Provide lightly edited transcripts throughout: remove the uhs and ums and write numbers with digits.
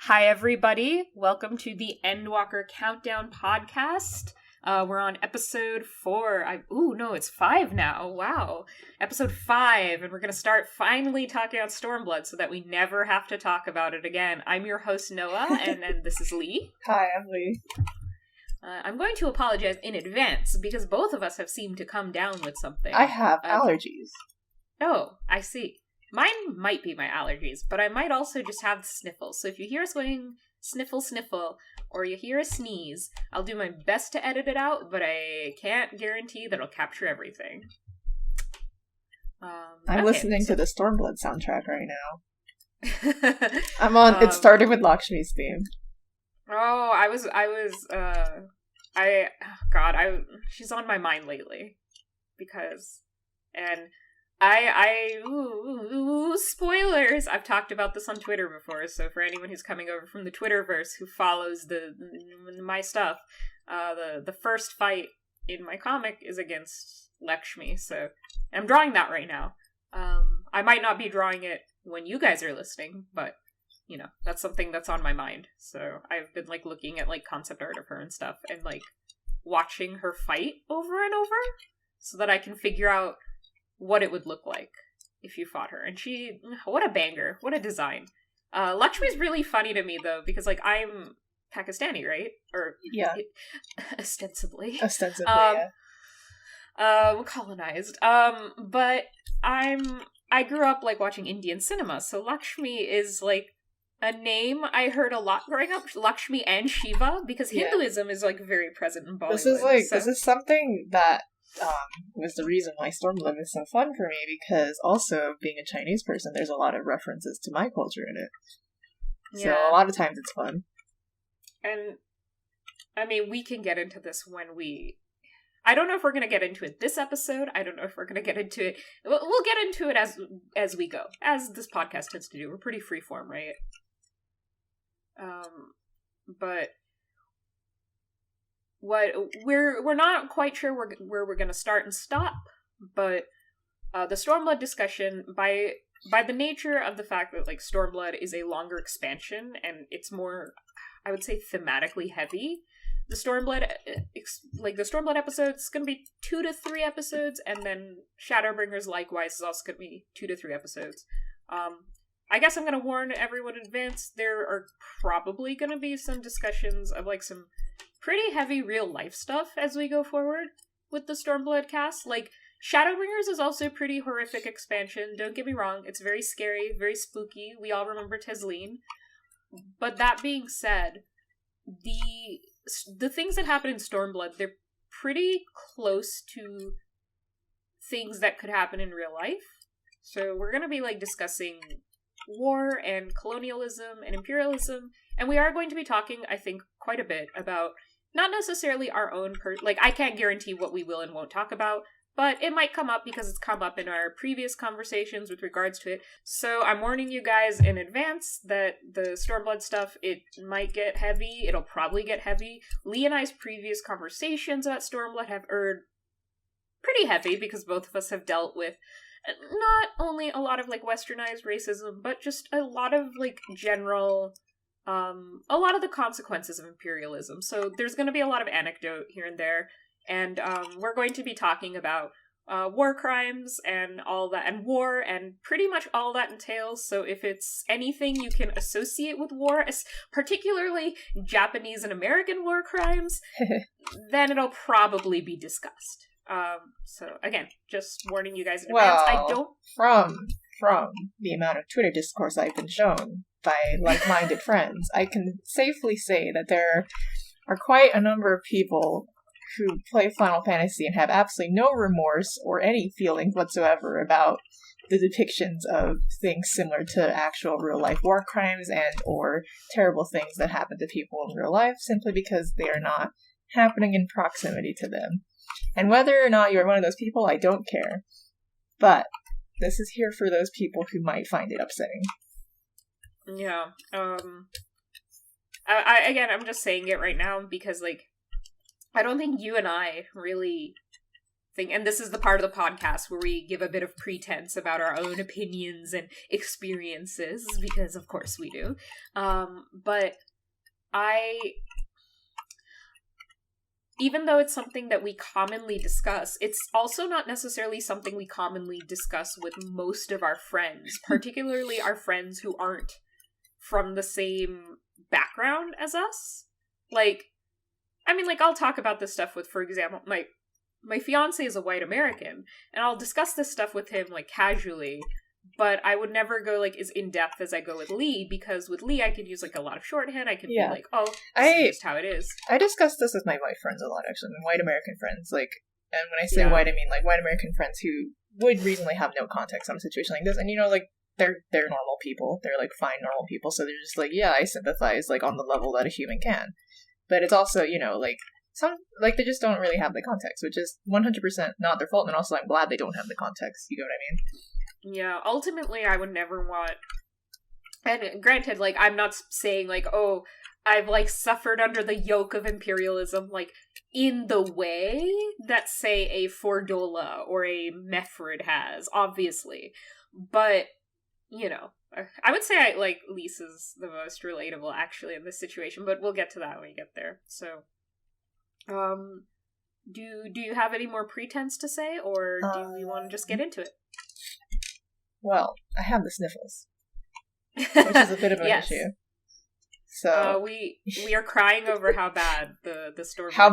Hi, everybody. Welcome to the Endwalker Countdown podcast. We're on episode 4. It's 5 now. Wow. Episode 5, and we're going to start finally talking about Stormblood so that we never have to talk about it again. I'm your host, Noah, and this is Lee. Hi, I'm Lee. I'm going to apologize in advance because both of us have seemed to come down with something. I have allergies. Oh, I see. Mine might be my allergies, but I might also just have the sniffles. So if you hear us going sniffle, sniffle, or you hear a sneeze, I'll do my best to edit it out, but I can't guarantee that I'll capture everything. I'm listening to the Stormblood soundtrack right now. It started with Lakshmi's theme. She's on my mind lately. Spoilers! I've talked about this on Twitter before, so for anyone who's coming over from the Twitterverse who follows my stuff, the first fight in my comic is against Lakshmi, so I'm drawing that right now. I might not be drawing it when you guys are listening, but, that's something that's on my mind. So I've been, looking at, concept art of her and stuff, and, watching her fight over and over, so that I can figure out what it would look like if you fought her. And what a banger. What a design. Lakshmi's really funny to me, though, because, I'm Pakistani, right? Yeah. Ostensibly. Yeah. Colonized. But I grew up, watching Indian cinema, so Lakshmi is, a name I heard a lot growing up, Lakshmi and Shiva, because Hinduism is, very present in Bollywood. This is something that was the reason why Stormblood is so fun for me, because also, being a Chinese person, there's a lot of references to my culture in it. So a lot of times it's fun. And, we can get into this I don't know if we're going to get into it this episode. I don't know if we're going to get into it. We'll get into it as we go, as this podcast tends to do. We're pretty freeform, right? But what we're not quite sure where we're going to start and stop, but the Stormblood discussion, by the nature of the fact that Stormblood is a longer expansion and it's more, I would say, thematically heavy. The Stormblood episodes is going to be 2 to 3 episodes, and then Shadowbringers likewise is also going to be 2 to 3 episodes. I guess I'm going to warn everyone in advance, there are probably going to be some discussions of some pretty heavy real life stuff as we go forward with the Stormblood cast. Shadowbringers is also a pretty horrific expansion, don't get me wrong, it's very scary, very spooky, we all remember Tesleen. But that being said, the things that happen in Stormblood, they're pretty close to things that could happen in real life. So we're going to be discussing war and colonialism and imperialism, and we are going to be talking, I think, quite a bit about not necessarily our own I can't guarantee what we will and won't talk about, but it might come up because it's come up in our previous conversations with regards to it. So I'm warning you guys in advance that the Stormblood stuff, it might get heavy. It'll probably get heavy. Lee and I's previous conversations about Stormblood have erred pretty heavy because both of us have dealt with not only a lot of westernized racism, but just a lot of general, a lot of the consequences of imperialism. So there's going to be a lot of anecdote here and there. And we're going to be talking about war crimes and all that, and war, and pretty much all that entails. So if it's anything you can associate with war, particularly Japanese and American war crimes, then it'll probably be discussed. So again, just warning you guys in advance. I don't... From the amount of Twitter discourse I've been shown by like-minded friends, I can safely say that there are quite a number of people who play Final Fantasy and have absolutely no remorse or any feelings whatsoever about the depictions of things similar to actual real-life war crimes and or terrible things that happen to people in real life, simply because they are not happening in proximity to them. And whether or not you're one of those people, I don't care. But this is here for those people who might find it upsetting. Yeah. I'm just saying it right now because, I don't think you and I really thing. And this is the part of the podcast where we give a bit of pretense about our own opinions and experiences, because of course we do. But even though it's something that we commonly discuss, it's also not necessarily something we commonly discuss with most of our friends, particularly our friends who aren't from the same background as us. Like, I mean, like, I'll talk about this stuff with, for example, my fiance is a white American, and I'll discuss this stuff with him, like, casually, but I would never go, like, as in-depth as I go with Lee, because with Lee, I could use, like, a lot of shorthand. I could be like, oh, this is just how it is. I discuss this with my white friends a lot, actually, my white American friends, like, and when I say white, I mean, like, white American friends who would reasonably have no context on a situation like this, and, you know, like, they're normal people, they're, like, fine normal people, so they're just like, yeah, I sympathize, like, on the level that a human can. But it's also, you know, like, they just don't really have the context, which is 100% not their fault, and also I'm glad they don't have the context, you know what I mean? Yeah, ultimately, I would never want... And granted, like, I'm not saying, like, oh, I've, like, suffered under the yoke of imperialism, like, in the way that, say, a Fordola or a Mefrid has, obviously. But, you know, I would say, Lyse is the most relatable, actually, in this situation, but we'll get to that when we get there. So, do you have any more pretense to say, or do we want to just get into it? Well, I have the sniffles, which is a bit of an issue. So we are crying over how bad the Stormblood how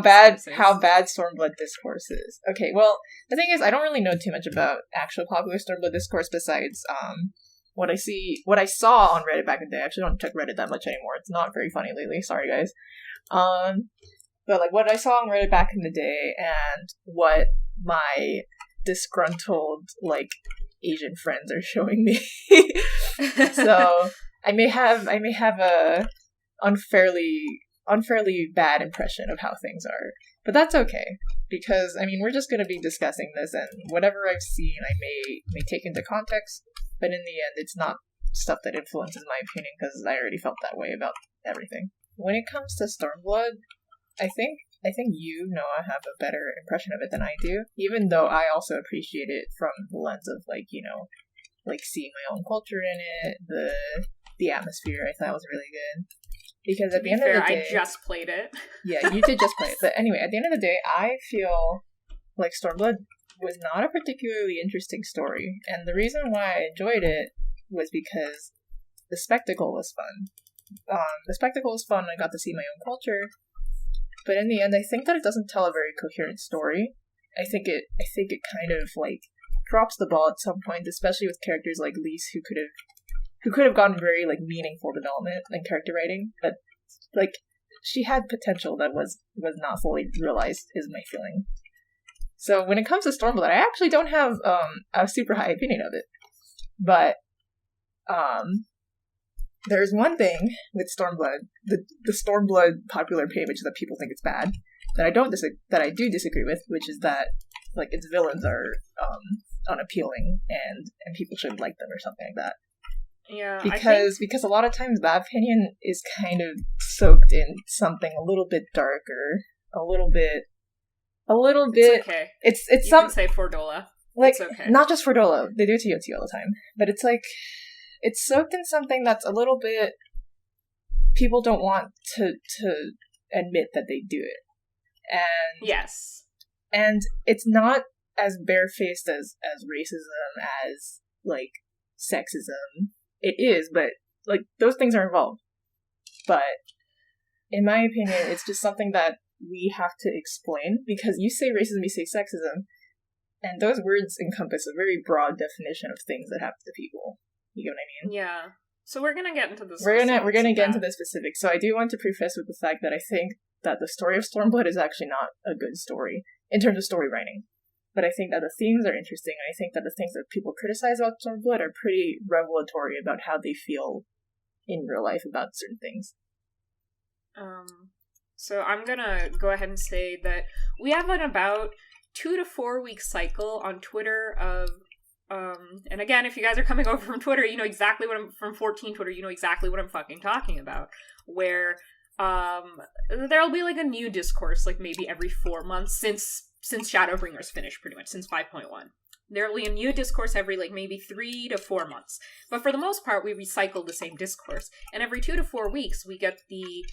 bad Stormblood discourse is. Okay, well, the thing is, I don't really know too much about actual popular Stormblood discourse besides what I saw on Reddit back in the day. I actually don't check Reddit that much anymore. It's not very funny lately. Sorry, guys. But like what I saw on Reddit back in the day, and what my disgruntled like Asian friends are showing me. So I may have a unfairly bad impression of how things are, but that's okay, because I mean we're just going to be discussing this, and whatever I've seen I may take into context, but in the end it's not stuff that influences my opinion, because I already felt that way about everything. When it comes to Stormblood, I think you, Noah, have a better impression of it than I do, even though I also appreciate it from the lens of, like, you know, like, seeing my own culture in it, the atmosphere I thought was really good. Because at the end of the day... I just played it. Yeah, you did just play it. But anyway, at the end of the day, I feel like Stormblood was not a particularly interesting story, and the reason why I enjoyed it was because the spectacle was fun. I got to see my own culture, but in the end, I think that it doesn't tell a very coherent story. I think it kind of like drops the ball at some point, especially with characters like Lyse, who could have gotten very like meaningful development and character writing, but like she had potential that was not fully realized, is my feeling. So when it comes to Stormblood, I actually don't have a super high opinion of it, but there's one thing with Stormblood, the Stormblood popular page that people think it's bad, that I do disagree with, which is that like its villains are unappealing and people shouldn't like them or something like that. Yeah, because a lot of times that opinion is kind of soaked in something a little bit darker, a little bit. It's okay. It's you some can say Fordola. Like, it's okay. Not just Fordola. They do it to Yotzi all the time, but it's like it's soaked in something that's a little bit. People don't want to admit that they do it, and yes, and it's not as barefaced as racism, as like sexism. It is, but like those things are involved. But in my opinion, it's just something that we have to explain, because you say racism, you say sexism, and those words encompass a very broad definition of things that happen to people. You know what I mean? Yeah. So we're gonna get into the specifics. We're gonna get into the specifics. So I do want to preface with the fact that I think that the story of Stormblood is actually not a good story in terms of story writing. But I think that the themes are interesting, and I think that the things that people criticize about Stormblood are pretty revelatory about how they feel in real life about certain things. So I'm gonna go ahead and say that we have an about 2 to 4 week cycle on Twitter of, and again, if you guys are coming over from Twitter, you know exactly what from 14 Twitter, you know exactly what I'm fucking talking about, where, there'll be like a new discourse, like maybe every 4 months, since since Shadowbringers finished, pretty much, since 5.1. There'll be a new discourse every, like, maybe 3 to 4 months. But for the most part, we recycle the same discourse. And every 2 to 4 weeks, we get the...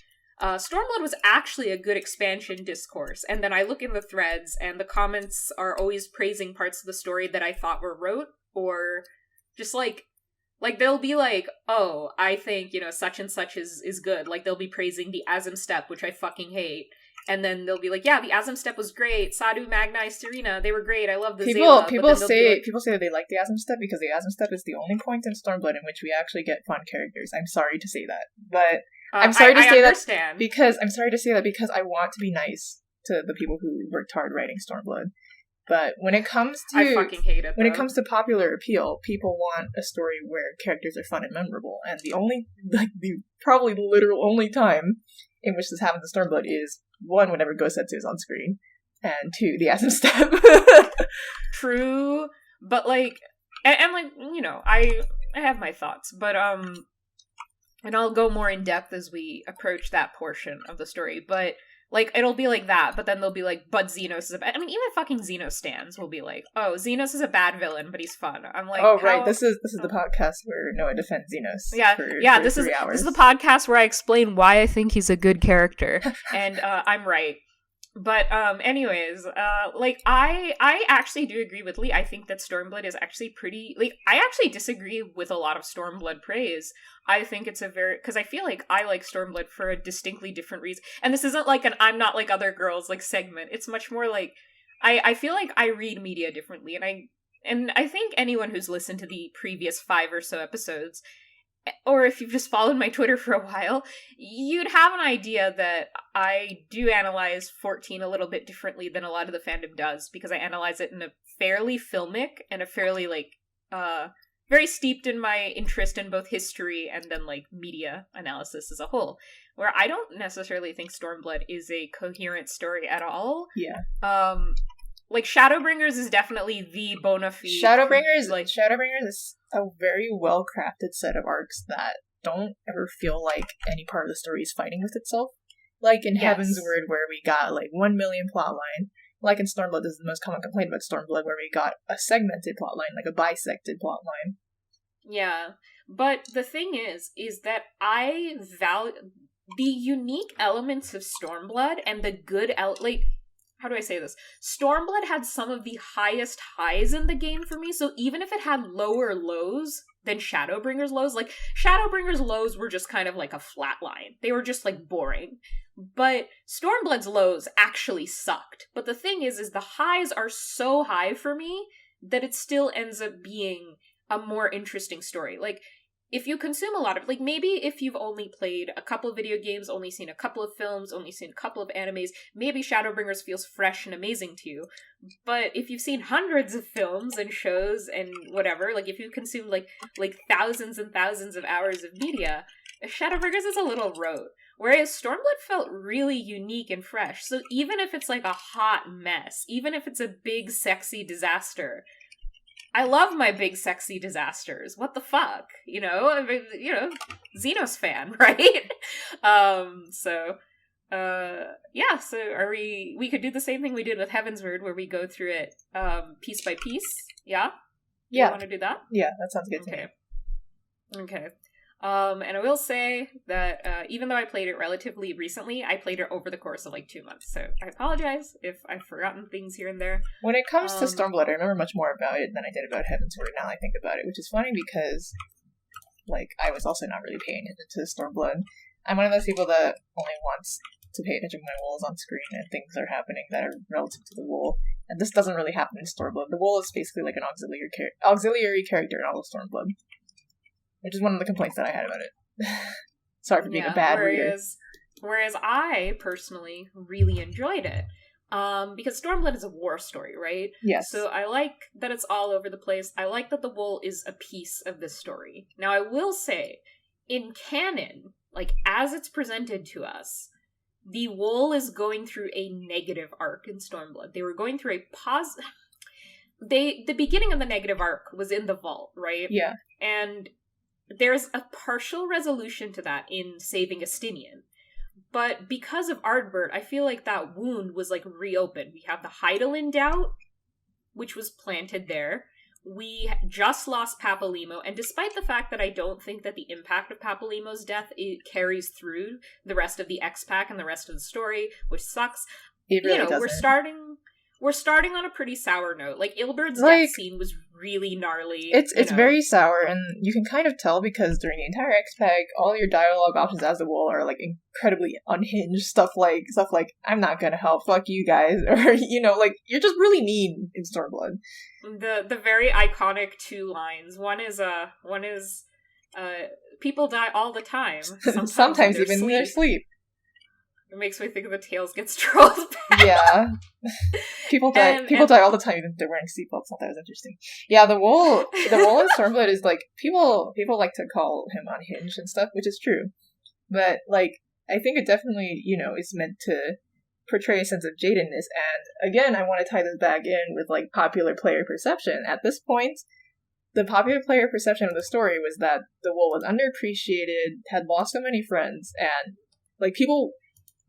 Stormblood was actually a good expansion discourse. And then I look in the threads, and the comments are always praising parts of the story that I thought were rote, or just, like, they'll be like, oh, I think, such and such is good. Like, they'll be praising the Asm Step, which I fucking hate. And then they'll be like, yeah, the Asm Step was great. Sadu, Magnai, Serena, they were great. I love the Zayla. People say that they like the Asm Step because the Asm Step is the only point in Stormblood in which we actually get fun characters. I'm sorry to say that. But I'm sorry to say that because I want to be nice to the people who worked hard writing Stormblood. But when it comes to I fucking hate it, when it comes to popular appeal, people want a story where characters are fun and memorable. And the probably the literal only time in which this happens in Stormblood is 1, whenever Gosetsu is on screen, and 2, the Asm Step. True, but like, and like, I have my thoughts, but and I'll go more in depth as we approach that portion of the story, but like, it'll be like that, but then they'll be like, but Zenos is even fucking Zenos stans will be like, oh, Zenos is a bad villain, but he's fun. I'm like, oh, right, this is the podcast where Noah defends Zenos. This is the podcast where I explain why I think he's a good character, and I'm right. But anyways, like, I actually do agree with Lee. I think that Stormblood is actually pretty, like, I actually disagree with a lot of Stormblood praise. I think it's because I feel like I like Stormblood for a distinctly different reason. And this isn't like an I'm not like other girls, like, segment. It's much more like, I feel like I read media differently, and I think anyone who's listened to the previous 5 or so episodes, or if you've just followed my Twitter for a while, you'd have an idea that I do analyze 14 a little bit differently than a lot of the fandom does, because I analyze it in a fairly filmic and a fairly, like, very steeped in my interest in both history and then, like, media analysis as a whole, where I don't necessarily think Stormblood is a coherent story at all. Yeah. Like, Shadowbringers is definitely the bona fide. Shadowbringers is a very well-crafted set of arcs that don't ever feel like any part of the story is fighting with itself. Like in Heaven's Word, where we got, like, 1 million plotline. Like in Stormblood, this is the most common complaint about Stormblood, where we got a segmented plotline, like a bisected plotline. Yeah, but the thing is that I value the unique elements of Stormblood and the good how do I say this? Stormblood had some of the highest highs in the game for me, so even if it had lower lows than Shadowbringers lows, like, Shadowbringers lows were just kind of like a flat line. They were just, like, boring. But Stormblood's lows actually sucked. But the thing is the highs are so high for me that it still ends up being a more interesting story. Like, if you consume a lot of, like, maybe if you've only played a couple of video games, only seen a couple of films, only seen a couple of animes, maybe Shadowbringers feels fresh and amazing to you. But if you've seen hundreds of films and shows and whatever, like, if you consume like thousands and thousands of hours of media, Shadowbringers is a little rote. Whereas Stormblood felt really unique and fresh. So even if it's like a hot mess, even if it's a big sexy disaster, I love my big sexy disasters. What the fuck? Zenos fan, right? So we could do the same thing we did with Heaven's Word, where we go through it piece by piece. Yeah? Yeah. You want to do that? Yeah, that sounds good to me. Okay. And I will say that even though I played it relatively recently, I played it over the course of like 2 months. So I apologize if I've forgotten things here and there. When it comes to Stormblood, I remember much more about it than I did about Heaven's Word now I think about it, which is funny because, like, I was also not really paying attention to Stormblood. I'm one of those people that only wants to pay attention when my wool is on screen and things are happening that are relative to the wool. And this doesn't really happen in Stormblood. The wool is basically like an auxiliary character in all of Stormblood. Which is one of the complaints that I had about it. Sorry for being a bad reader. Whereas I, personally, really enjoyed it. Because Stormblood is a war story, right? Yes. So I like that it's all over the place. I like that the wool is a piece of this story. Now, I will say, in canon, like, as it's presented to us, the wool is going through a negative arc in Stormblood. They were going through the beginning of the negative arc was in the vault, right? Yeah. And there's a partial resolution to that in Saving Estinian. But because of Ardbert, I feel like that wound was, like, reopened. We have the Hydaelyn doubt, which was planted there. We just lost Papalymo, and despite the fact that I don't think that the impact of Papalymo's death carries through the rest of the X-Pack and the rest of the story, which sucks, It really doesn't. we're starting on a pretty sour note. Like, Ilbert's death scene was really gnarly. It's very sour, and you can kind of tell because during the entire X-Pack, all your dialogue options as the Wool are, like, incredibly unhinged. Stuff like, I'm not gonna help, fuck you guys, or, like, you're just really mean in Stormblood. The very iconic two lines. One is people die all the time. Sometimes even in their sleep. It makes me think of the Tails gets trolled back. Yeah. People die all the time even if they're wearing seatbelts. I thought that was interesting. Yeah, the Wool in Stormblood is, like, people like to call him unhinged and stuff, which is true. But, like, I think it definitely, is meant to portray a sense of jadedness. And again, I want to tie this back in with, like, popular player perception. At this point, the popular player perception of the story was that the Wool was underappreciated, had lost so many friends, and, like,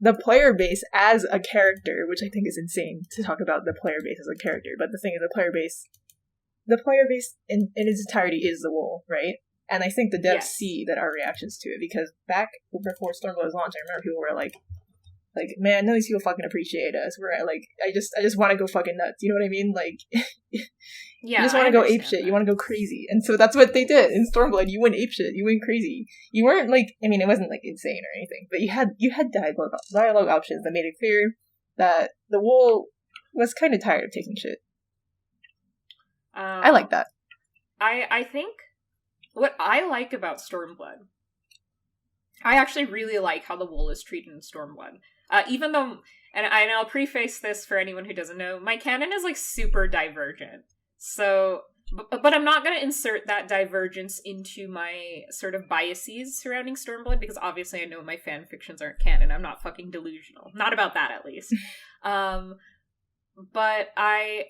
the player base as a character, which I think is insane to talk about the player base as a character, but the thing is, the player base in its entirety is the Wool, right? And I think the devs see that our reactions to it, because back before Stormblood was launched, I remember people were like, man, none of these people fucking appreciate us. We're like, I just want to go fucking nuts. You know what I mean? Like, you just want to go apeshit. You want to go crazy. And so that's what they did in Stormblood. You went apeshit. You went crazy. You weren't, like, I mean, it wasn't, like, insane or anything, but you had dialogue options that made it clear that the Wool was kind of tired of taking shit. I like that. I think what I like about Stormblood, I actually really like how the Wool is treated in Stormblood. Even though, and I'll preface this for anyone who doesn't know, my canon is, like, super divergent. So, but I'm not going to insert that divergence into my sort of biases surrounding Stormblood, because obviously I know my fan fictions aren't canon. I'm not fucking delusional. Not about that, at least. But God,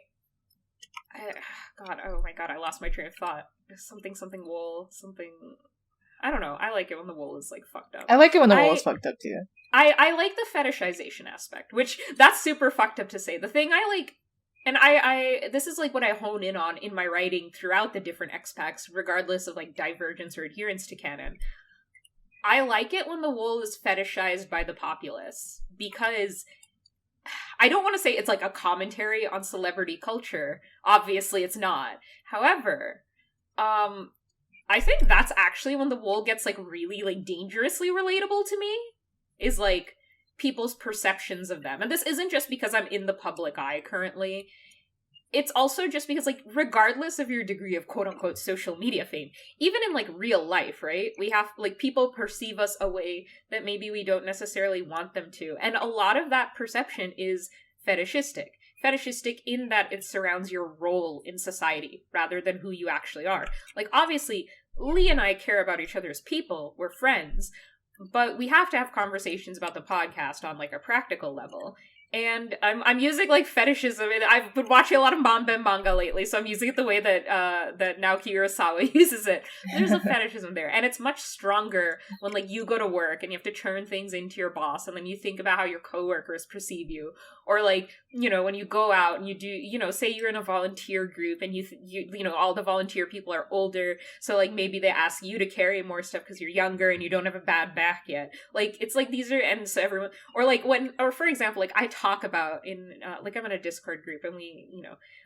oh my god, I lost my train of thought. Something Wool, something... I don't know. I like it when the Wool is, like, fucked up. I like it when the Wool is fucked up, too. I like the fetishization aspect, which, that's super fucked up to say. The thing I like, and I this is, like, what I hone in on in my writing throughout the different X-Packs, regardless of, like, divergence or adherence to canon. I like it when the Wool is fetishized by the populace, because I don't want to say it's, like, a commentary on celebrity culture. Obviously, it's not. However, I think that's actually when the Wool gets, like, really, like, dangerously relatable to me, is, like, people's perceptions of them. And this isn't just because I'm in the public eye currently. It's also just because, like, regardless of your degree of quote-unquote social media fame, even in, like, real life, right? We have, like, people perceive us a way that maybe we don't necessarily want them to. And a lot of that perception is fetishistic. Fetishistic in that it surrounds your role in society rather than who you actually are. Like, obviously, Lee and I care about each other as people. We're friends. But we have to have conversations about the podcast on, like, a practical level. And I'm using, like, fetishism. And I've been watching a lot of manga lately, so I'm using it the way that that Naoki Urasawa uses it. There's a fetishism there, and it's much stronger when, like, you go to work and you have to turn things into your boss, and then you think about how your coworkers perceive you, or, like, when you go out and you do, say you're in a volunteer group and you all the volunteer people are older, so, like, maybe they ask you to carry more stuff because you're younger and you don't have a bad back yet. Like, it's like these are, and so everyone, or, like, or for example, like, I talk about in like, I'm in a Discord group and we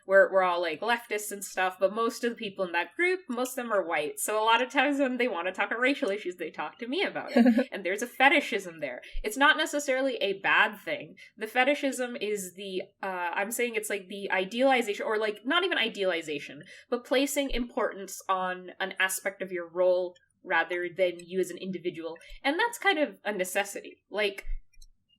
we're all, like, leftists and stuff, but most of the people in that group, most of them are white, so a lot of times when they want to talk about racial issues, they talk to me about it. And there's a fetishism there. It's not necessarily a bad thing. The fetishism is the I'm saying it's, like, the idealization, or, like, not even idealization, but placing importance on an aspect of your role rather than you as an individual. And that's kind of a necessity. Like,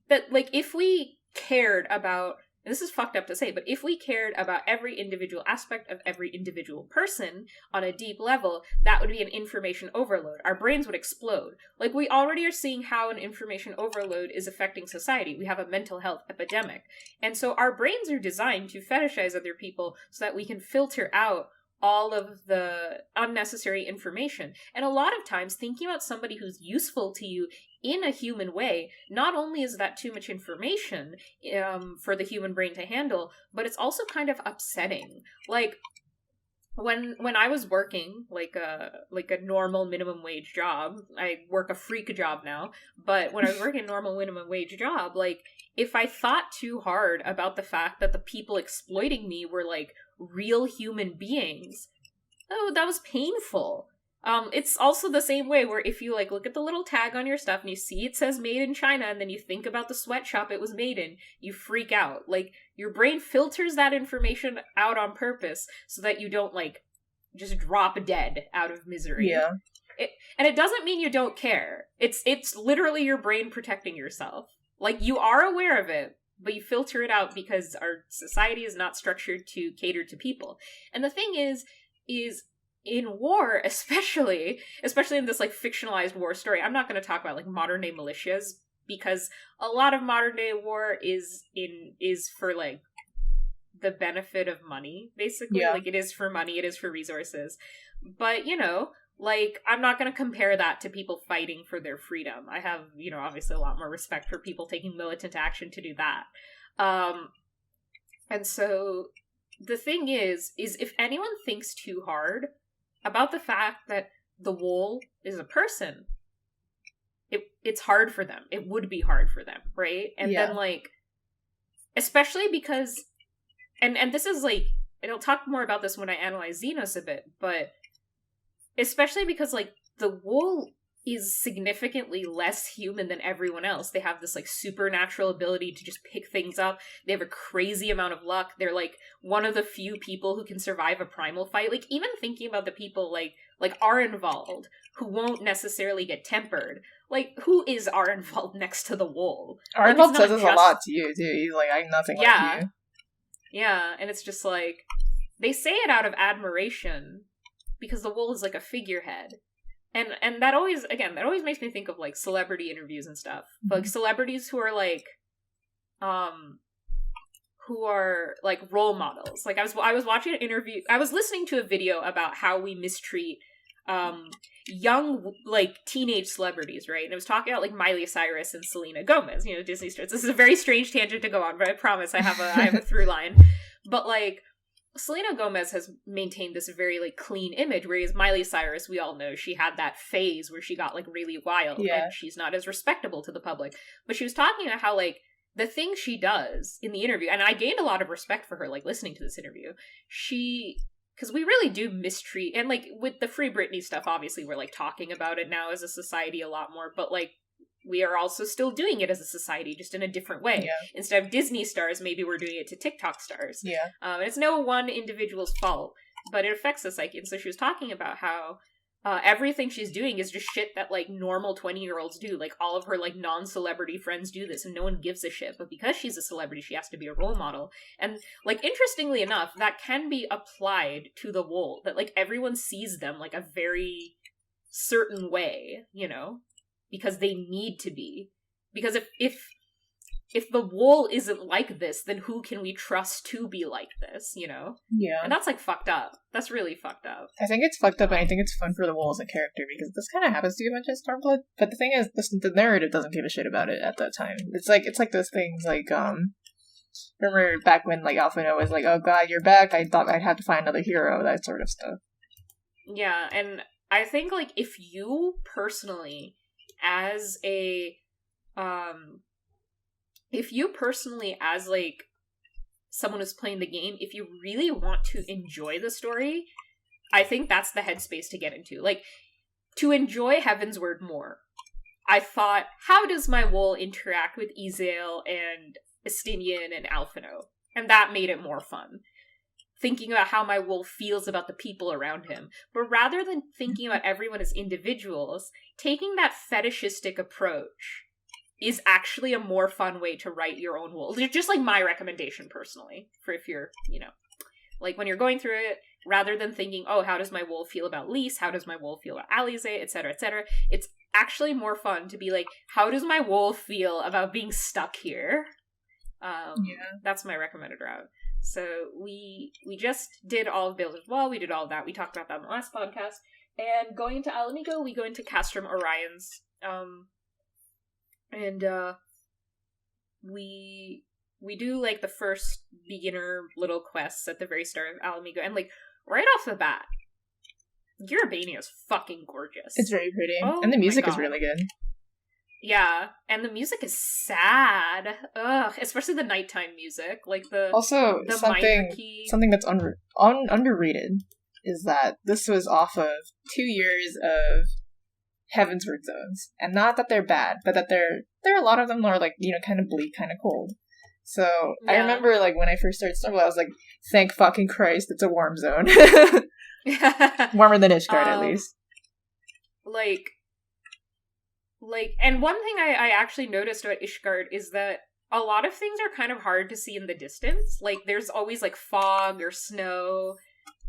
that, like, if we cared about, and this is fucked up to say, but if we cared about every individual aspect of every individual person on a deep level, that would be an information overload. Our brains would explode. Like, we already are seeing how an information overload is affecting society. We have a mental health epidemic. And so our brains are designed to fetishize other people so that we can filter out all of the unnecessary information. And a lot of times, thinking about somebody who's useful to you in a human way, not only is that too much information for the human brain to handle, but it's also kind of upsetting. Like, when I was working like a normal minimum wage job, I work a freak job now, but when I was working a normal minimum wage job, like, if I thought too hard about the fact that the people exploiting me were like real human beings, oh, that was painful. It's also the same way where if you like look at the little tag on your stuff and you see it says made in China and then you think about the sweatshop it was made in, you freak out. Like, your brain filters that information out on purpose so that you don't like just drop dead out of misery. Yeah. And it doesn't mean you don't care. It's literally your brain protecting yourself. Like, you are aware of it, but you filter it out because our society is not structured to cater to people. And the thing is in war, especially in this like fictionalized war story, I'm not going to talk about like modern day militias because a lot of modern day war is for like the benefit of money, basically. Like, it is for money, it is for resources. But, you know, like, I'm not going to compare that to people fighting for their freedom. I have, you know, obviously a lot more respect for people taking militant action to do that. And so the thing is if anyone thinks too hard about the fact that the Wool is a person, it's hard for them. It would be hard for them, right? And then, like, especially because, and this is, like, and I'll talk more about this when I analyze Zenos a bit, but especially because, like, the Wool is significantly less human than everyone else. They have this, like, supernatural ability to just pick things up. They have a crazy amount of luck. They're, like, one of the few people who can survive a primal fight. Like, even thinking about the people, like Arenvald, who won't necessarily get tempered. Like, who is Arenvald next to the Wool? Arenvald like, says this a lot to you, too. He's like, I'm nothing like you. Yeah, and it's just, like, they say it out of admiration because the Wool is, like, a figurehead. And that always makes me think of, like, celebrity interviews and stuff. But, like, celebrities who are, like, role models. Like, I was watching an interview, I was listening to a video about how we mistreat, young, like, teenage celebrities, right? And it was talking about, like, Miley Cyrus and Selena Gomez, you know, Disney stars. This is a very strange tangent to go on, but I promise I have a through line. But, like, Selena Gomez has maintained this very, like, clean image, whereas Miley Cyrus, we all know, she had that phase where she got, like, really wild, and she's not as respectable to the public. But she was talking about how, like, the thing she does in the interview, and I gained a lot of respect for her, like, listening to this interview, because we really do mistreat, and, like, with the Free Britney stuff, obviously, we're, like, talking about it now as a society a lot more, but, like, we are also still doing it as a society, just in a different way. Yeah. Instead of Disney stars, maybe we're doing it to TikTok stars. Yeah. And it's no one individual's fault, but it affects the psyche. And so she was talking about how everything she's doing is just shit that, like, normal 20-year-olds do. Like, all of her, like, non-celebrity friends do this, and no one gives a shit. But because she's a celebrity, she has to be a role model. And, like, interestingly enough, that can be applied to the Wool. That, like, everyone sees them, like, a very certain way, you know? Because they need to be. Because if the Wool isn't like this, then who can we trust to be like this, you know? Yeah. And that's, like, fucked up. That's really fucked up. I think it's fucked up, and I think it's fun for the Wool as a character, because this kind of happens to you much as Stormblood. But the thing is, the narrative doesn't give a shit about it at that time. It's like those things, like, remember back when, like, Alphino was like, oh god, you're back, I thought I'd have to find another hero, that sort of stuff. Yeah, and I think, like, if you personally, as like someone who's playing the game, if you really want to enjoy the story, I think that's the headspace to get into. Like, to enjoy Heavensward more, I thought, how does my Wool interact with Izael and Estinian and Alphino? And that made it more fun. Thinking about how my Wool feels about the people around him. But rather than thinking about everyone as individuals, taking that fetishistic approach is actually a more fun way to write your own Wool. Just like my recommendation personally, for if you're, you know, like when you're going through it, rather than thinking, oh, how does my Wool feel about Lyse? How does my Wool feel about Lyse? Etc., etc. It's actually more fun to be like, how does my Wool feel about being stuck here? That's my recommended route. So we just did all of Bales as well. We did all of that. We talked about that in the last podcast. And going into Ala Mhigo, we go into Castrum Orion's And we do like the first beginner little quests at the very start of Ala Mhigo, and like right off the bat, Urbania is fucking gorgeous. It's very pretty. Oh, and the music is really good. Yeah, and the music is sad. Ugh, especially the nighttime music, like the minor key. Something that's underrated is that this was off of 2 years of Heavensward zones, and not that they're bad, but that there are a lot of them are like, you know, kind of bleak, kind of cold. So I remember like when I first started Stormblood, I was like, thank fucking Christ, it's a warm zone. Warmer than Ishgard, at least. Like, and one thing I actually noticed about Ishgard is that a lot of things are kind of hard to see in the distance. Like, there's always, like, fog or snow.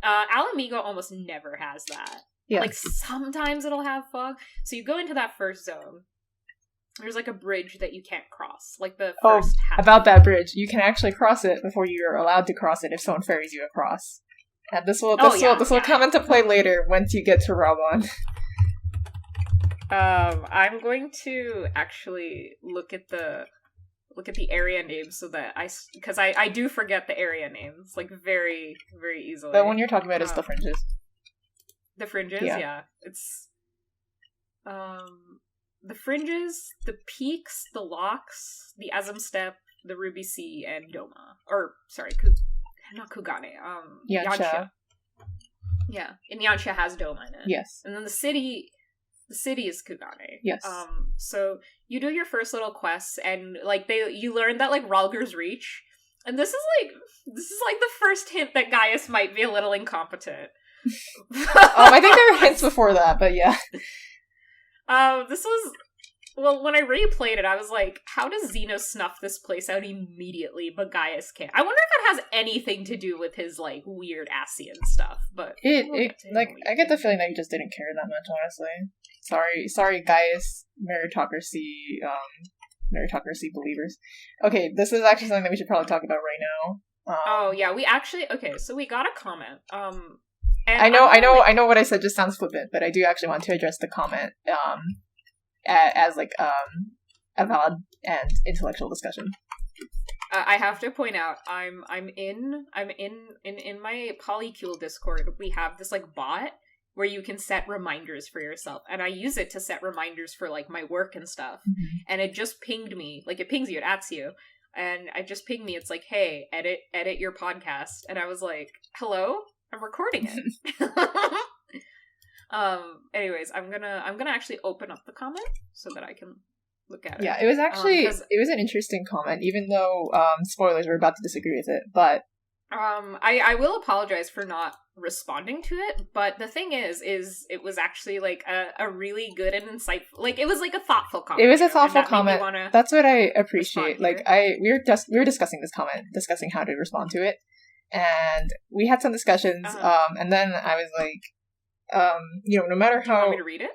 Ala Mhigo almost never has that. Yeah. Like, sometimes it'll have fog. So you go into that first zone. There's, like, a bridge that you can't cross. Like, the first half. About that bridge. You can actually cross it before you're allowed to cross it if someone ferries you across. And this will come into play later once you get to Rabon. I'm going to actually look at the area names so that because I do forget the area names like very, very easily. But when you're talking about it's the fringes. The fringes, yeah. It's the fringes, the peaks, the locks, the Azim Steppe, the Ruby Sea, and Doma. Or sorry, not Kugane. Yanxia. Yeah, and Yanxia has Doma in it. Yes, and then the city is Kugane. Yes. So you do your first little quests, and like you learn that like Ralger's Reach, and this is like the first hint that Gaius might be a little incompetent. I think there were hints before that, but yeah. This was when I replayed it, I was like, how does Zenos snuff this place out immediately, but Gaius can't? I wonder if it has anything to do with his like weird Asian stuff, but I get the feeling that he just didn't care that much, honestly. Sorry, Gaius, meritocracy believers. Okay, this is actually something that we should probably talk about right now. So we got a comment. And I know what I said just sounds flippant, but I do actually want to address the comment as like a valid and intellectual discussion. I have to point out, I'm in my Polycule Discord. We have this like bot where you can set reminders for yourself, and I use it to set reminders for like my work and stuff. Mm-hmm. And it just pinged me, like it pings you, it adds you, and it just pinged me. It's like, hey, edit your podcast, and I was like, hello, I'm recording it. Anyways, I'm gonna actually open up the comment so that I can look at it. Yeah, it was actually it was an interesting comment, even though spoilers, we're about to disagree with it, but I will apologize for not responding to it, but the thing is it was actually like a really good and insightful, like it was like a thoughtful comment. It was a thoughtful comment. That's what I appreciate. Like we were discussing this comment, discussing how to respond to it, and we had some discussions. And then I was like, no matter how. Do you want me to read it?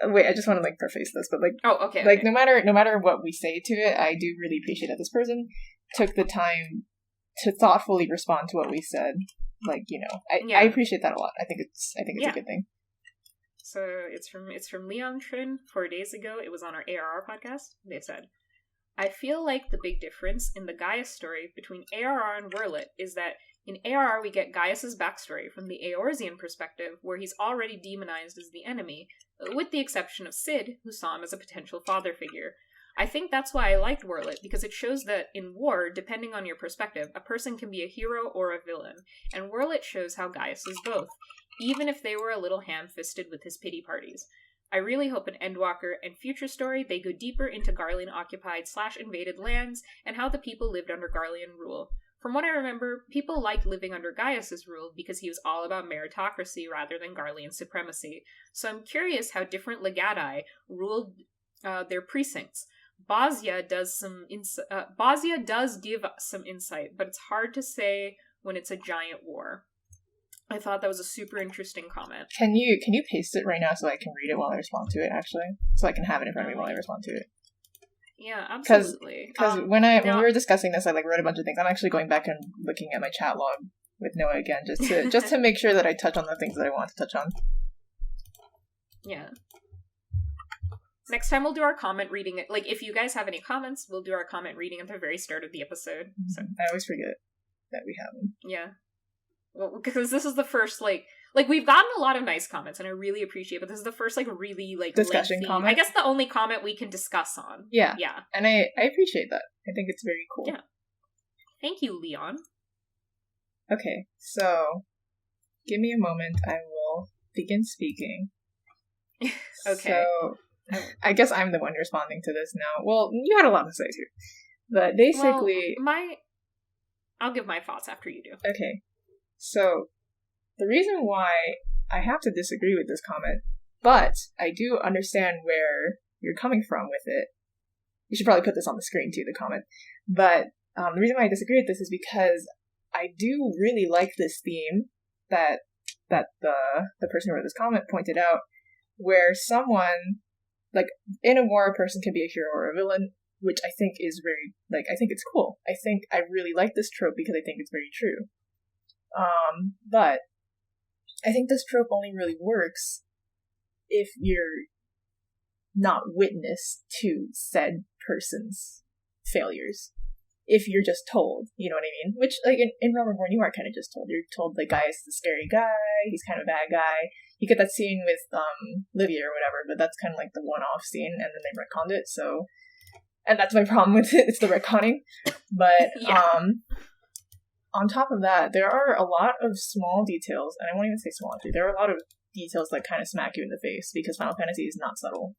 Wait, I just want to like preface this, but like, oh, okay. Like, no matter what we say to it, I do really appreciate that this person took the time to thoughtfully respond to what we said. Like, I appreciate that a lot. I think it's a good thing. So it's from Leon Trin 4 days ago. It was on our ARR podcast. They said, I feel like the big difference in the Gaius story between ARR and Werlit is that in ARR we get Gaius's backstory from the Eorzean perspective, where he's already demonized as the enemy, with the exception of Cid, who saw him as a potential father figure. I think that's why I liked Werlit, because it shows that in war, depending on your perspective, a person can be a hero or a villain, and Werlit shows how Gaius is both, even if they were a little ham-fisted with his pity parties. I really hope in Endwalker and future story they go deeper into Garlean-occupied / invaded lands and how the people lived under Garlean rule. From what I remember, people liked living under Gaius's rule because he was all about meritocracy rather than Garlean supremacy, so I'm curious how different legati ruled their precincts. Bosnia does give some insight, but it's hard to say when it's a giant war. I thought that was a super interesting comment. Can you paste it right now so I can read it while I respond to it, actually? So I can have it in front of me while I respond to it. Yeah, absolutely. Because when we were discussing this, I wrote a bunch of things. I'm actually going back and looking at my chat log with Noah again, just to make sure that I touch on the things that I want to touch on. Yeah. Next time we'll do our comment reading. Like, if you guys have any comments, we'll do our comment reading at the very start of the episode. So I always forget that we have them. Yeah. Well, because this is the first, like, we've gotten a lot of nice comments, and I really appreciate it, but this is the first, like, really, like, discussion lengthy, comment? I guess the only comment we can discuss on. Yeah. Yeah. And I appreciate that. I think it's very cool. Yeah. Thank you, Leon. Okay, so give me a moment. I will begin speaking. Okay. So, I guess I'm the one responding to this now. Well, you had a lot to say too. But basically... I'll give my thoughts after you do. Okay. So, the reason why I have to disagree with this comment, but I do understand where you're coming from with it. You should probably put this on the screen too, the comment. But the reason why I disagree with this is because I do really like this theme that the person who wrote this comment pointed out, where someone, like, in a war, a person can be a hero or a villain, which I think is very, like, I think it's cool. I think I really like this trope because I think it's very true. But I think this trope only really works if you're not witness to said person's failures. If you're just told, you know what I mean? Which, like, in Realm Reborn, you are kind of just told. You're told the Gaius is a scary guy, he's kind of a bad guy. You get that scene with Livia or whatever, but that's kind of like the one-off scene, and then they retconned it, so... And that's my problem with it, it's the retconning. But, on top of that, there are a lot of small details, and I won't even say small, actually. There are a lot of details that kind of smack you in the face, because Final Fantasy is not subtle.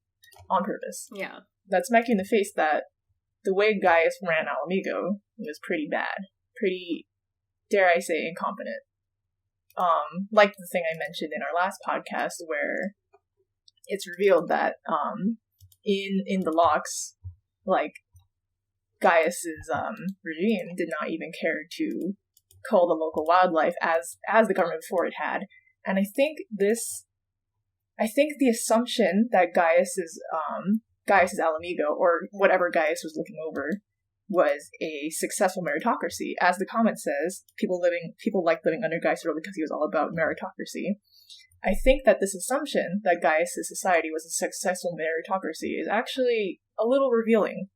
On purpose. Yeah. That smack you in the face that the way Gaius ran Ala Mhigo was pretty bad. Pretty, dare I say, incompetent. Like the thing I mentioned in our last podcast, where it's revealed that in the locks, like, Gaius's regime did not even care to cull the local wildlife as the government before it had. And I think the assumption that Gaius's Ala Mhigo, or whatever Gaius was looking over, was a successful meritocracy. As the comment says, people liked living under Gaius because he was all about meritocracy. I think that this assumption that Gaius' society was a successful meritocracy is actually a little revealing.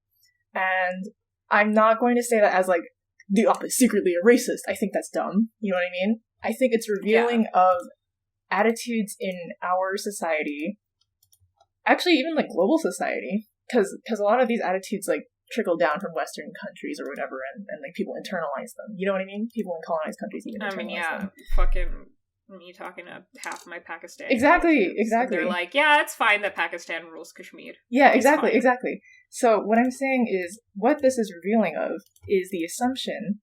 And I'm not going to say that as, like, the opposite, secretly a racist. I think that's dumb. You know what I mean? I think it's revealing of attitudes in our society, actually even, like, global society, because a lot of these attitudes, like, trickle down from Western countries or whatever, and like, people internalize them. You know what I mean? People in colonized countries even internalize them. Fucking me talking to half my Pakistan. Exactly. They're like, yeah, it's fine that Pakistan rules Kashmir. Yeah, exactly. So what I'm saying is, what this is revealing of is the assumption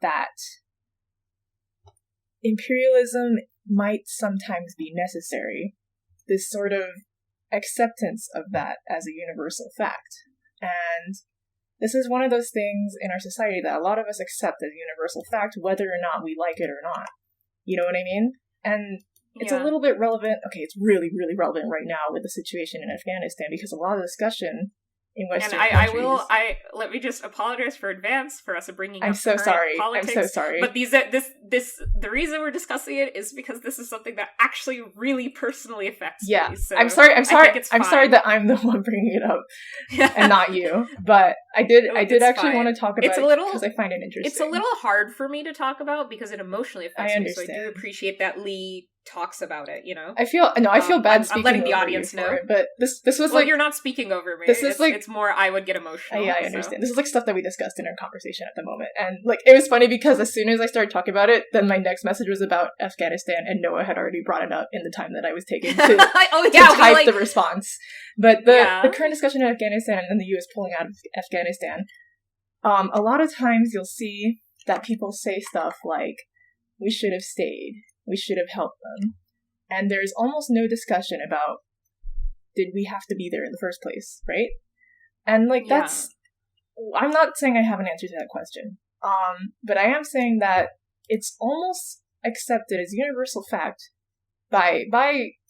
that imperialism might sometimes be necessary. This sort of acceptance of that as a universal fact. And this is one of those things in our society that a lot of us accept as a universal fact, whether or not we like it or not. You know what I mean? And it's a little bit relevant. Okay, it's really, really relevant right now with the situation in Afghanistan, because a lot of discussion in Western countries... let me just apologize for advance for us bringing up I'm so sorry. But the reason we're discussing it is because this is something that actually really personally affects me. So I'm sorry that I'm the one bringing it up and not you. But I did actually want to talk about it because I find it interesting. It's a little hard for me to talk about because it emotionally affects me. So I do appreciate that Lee talks about it, you know? I feel bad speaking I'm letting the over audience know. It, but this was like... you're not speaking over me. It's more I would get emotional. Yeah, I understand. This is like stuff that we discussed in our conversation at the moment. And like, it was funny because as soon as I started talking about it, then my next message was about Afghanistan, and Noah had already brought it up in the time that I was taking to type the response. But the current discussion in Afghanistan and the US pulling out of Afghanistan, a lot of times you'll see that people say stuff like, we should have stayed. We should have helped them. And there's almost no discussion about, did we have to be there in the first place, right? And like, that's... I'm not saying I have an answer to that question. But I am saying that it's almost accepted as universal fact by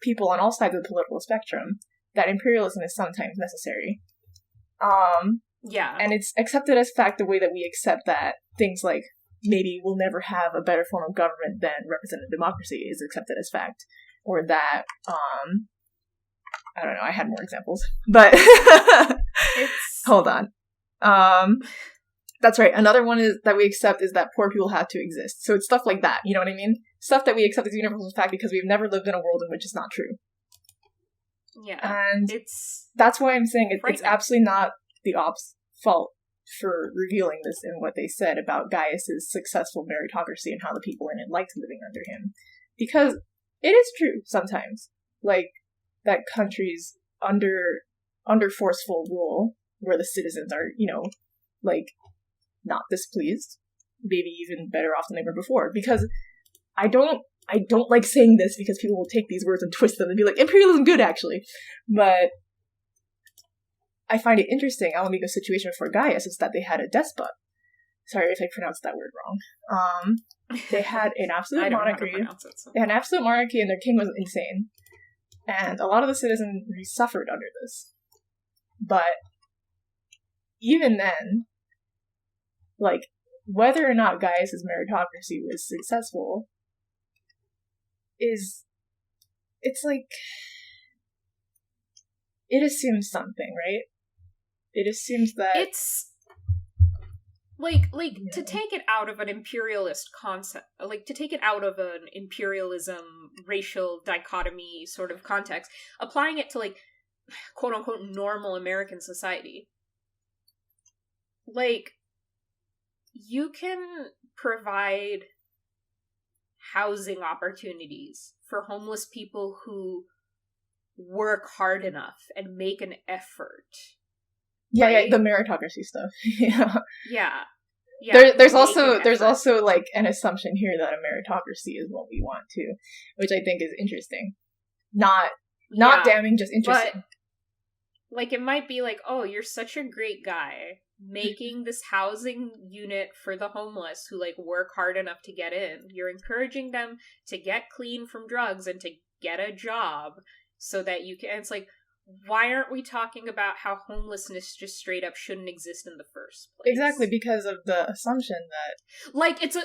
people on all sides of the political spectrum that imperialism is sometimes necessary. And it's accepted as fact the way that we accept that things like maybe we'll never have a better form of government than representative democracy is accepted as fact. Or that I don't know, I had more examples. But hold on. That's right. Another one is that we accept is that poor people have to exist. So it's stuff like that, you know what I mean? Stuff that we accept as universal fact because we've never lived in a world in which it's not true. Yeah. And that's why I'm saying it's absolutely not the ops' fault for revealing this in what they said about Gaius's successful meritocracy and how the people in it liked living under him. Because it is true sometimes. Like, that countries under forceful rule, where the citizens are, you know, like, not displeased, maybe even better off than they were before. Because I don't like saying this because people will take these words and twist them and be like, imperialism good, actually. But I find it interesting, Ala Mhigo's situation for Gaius is that they had a despot. Sorry if I pronounced that word wrong. They had an absolute monarchy. They had an absolute monarchy and their king was insane. And a lot of the citizenry suffered under this. But even then, like, whether or not Gaius's meritocracy was successful it's like, it assumes something, right? It assumes that it's like to take it out of an imperialist concept, like to take it out of an imperialism racial dichotomy sort of context, applying it to like quote unquote normal American society. Like, you can provide housing opportunities for homeless people who work hard enough and make an effort. Yeah, right? Yeah, the meritocracy stuff. Yeah. There's also like an assumption here that a meritocracy is what we want to, which I think is interesting. Not damning, just interesting. But, like, it might be like, oh, you're such a great guy making this housing unit for the homeless who like work hard enough to get in. You're encouraging them to get clean from drugs and to get a job so that you can. And it's like, why aren't we talking about how homelessness just straight up shouldn't exist in the first place? Exactly, because of the assumption that like it's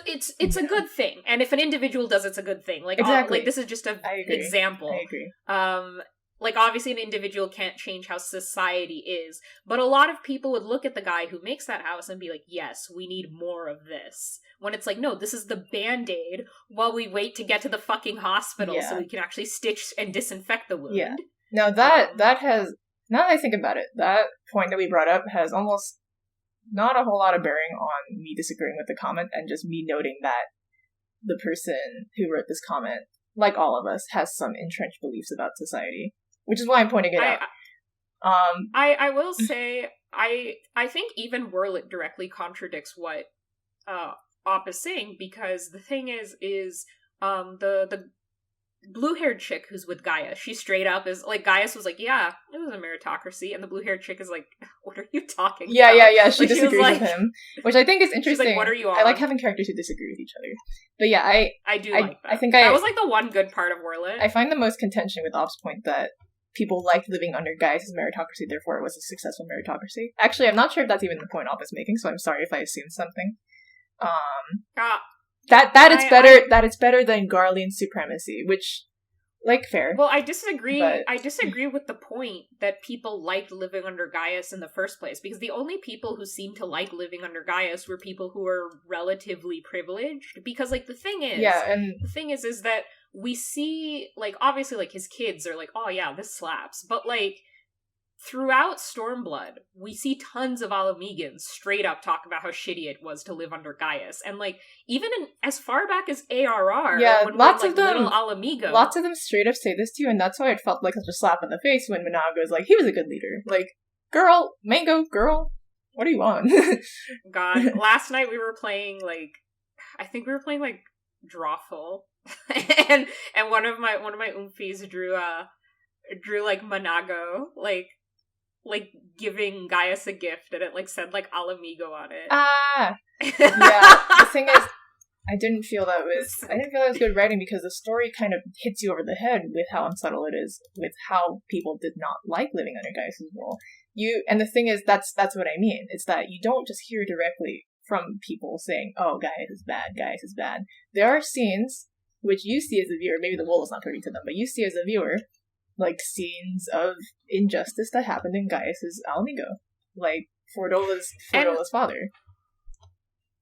a good thing, and if an individual does, it's a good thing. Like, exactly. Like, this is just an example. I agree. Like, obviously an individual can't change how society is, but a lot of people would look at the guy who makes that house and be like, yes, we need more of this. When it's like, no, this is the Band-Aid while we wait to get to the fucking hospital so we can actually stitch and disinfect the wound. Yeah. Now that has, now that I think about it, that point that we brought up has almost not a whole lot of bearing on me disagreeing with the comment and just me noting that the person who wrote this comment, like all of us, has some entrenched beliefs about society. Which is why I'm pointing it out. I will say, I think even Werlick directly contradicts what Op is saying, because the thing is the blue-haired chick who's with Gaius, she straight up is like, Gaius was like, yeah, it was a meritocracy, and the blue-haired chick is like, what are you talking about? Yeah, she disagrees with him, which I think is interesting. She's like, what are you on? I like having characters who disagree with each other. But yeah, I do like that. I think that was like the one good part of Werlick. I find the most contention with Op's point that people liked living under Gaius' meritocracy, therefore it was a successful meritocracy. Actually, I'm not sure if that's even the point Op is making, so I'm sorry if I assumed something. That it's better than Garlean supremacy, which, like, fair. Well, I disagree. I disagree with the point that people liked living under Gaius in the first place, because the only people who seemed to like living under Gaius were people who were relatively privileged. Because, like, the thing is that we see, like, obviously, like, his kids are like, oh yeah, this slaps, but, like, throughout Stormblood, we see tons of Ala Mhigans straight up talk about how shitty it was to live under Gaius, and like even as far back as ARR, lots of them, little Ala Mhigo, lots of them straight up say this to you, and that's why it felt like such a slap in the face when Monago is like, he was a good leader. Like, girl, Mango, girl, what do you want? God, last night we were playing like Drawful, and one of my oomfies drew like Monago, like giving Gaius a gift, and it like said like Ala Mhigo on it. Yeah. The thing is, I didn't feel that was good writing, because the story kind of hits you over the head with how unsubtle it is, with how people did not like living under Gaius' rule. And the thing is, that's what I mean. It's that you don't just hear directly from people saying, "Oh, Gaius is bad. Gaius is bad." There are scenes which you see as a viewer. Maybe the world is not privy to them, but you see as a viewer like scenes of injustice that happened in Gaius's Ala Mhigo, like Fordola's father.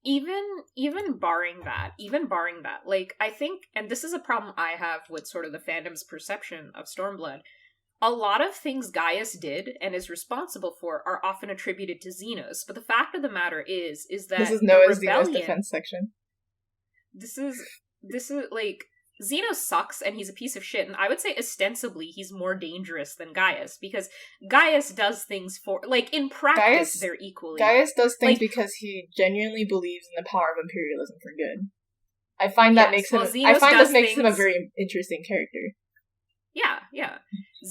Even barring that, like, I think, and this is a problem I have with sort of the fandom's perception of Stormblood, a lot of things Gaius did and is responsible for are often attributed to Zenos, but the fact of the matter is that this is Noah's Zenos defense section. This is like, Zenos sucks and he's a piece of shit, and I would say ostensibly he's more dangerous than Gaius, because Gaius does things for, like, in practice they're equally. Gaius does things like, because he genuinely believes in the power of imperialism for good. I find that makes him a very interesting character. Yeah.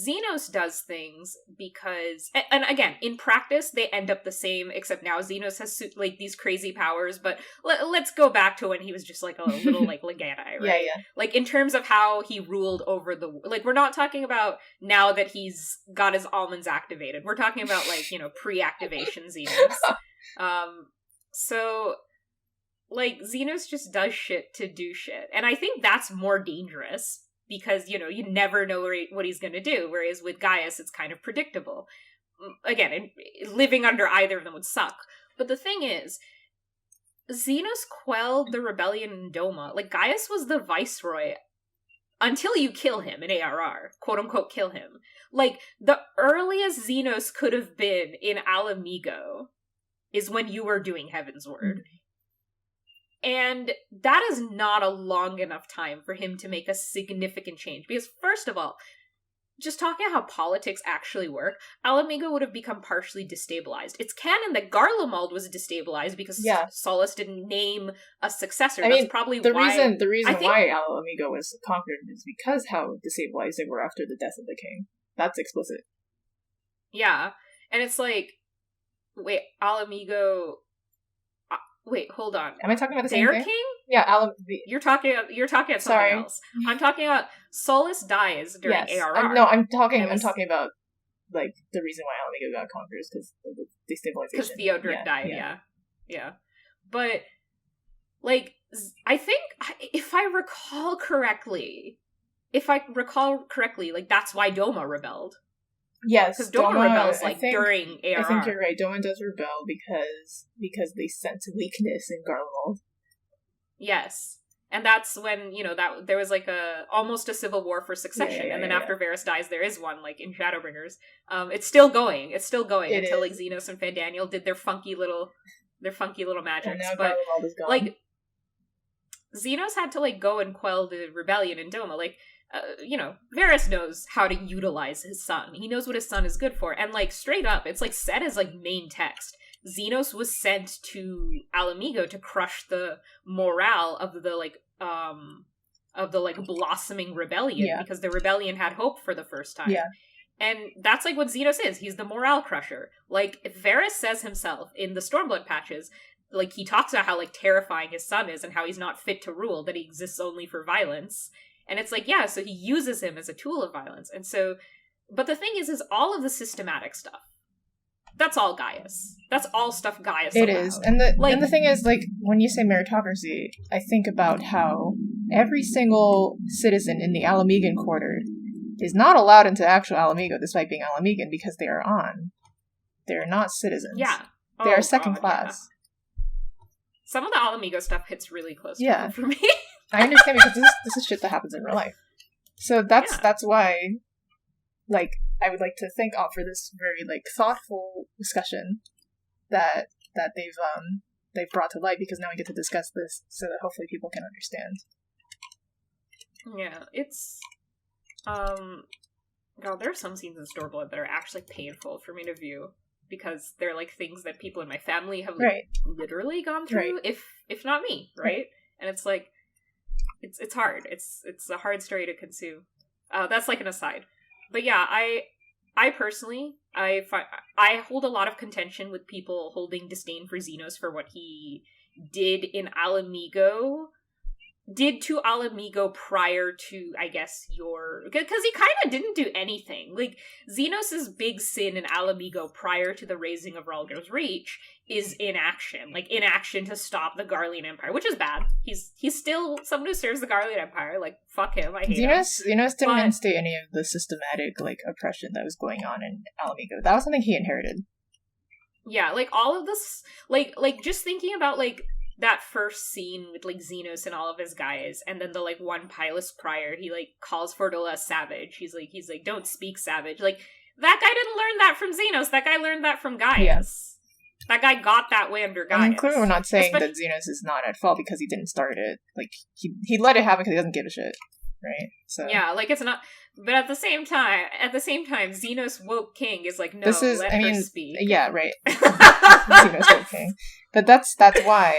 Zenos does things because, and again, in practice, they end up the same, except now Zenos has, like, these crazy powers, but let's go back to when he was just, like, a little, like, Legati, right? Yeah. Like, in terms of how he ruled over the, like, we're not talking about now that he's got his almonds activated. We're talking about, like, you know, pre-activation Zenos. So, like, Zenos just does shit to do shit. And I think that's more dangerous, because, you know, you never know what he's going to do, whereas with Gaius, it's kind of predictable. Again, living under either of them would suck. But the thing is, Zenos quelled the rebellion in Doma. Like, Gaius was the viceroy until you kill him in ARR. Quote-unquote kill him. Like, the earliest Zenos could have been in Ala Mhigo is when you were doing Heaven's Word. And that is not a long enough time for him to make a significant change. Because, first of all, just talking about how politics actually work, Ala Mhigo would have become partially destabilized. It's canon that Garlemald was destabilized because Solus didn't name a successor. That's probably the why... The reason why Ala Mhigo was conquered is because how destabilized they were after the death of the king. That's explicit. Yeah. And it's like, wait, Ala Mhigo... Wait, hold on. Am I talking about the same thing? King? Yeah, You're talking about something else. I'm talking about Solus dies during ARR. I'm talking about, like, the reason why Ala Mhigo got conquered is because of the destabilization. Because Theodoric died, yeah. But, like, I think, if I recall correctly, like, that's why Doma rebelled. Yes, because Doma rebels during ARR. I think you're right. Doma does rebel because they sense weakness in Garlemald. Yes, and that's when, you know, that there was like almost a civil war for succession, and then after Varys dies, there is one, like in Shadowbringers. It's still going. Until like Zenos and Fandaniel did their funky little magics. But Garlemald is gone. Like, Zenos had to, like, go and quell the rebellion in Doma, like. You know, Varys knows how to utilize his son. He knows what his son is good for. And, like, straight up, it's, like, said as, like, main text. Zenos was sent to Ala Mhigo to crush the morale of the blossoming rebellion, because the rebellion had hope for the first time. Yeah. And that's, like, what Zenos is. He's the morale crusher. Like, Varys says himself in the Stormblood patches, like, he talks about how, like, terrifying his son is and how he's not fit to rule, that he exists only for violence. And it's like, yeah, so he uses him as a tool of violence. And so, but the thing is all of the systematic stuff, that's all Gaius. That's all stuff Gaius allowed. It is. And the thing is, like, when you say meritocracy, I think about how every single citizen in the Ala Mhigan quarter is not allowed into actual Ala Mhigo, despite being Ala Mhigan, because they are on. They're not citizens. Yeah. They are second class. Yeah. Some of the Ala Mhigo stuff hits really close for me. I understand, because this is shit that happens in real life. So that's why, like, I would like to thank all for this very, like, thoughtful discussion that they've brought to light, because now we get to discuss this so that hopefully people can understand. Yeah, it's God, there are some scenes in Stormblood that are actually painful for me to view, because they're, like, things that people in my family have literally gone through, if not me, right? And it's like, it's hard. It's a hard story to consume. That's, like, an aside. But yeah, I personally, I hold a lot of contention with people holding disdain for Zenos for what he did in Ala Mhigo, did to Ala Mhigo prior to, I guess, because he kind of didn't do anything. Like, Zenos' big sin in Ala Mhigo prior to the raising of Rhalgr's Reach is inaction. Like, inaction to stop the Garlean Empire, which is bad. He's still someone who serves the Garlean Empire. Like, fuck him, I hate him. Zenos didn't instate any of the systematic, like, oppression that was going on in Ala Mhigo. That was something he inherited. Yeah, like, all of this, like, just thinking about, like, that first scene with, like, Zenos and all of his guys, and then the, like, one Pilus prior, he, like, calls Fordola a savage. He's like, don't speak savage. Like, that guy didn't learn that from Zenos. That guy learned that from Gaius. Yeah. That guy got that way under Gaius. I mean, clearly we're not saying that Zenos is not at fault because he didn't start it. Like, he let it happen because he doesn't give a shit, right? So yeah, like, it's not... But at the same time, Zenos woke king is like, no, let her speak. Yeah, right. Zenos woke king. But that's why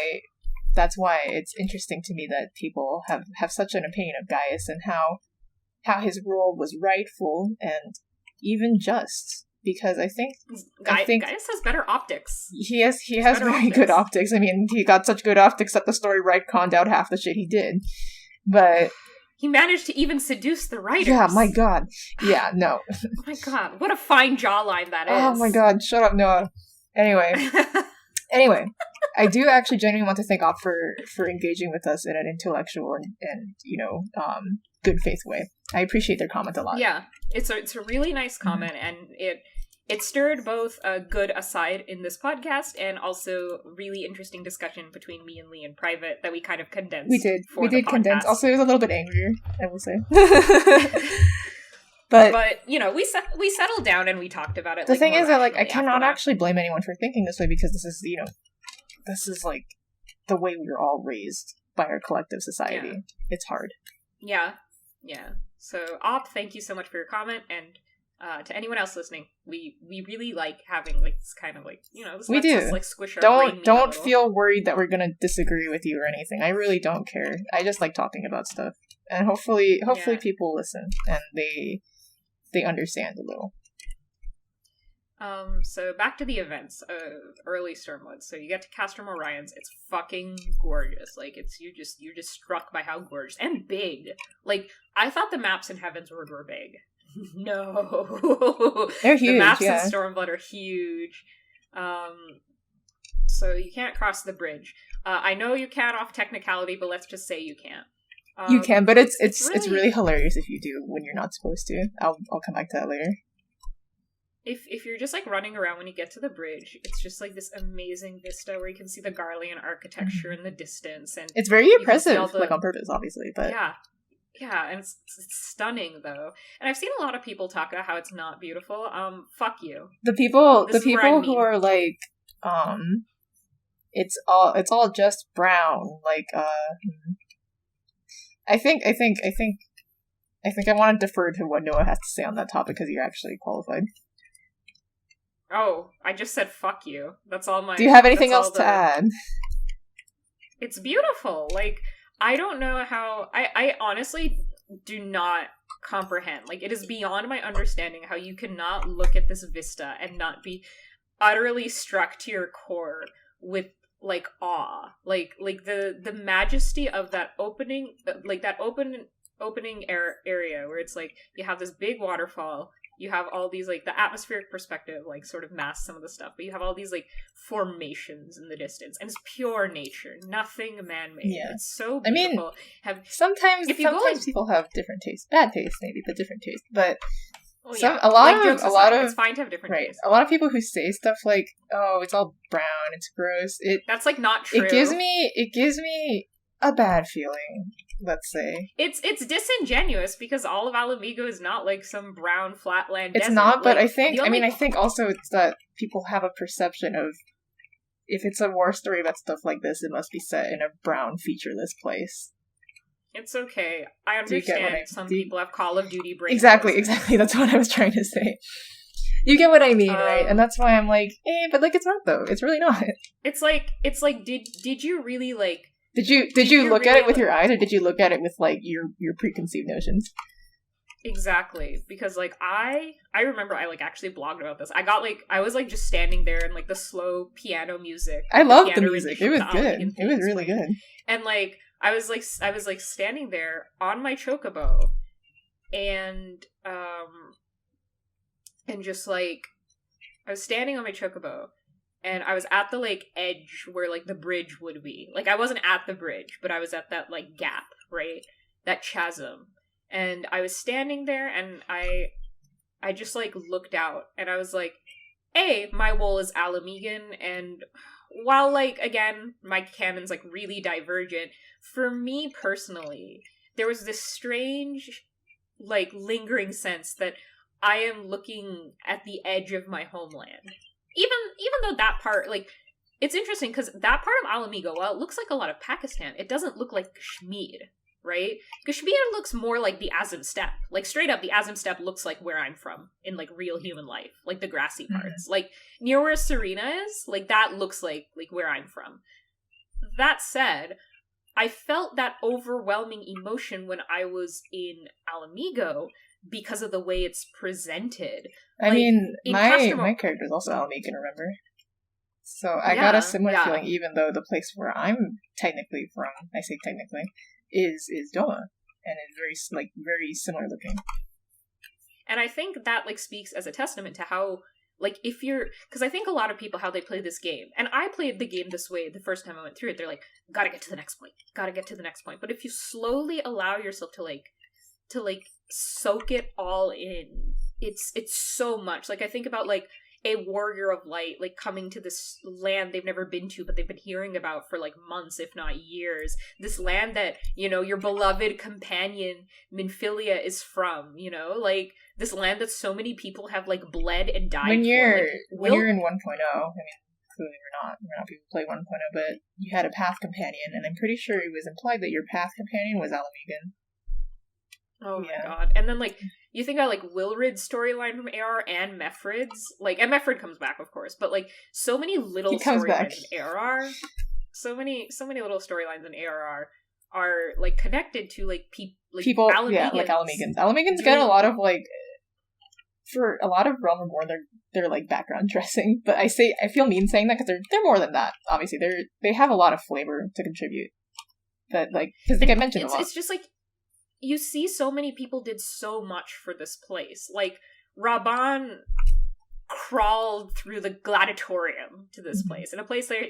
it's interesting to me that people have such an opinion of Gaius and how his rule was rightful and even just. Because I think Gaius has better optics. He has very good optics. I mean, he got such good optics that the story conned out half the shit he did. But he managed to even seduce the writers. Yeah, my god. Yeah, no. Oh my god, what a fine jawline that is. Oh my god, shut up, Noah. Anyway, I do actually genuinely want to thank Op for engaging with us in an intellectual and good faith way. I appreciate their comment a lot. Yeah, it's a really nice comment, and it stirred both a good aside in this podcast and also really interesting discussion between me and Lee in private that we kind of condensed. We did condense. Also, it was a little bit angrier, I will say. But we settled down and we talked about it. The thing is that, like, I cannot actually blame anyone for thinking this way because this is like the way we were all raised by our collective society. Yeah. It's hard. Yeah. So, Op, thank you so much for your comment, and to anyone else listening, we really like having, like, this kind of, like, this lets us, like, squish our brain. Don't feel worried that we're gonna disagree with you or anything. I really don't care. I just like talking about stuff, and hopefully people listen and they understand a little. So back to the events of early Stormblood. So you get to Castrum Orions. It's fucking gorgeous. Like, you're just struck by how gorgeous and big. Like, I thought the maps in Heavensward were big. No, they're huge. The maps in Stormblood are huge. So you can't cross the bridge. I know you can off technicality, but let's just say you can't. You can, but it's really hilarious if you do when you're not supposed to. I'll come back to that later. If you're just, like, running around when you get to the bridge, it's just, like, this amazing vista where you can see the Garlean architecture in the distance, and it's very impressive, like, on purpose, obviously, but yeah, and it's stunning though. And I've seen a lot of people talk about how it's not beautiful. Fuck you. The people who are like, it's all just brown. Like, I think I want to defer to what Noah has to say on that topic because you're actually qualified. Oh, I just said fuck you. That's all my... Do you have anything else to add? It's beautiful. Like, I don't know how... I honestly do not comprehend. Like, it is beyond my understanding how you cannot look at this vista and not be utterly struck to your core with, like, awe. Like the majesty of that opening... Like, that opening area where it's, like, you have this big waterfall... You have all these, like, the atmospheric perspective, like, sort of masks some of the stuff, but you have all these, like, formations in the distance, and it's pure nature, nothing man-made. Yeah. It's so beautiful. I mean, sometimes people have different tastes, bad tastes maybe, but different tastes. But a lot of it's fine to have different tastes. A lot of people who say stuff like, "Oh, it's all brown, it's gross." That's, like, not true. It gives me a bad feeling. Let's say it's disingenuous because all of Ala Mhigo is not like some brown flatland. It's desert. not, but like, I think also it's that people have a perception of if it's a war story about stuff like this, it must be set in a brown featureless place. It's okay. I understand some people have Call of Duty brain. Exactly. That's what I was trying to say. You get what I mean, right? And that's why I'm like, but like it's not though. It's really not. It's like did you really like? Did you look at it with your eyes, or did you look at it with, like, your preconceived notions? Exactly, because, like, I remember I, like, actually blogged about this. I was, like, just standing there and, like, the slow piano music. I loved the music. It was good. It was really good. And, like, I was like standing there on my chocobo, and just like I was standing on my chocobo, and I was at the like edge where like the bridge would be. Like I wasn't at the bridge, but I was at that like gap, right? That chasm. And I was standing there, and I just like looked out, and I was like, "Hey, my wool is Ala Mhigo," and while like again my canon's like really divergent, for me personally, there was this strange like lingering sense that I am looking at the edge of my homeland. Even though that part, like, it's interesting because that part of Ala Mhigo, well, it looks like a lot of Pakistan. It doesn't look like Kashmir, right? Kashmir looks more like the Azim Steppe. Like, straight up, the Azim Steppe looks like where I'm from in, like, real human life. Like, the grassy parts. Like, near where Serena is, like, that looks like where I'm from. That said, I felt that overwhelming emotion when I was in Ala Mhigo because of the way it's presented. I mean, my character is also Ala Mhigo, remember? So I got a similar feeling, even though the place where I'm technically from, I say technically, is Doma, and it's very similar looking. And I think that like speaks as a testament to how, like, if you're, because I think a lot of people, how they play this game, and I played the game this way the first time I went through it, they're like, gotta get to the next point. But if you slowly allow yourself to soak it all in, it's so much. Like, I think about like a warrior of light like coming to this land they've never been to, but they've been hearing about for like months if not years, this land that, you know, your beloved companion Minfilia is from, you know, like this land that so many people have like bled and died when you're for. When you're in 1.0, I mean, clearly we're not people who play 1.0, but you had a path companion, and I'm pretty sure it was implied that your path companion was Ala Mhigo. Oh my god. And then, like, you think about, like, Wilrid's storyline from AR and Mefrid's. Like, and Mefrid comes back, of course, but, like, so many little storylines in ARR. So many little storylines in ARR are, like, connected to, like, people, Ala Mhigans. Ala Mhigans get a lot of, like, for a lot of Realm Reborn, they're like, background dressing. But I feel mean saying that, because they're more than that, obviously. They have a lot of flavor to contribute. But, like, because they get mentioned a lot. It's just, like, you see so many people did so much for this place. Like, Raban crawled through the gladiatorium to this place, and a place there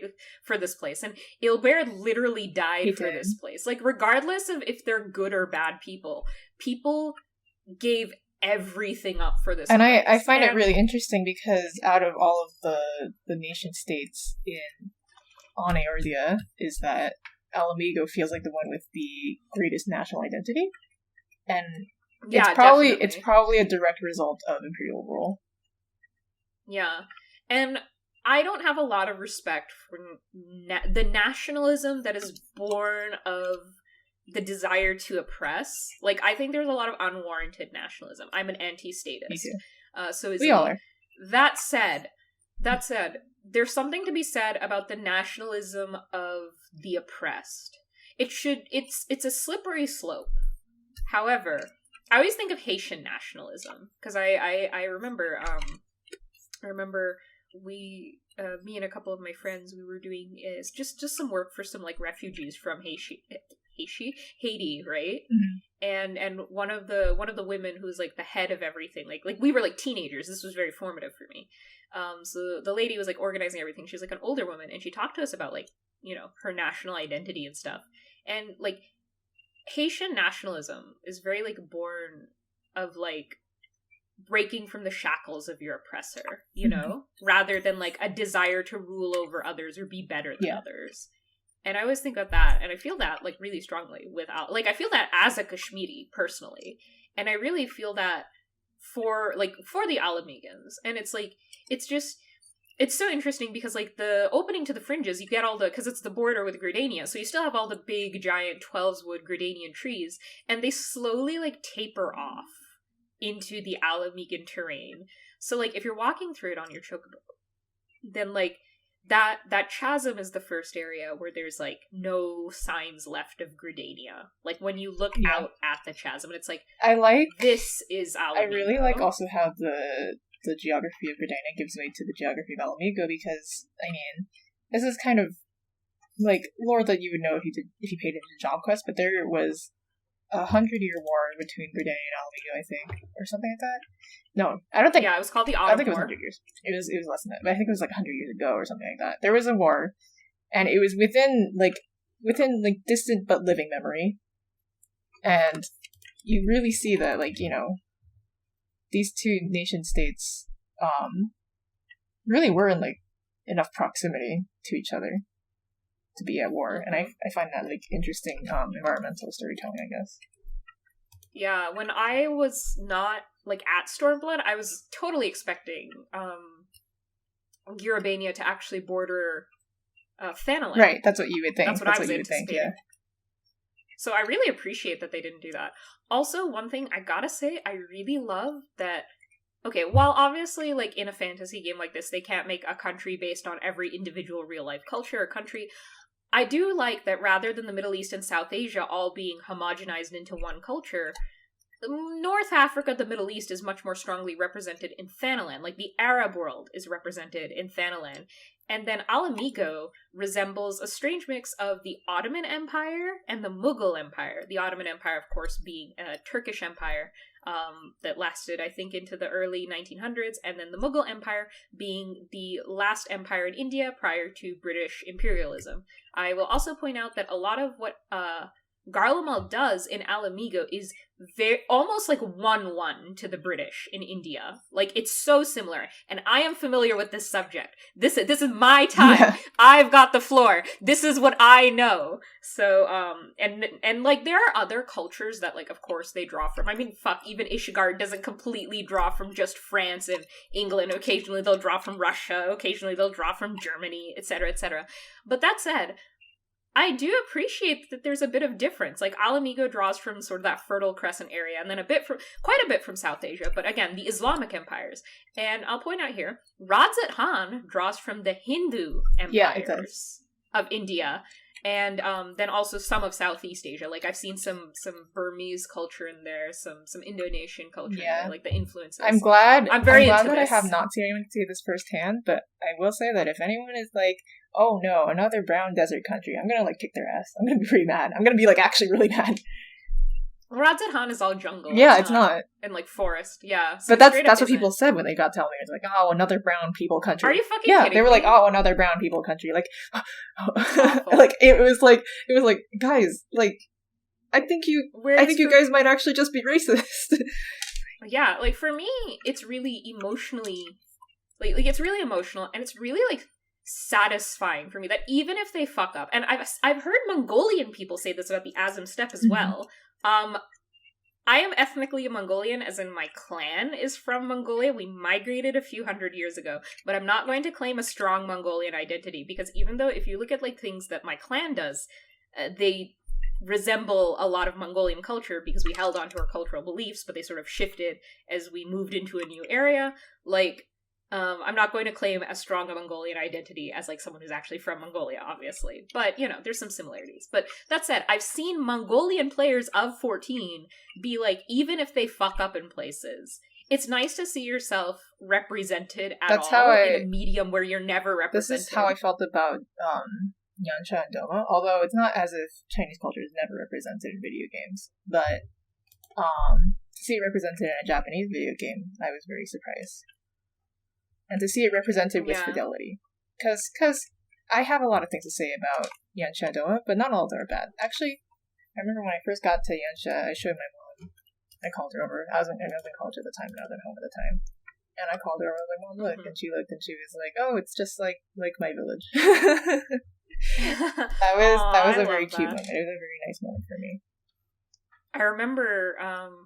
for this place, and Ilbert literally died for this place. Like, regardless of if they're good or bad people gave everything up for this and place. I find it really interesting, because out of all of the nation states on Eordia, is that Ala Mhigo feels like the one with the greatest national identity, and it's probably a direct result of imperial rule. Yeah, and I don't have a lot of respect for the nationalism that is born of the desire to oppress. Like, I think there's a lot of unwarranted nationalism. I'm an anti-statist. Me too. So is we all are. That said, there's something to be said about the nationalism of the oppressed. It's a slippery slope. However, I always think of Haitian nationalism, because I remember me and a couple of my friends, we were doing just some work for some like refugees from Haiti, right? Mm-hmm. And one of the women who's like the head of everything, like we were like teenagers. This was very formative for me. So the lady was like organizing everything. She was like an older woman, and she talked to us about like, you know, her national identity and stuff. And like Haitian nationalism is very like born of like breaking from the shackles of your oppressor, you know, rather than like a desire to rule over others or be better than others. And I always think about that, and I feel that like really strongly I feel that as a Kashmiri personally, and I really feel that for the Ala Mhigans. And it's like, it's so interesting because like the opening to the fringes, you get all because it's the border with Gridania, so you still have all the big giant 12s wood Gridanian trees, and they slowly like taper off into the Ala Mhigan terrain. So like if you're walking through it on your chocobo, then like that chasm is the first area where there's like no signs left of Gridania. Like when you look out at the chasm, and it's like, this is Ala Mhigo. I really like also how the geography of Gridania gives way to the geography of Ala Mhigo, because I mean, this is kind of like lore that you would know if you paid attention to Job Quest, but there was a 100-year war between Britannia and Ala Mhigo, I think, or something like that. No, I don't think. Yeah, it was called the I Autumn think it was War. 100 years. It was less than that, but I think it was like 100 years ago or something like that. There was a war, and it was within distant but living memory, and you really see that, like, you know, these two nation states really were in like enough proximity to each other to be at war, and I find that like interesting environmental storytelling, I guess. Yeah, when I was not like at Stormblood, I was totally expecting Gurabania to actually border Thanalan. Right, that's what you would think. That's what I was anticipating. Yeah. So I really appreciate that they didn't do that. Also, one thing I gotta say, I really love that. Okay, while obviously, like, in a fantasy game like this, they can't make a country based on every individual real-life culture or country, I do like that rather than the Middle East and South Asia all being homogenized into one culture, North Africa, the Middle East, is much more strongly represented in Thanalan. Like, the Arab world is represented in Thanalan. And then Ala Mhigo resembles a strange mix of the Ottoman Empire and the Mughal Empire. The Ottoman Empire, of course, being a Turkish empire that lasted, I think, into the early 1900s, and then the Mughal Empire being the last empire in India prior to British imperialism. I will also point out that a lot of what Garlemald does in Ala Mhigo is almost like 1-1 to the British in India. Like, it's so similar. And I am familiar with this subject. This is my time. Yeah. I've got the floor. This is what I know. So, and like, there are other cultures that, like, of course they draw from. I mean, fuck, even Ishgard doesn't completely draw from just France and England. Occasionally they'll draw from Russia. Occasionally they'll draw from Germany, etc., etc. But that said, I do appreciate that there's a bit of difference. Like, Ala Mhigo draws from sort of that Fertile Crescent area, and then quite a bit from South Asia, but again, the Islamic empires. And I'll point out here, Radzat Han draws from the Hindu empires of India, and then also some of Southeast Asia. Like, I've seen some Burmese culture in there, some Indonesian culture in there, like the influences. I'm glad that I have not seen anyone see this firsthand, but I will say that if anyone is like, oh no, another brown desert country, I'm gonna like kick their ass. I'm gonna be pretty mad. I'm gonna be like actually really mad. Radzat Han is all jungle. Yeah, it's not. And like forest, yeah. So but that's what people said when they got telling me. It's like, oh, another brown people country. Are you fucking kidding me? They were like, oh, another brown people country. Like, like it was like, guys, like, I think you guys might actually just be racist. Yeah, like for me, it's really emotionally, like it's really emotional, and it's really like satisfying for me that even if they fuck up, and I've heard Mongolian people say this about the Azim Steppe as well. I am ethnically a Mongolian, as in my clan is from Mongolia. We migrated a few hundred years ago, but I'm not going to claim a strong Mongolian identity, because even though if you look at like things that my clan does, they resemble a lot of Mongolian culture because we held on to our cultural beliefs, but they sort of shifted as we moved into a new area. Like, I'm not going to claim as strong a Mongolian identity as like someone who's actually from Mongolia, obviously. But, you know, there's some similarities. But that said, I've seen Mongolian players of 14 be like, even if they fuck up in places, it's nice to see yourself represented at in a medium where you're never represented. This is how I felt about Yansha and Doma, although it's not as if Chinese culture is never represented in video games. But to see it represented in a Japanese video game, I was very surprised. And to see it represented with fidelity. Because I have a lot of things to say about Yansha and Doma, but not all of them are bad. Actually, I remember when I first got to Yansha, I showed my mom. I called her over. I was in college at the time, and I was at home at the time. And I called her over, I was like, Mom, look. And she looked, and she was like, oh, it's just like my village. that was a very cute moment. It was a very nice moment for me. I remember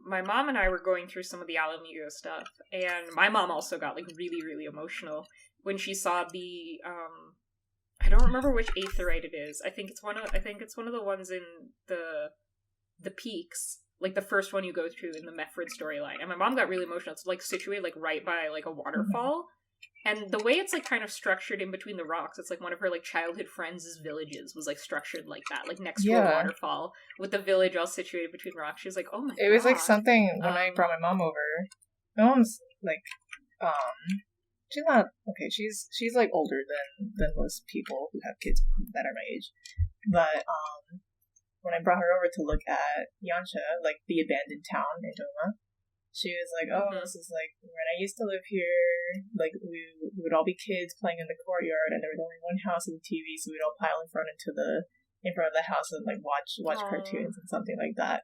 my mom and I were going through some of the Ala Mhigo stuff, and my mom also got like really, really emotional when she saw the I don't remember which aetheryte it is. I think it's one of the ones in the peaks, like the first one you go through in the Mefrid storyline. And my mom got really emotional. It's like situated like right by like a waterfall. And the way it's like kind of structured in between the rocks, it's like one of her like childhood friends' villages was like structured like that, like next to a waterfall with the village all situated between rocks. She was like, oh my god. It was like something when I brought my mom over. My mom's like she's not okay. She's like older than most people who have kids that are my age. But when I brought her over to look at Yansha, like the abandoned town in Doma, she was like, "Oh, this is like when I used to live here. Like we would all be kids playing in the courtyard, and there was only one house with a TV, so we'd all pile in front of the house and like watch cartoons and something like that."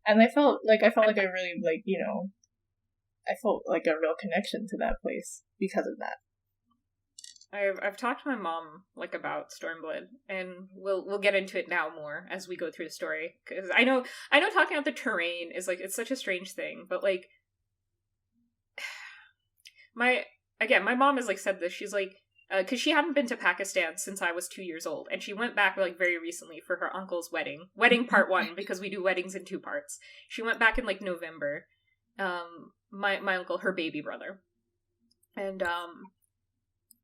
And I felt like I really like I felt like a real connection to that place because of that. I've talked to my mom like about Stormblood, and we'll get into it now more as we go through the story, because I know talking about the terrain is like, it's such a strange thing, but like my mom has like said this. She's like, because she hadn't been to Pakistan since I was 2 years old, and she went back like very recently for her uncle's wedding part 1, because we do weddings in 2 parts. She went back in like November. My uncle, her baby brother, and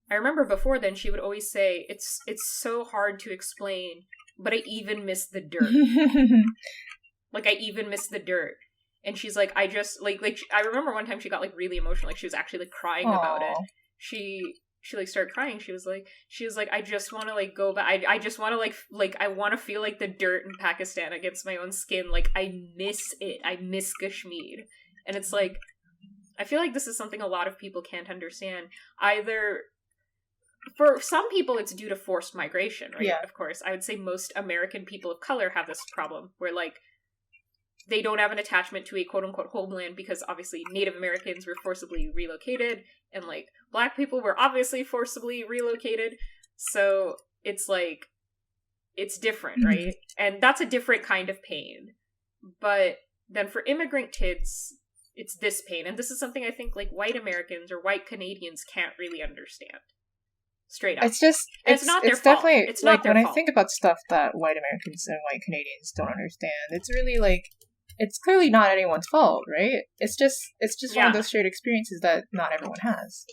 I remember before then she would always say, it's so hard to explain, but I even miss the dirt. Like, I even miss the dirt. And she's like, I just, like, I remember one time she got, like, really emotional. Like, she was actually, like, crying about it. She like, started crying. She was like, I just want to, like, go back. I just want to, like, I want to feel, like, the dirt in Pakistan against my own skin. Like, I miss it. I miss Kashmir. And it's like, I feel like this is something a lot of people can't understand. Either... For some people, it's due to forced migration, right? Yeah. Of course. I would say most American people of color have this problem, where, like, they don't have an attachment to a quote-unquote homeland because, obviously, Native Americans were forcibly relocated, and, like, Black people were obviously forcibly relocated, so it's, like, it's different, right? And that's a different kind of pain. But then for immigrant kids, it's this pain, and this is something I think, like, white Americans or white Canadians can't really understand. Straight up. It's just, it's not their fault. Definitely, it's like, when I think about stuff that white Americans and white Canadians don't understand, it's really like, it's clearly not anyone's fault, right? It's just one of those shared experiences that not everyone has.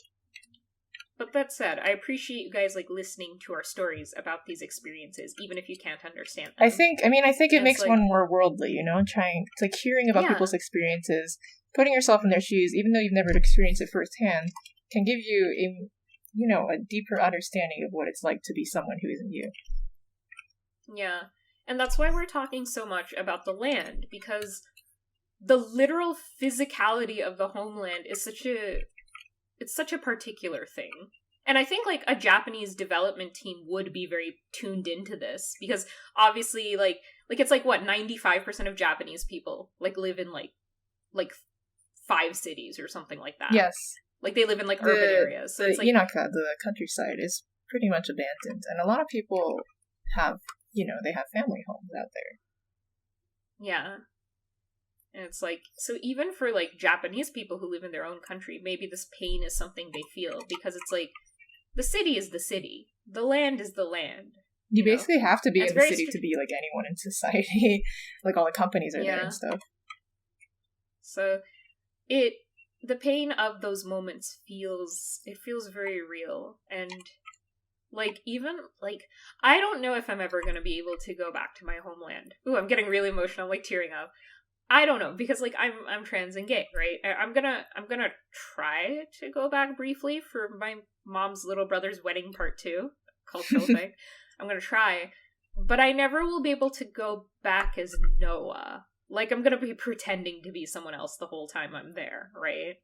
But that said, I appreciate you guys, like, listening to our stories about these experiences, even if you can't understand them. I think it makes like, one more worldly, trying, it's like hearing about people's experiences, putting yourself in their shoes, even though you've never experienced it firsthand, can give you a deeper understanding of what it's like to be someone who isn't you. Yeah. And that's why we're talking so much about the land, because the literal physicality of the homeland is such a particular thing. And I think, like, a Japanese development team would be very tuned into this, because obviously, like it's like, what, 95% of Japanese people, like, live in, like 5 cities or something like that. Yes. Like, they live in, like, urban areas. So it's like, Inaka, the countryside, is pretty much abandoned. And a lot of people have, they have family homes out there. Yeah. And it's like, so even for, like, Japanese people who live in their own country, maybe this pain is something they feel. Because it's like, the city is the city. The land is the land. You basically have to be in the city to be, like, anyone in society. Like, all the companies are there and stuff. So, the pain of those moments feels very real, and like, even like, I don't know if I'm ever going to be able to go back to my homeland. Ooh, I'm getting really emotional, I'm like tearing up. I don't know, because like I'm trans and gay, right? I'm gonna try to go back briefly for my mom's little brother's wedding part 2, cultural thing. I'm gonna try, but I never will be able to go back as Noah. Like, I'm gonna be pretending to be someone else the whole time I'm there, right?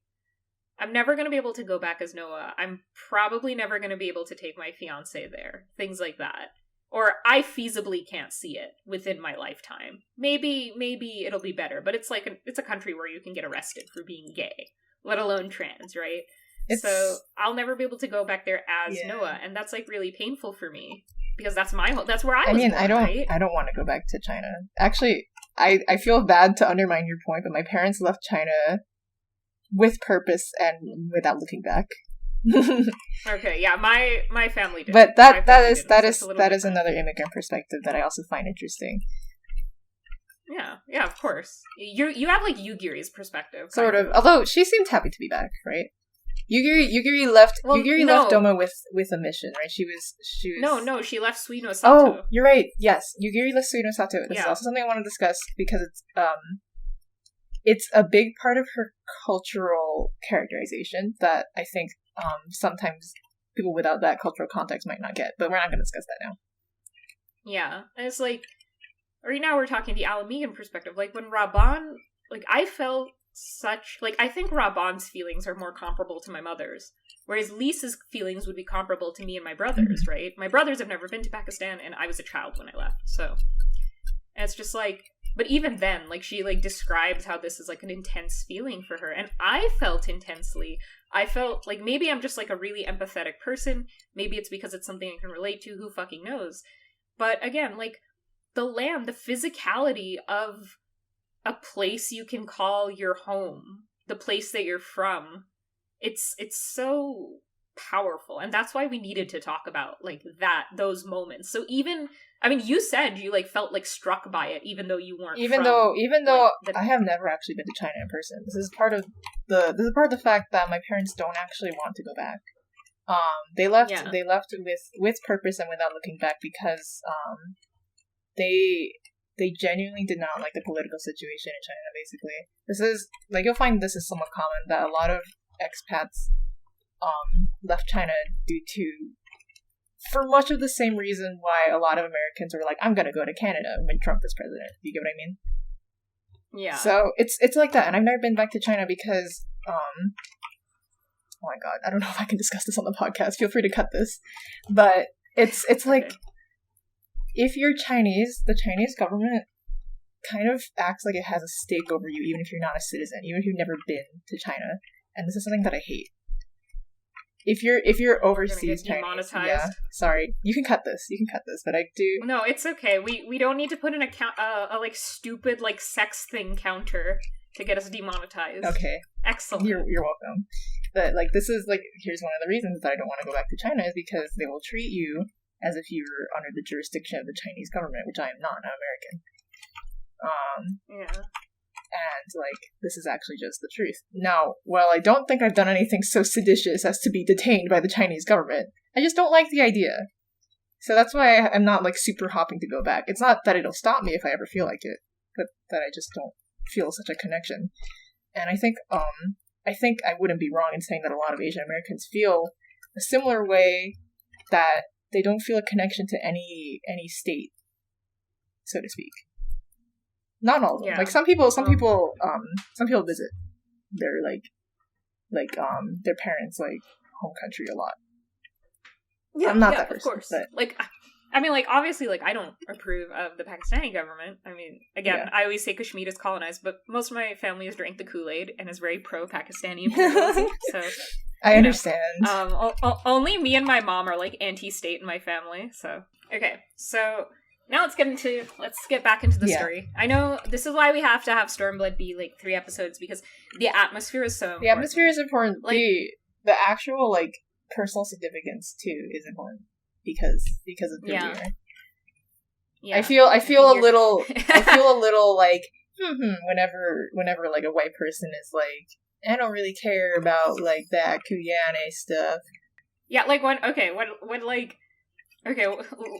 I'm never gonna be able to go back as Noah. I'm probably never gonna be able to take my fiance there. Things like that. Or I feasibly can't see it within my lifetime. Maybe it'll be better, but it's like, it's a country where you can get arrested for being gay, let alone trans, right? So I'll never be able to go back there as Noah, and that's like really painful for me, because that's my home. That's where I was born, right? I don't want to go back to China. Actually, I feel bad to undermine your point, but my parents left China with purpose and without looking back. Okay, yeah, my family did. But that is another immigrant perspective that I also find interesting. Yeah, of course. You have like Yugiri's perspective. Sort of. Although she seemed happy to be back, right? Yugiri left Doma with a mission, right? She was No, she left Suino Sato. Oh, you're right. Yes. Yugiri left Suino Sato. This is also something I want to discuss because it's a big part of her cultural characterization that I think sometimes people without that cultural context might not get. But we're not going to discuss that now. Yeah, and it's like, right now we're talking the Ala Mhigan perspective. Like, when Raban, like, I felt such, like, I think Raban's feelings are more comparable to my mother's, whereas Lyse's feelings would be comparable to me and my brothers, right? My brothers have never been to Pakistan, and I was a child when I left, so. And it's just like, but even then, like, she, like, describes how this is, like, an intense feeling for her, and I felt intensely. I felt, like, maybe I'm just, like, a really empathetic person, maybe it's because it's something I can relate to, who fucking knows? But again, like, the land, the physicality of a place you can call your home, the place that you're from, it's so powerful, and that's why we needed to talk about, like, those moments. So even, I mean, you said you, like, felt, like, struck by it, even though you weren't even though I have never actually been to China in person. This is part of the fact that my parents don't actually want to go back. They left with purpose and without looking back, because they genuinely did not like the political situation in China, basically. This is, like, you'll find this is somewhat common, that a lot of expats left China due to, for much of the same reason why a lot of Americans were like, I'm gonna go to Canada when Trump was president. You get what I mean? Yeah. So it's like that, and I've never been back to China because, oh my god, I don't know if I can discuss this on the podcast. Feel free to cut this. But it's like, okay. If you're Chinese, the Chinese government kind of acts like it has a stake over you, even if you're not a citizen, even if you've never been to China. And this is something that I hate. If you're overseas Chinese, yeah, sorry, you can cut this, but I do. No, it's okay. We don't need to put in a like stupid like sex thing counter to get us demonetized. Okay, excellent. You're welcome. But like, this is like, here's one of the reasons that I don't want to go back to China, is because they will treat you as if you were under the jurisdiction of the Chinese government, which I am not. I'm American. Yeah. And, like, this is actually just the truth. Now, while I don't think I've done anything so seditious as to be detained by the Chinese government, I just don't like the idea. So that's why I'm not, like, super hopping to go back. It's not that it'll stop me if I ever feel like it, but that I just don't feel such a connection. And I think I wouldn't be wrong in saying that a lot of Asian Americans feel a similar way, that they don't feel a connection to any state, so to speak. Not all of them. Yeah. Like, some people visit their their parents' like home country a lot. Yeah, I'm not that person. Of course. But... like, I mean, like, obviously, like, I don't approve of the Pakistani government. I mean, again, I always say Kashmir is colonized, but most of my family has drank the Kool-Aid and is very pro-Pakistani imperialism. So I understand. Only me and my mom are like anti-state in my family. So okay, so now let's get back into the story. I know this is why we have to have Stormblood be like 3 episodes, because the atmosphere is so important. The atmosphere is important. Like, the actual like personal significance too is important because of the year. Yeah. I feel a little like whenever like a white person is like, I don't really care about like that Kuyane stuff. Yeah, like when like, okay,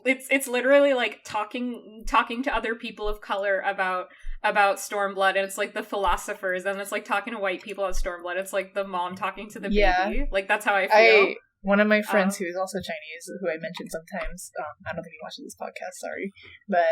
it's literally like talking to other people of color about Stormblood, and it's like the philosophers, and it's like talking to white people about Stormblood. It's like the mom talking to the baby. Like, that's how I feel. One of my friends who is also Chinese, who I mentioned sometimes, I don't think he watches this podcast, sorry, but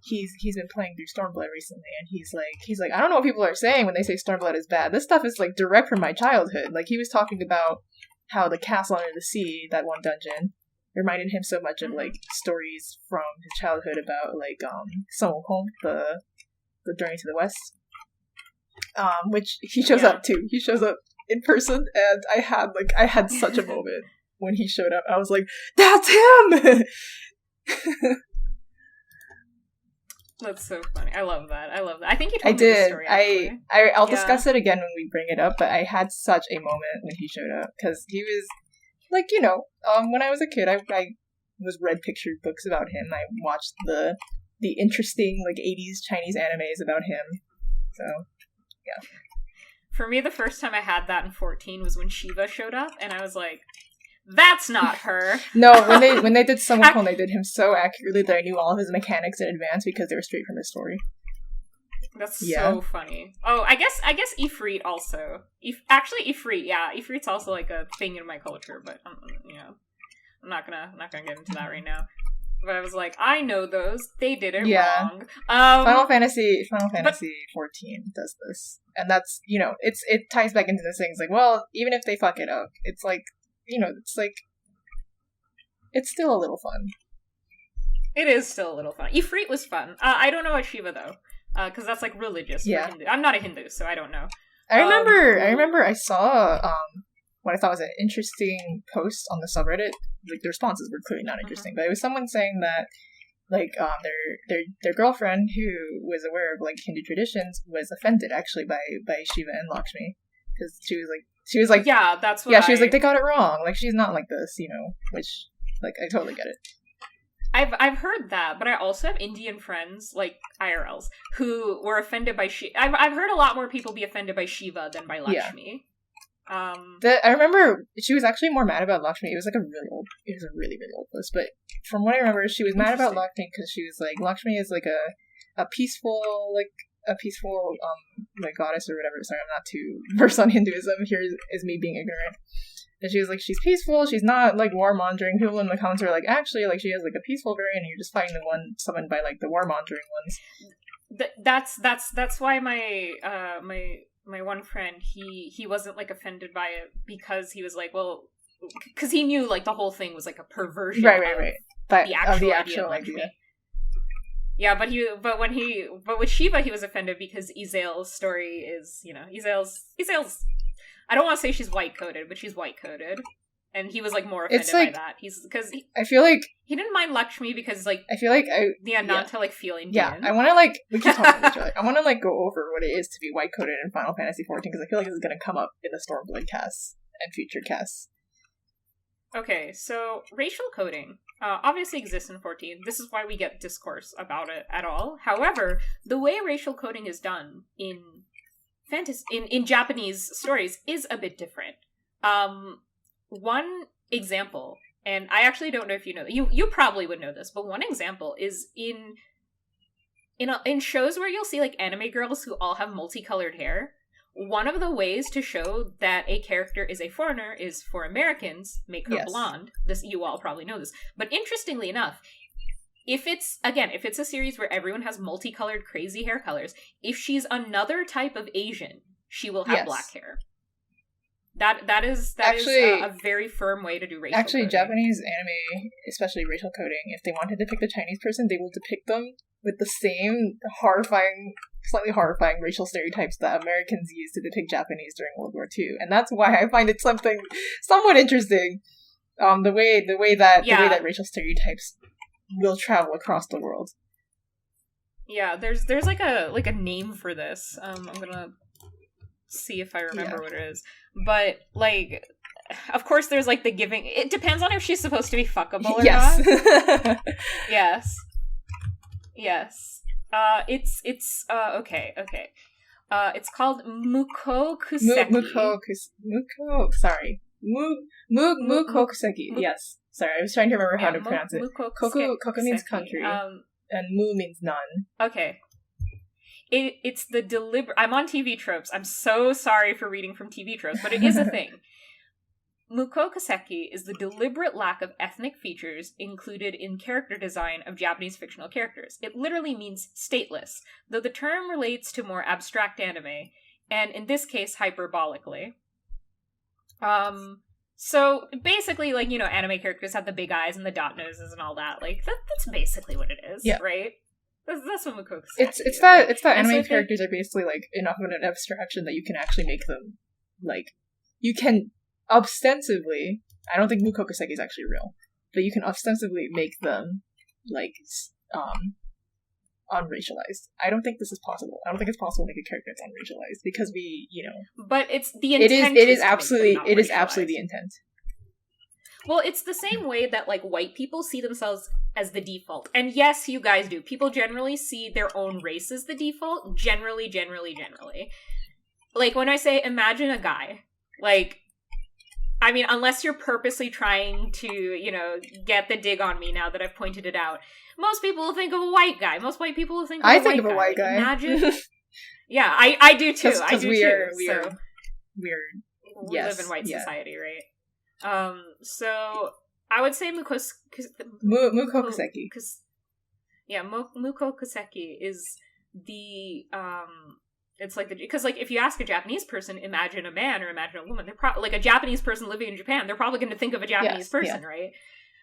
he's been playing through Stormblood recently, and he's like, I don't know what people are saying when they say Stormblood is bad. This stuff is like direct from my childhood. Like, he was talking about how the castle under the sea, that one dungeon, reminded him so much of like stories from his childhood about like Sun Wukong, the Journey to the West, which he shows up too. He shows up in person, and I had such a moment when he showed up. I was like, that's him. That's so funny. I love that. I think you told me the story, actually. I'll discuss it again when we bring it up, but I had such a moment when he showed up, because he was like, you know, when I was a kid, I was read pictured books about him. I watched the interesting like 80s Chinese animes about him. So yeah. For me, the first time I had that in 14 was when Shiva showed up, and I was like, that's not her. No, when they did Sun Wukong, they did him so accurately that I knew all of his mechanics in advance because they were straight from his story. That's so funny. Oh, I guess Ifrit also. Ifrit, yeah, Ifrit's also like a thing in my culture, but I'm not gonna get into that right now. But I was like, I know those. They did it wrong. Final Fantasy 14 does this, and that's it ties back into the things like, well, even if they fuck it up, it's like it's still a little fun. It is still a little fun. Ifrit was fun. I don't know about Shiva though. Because that's like religious for Hindu. I'm not a Hindu, so I don't know. I remember I saw what I thought was an interesting post on the subreddit. Like, the responses were clearly not interesting, but it was someone saying that like their girlfriend who was aware of like Hindu traditions was offended actually by Shiva and Lakshmi, because she was like yeah, that's what she was like, they got it wrong, like she's not like this, which like I totally get it. I've heard that, but I also have Indian friends, like IRLs, who were offended by Shiva. I've heard a lot more people be offended by Shiva than by Lakshmi. I remember she was actually more mad about Lakshmi. It was a really old post, but from what I remember, she was mad about Lakshmi because she was like, Lakshmi is like a peaceful like goddess or whatever. Sorry, I'm not too versed on Hinduism. Here is me being ignorant. And she was like, she's peaceful, she's not, like, warmongering. People in the comments are like, actually, like, she has, like, a peaceful variant, and you're just fighting the one summoned by, like, the warmongering ones. That's why my one friend, he wasn't, like, offended by it, because he was like, well, because he knew, like, the whole thing was, like, a perversion right. But the actual idea. Yeah, but with Shiva, he was offended because Izael's story is, Izael's I don't want to say she's white-coded, but she's white-coded. And he was, like, more offended by that. I feel like... He didn't mind Lakshmi because, like... I feel like the Ananta, like, feel Indian. Yeah, I want to, like... We keep talking about each other. I want to, like, go over what it is to be white-coded in Final Fantasy XIV, because I feel like this is going to come up in the Stormblood casts and future casts. Okay, so racial coding obviously exists in 14. This is why we get discourse about it at all. However, the way racial coding is done in Japanese stories is a bit different. One example, and I actually don't know if you know, you probably would know this, but one example is in shows where you'll see like anime girls who all have multicolored hair. One of the ways to show that a character is a foreigner is for Americans, make her blonde. This, you all probably know this. But interestingly enough, if it's a series where everyone has multicolored crazy hair colors, if she's another type of Asian, she will have black hair. That is a very firm way to do racial coding. Japanese anime, especially racial coding, if they want to depict a Chinese person, they will depict them with the same slightly horrifying racial stereotypes that Americans used to depict Japanese during World War II. And that's why I find it something somewhat interesting. The way that racial stereotypes will travel across the world. Yeah, there's like a name for this. I'm gonna see if I remember what it is. But like, of course, there's like the giving. It depends on if she's supposed to be fuckable or not. Yes. It's okay. It's called Mukokuseki. Mukokuseki. Yes. Sorry, I was trying to remember how to pronounce it. Koku means country, and mu means none. Okay. It's the deliberate... I'm on TV tropes. I'm so sorry for reading from TV tropes, but it is a thing. Mukokuseki is the deliberate lack of ethnic features included in character design of Japanese fictional characters. It literally means stateless, though the term relates to more abstract anime, and in this case, hyperbolically. So basically, like, anime characters have the big eyes and the dot noses and all that. Like, that's basically what it is, right? That's what Mukokuseki is. It's that anime characters are basically, like, enough of an abstraction that you can actually make them, like, you can ostensibly, I don't think Mukokuseki is actually real, but you can ostensibly make them, like, unracialized. I don't think this is possible. I don't think it's possible to make a character that's unracialized, because But it's the intent. It is absolutely the intent. Well, it's the same way that, like, white people see themselves as the default. And yes, you guys do. People generally see their own race as the default. Generally. Like, when I say, imagine a guy, like, I mean, unless you're purposely trying to, get the dig on me now that I've pointed it out, most people will think of a white guy. Most white people will think of a white guy. I think of a white guy. Yeah, I do too. Because we're yes, live in white society, right? So I would say Mukokuseki. Mukokuseki is the it's like because like if you ask a Japanese person, imagine a man or imagine a woman, they're probably like a Japanese person living in Japan, they're probably going to think of a Japanese person, right?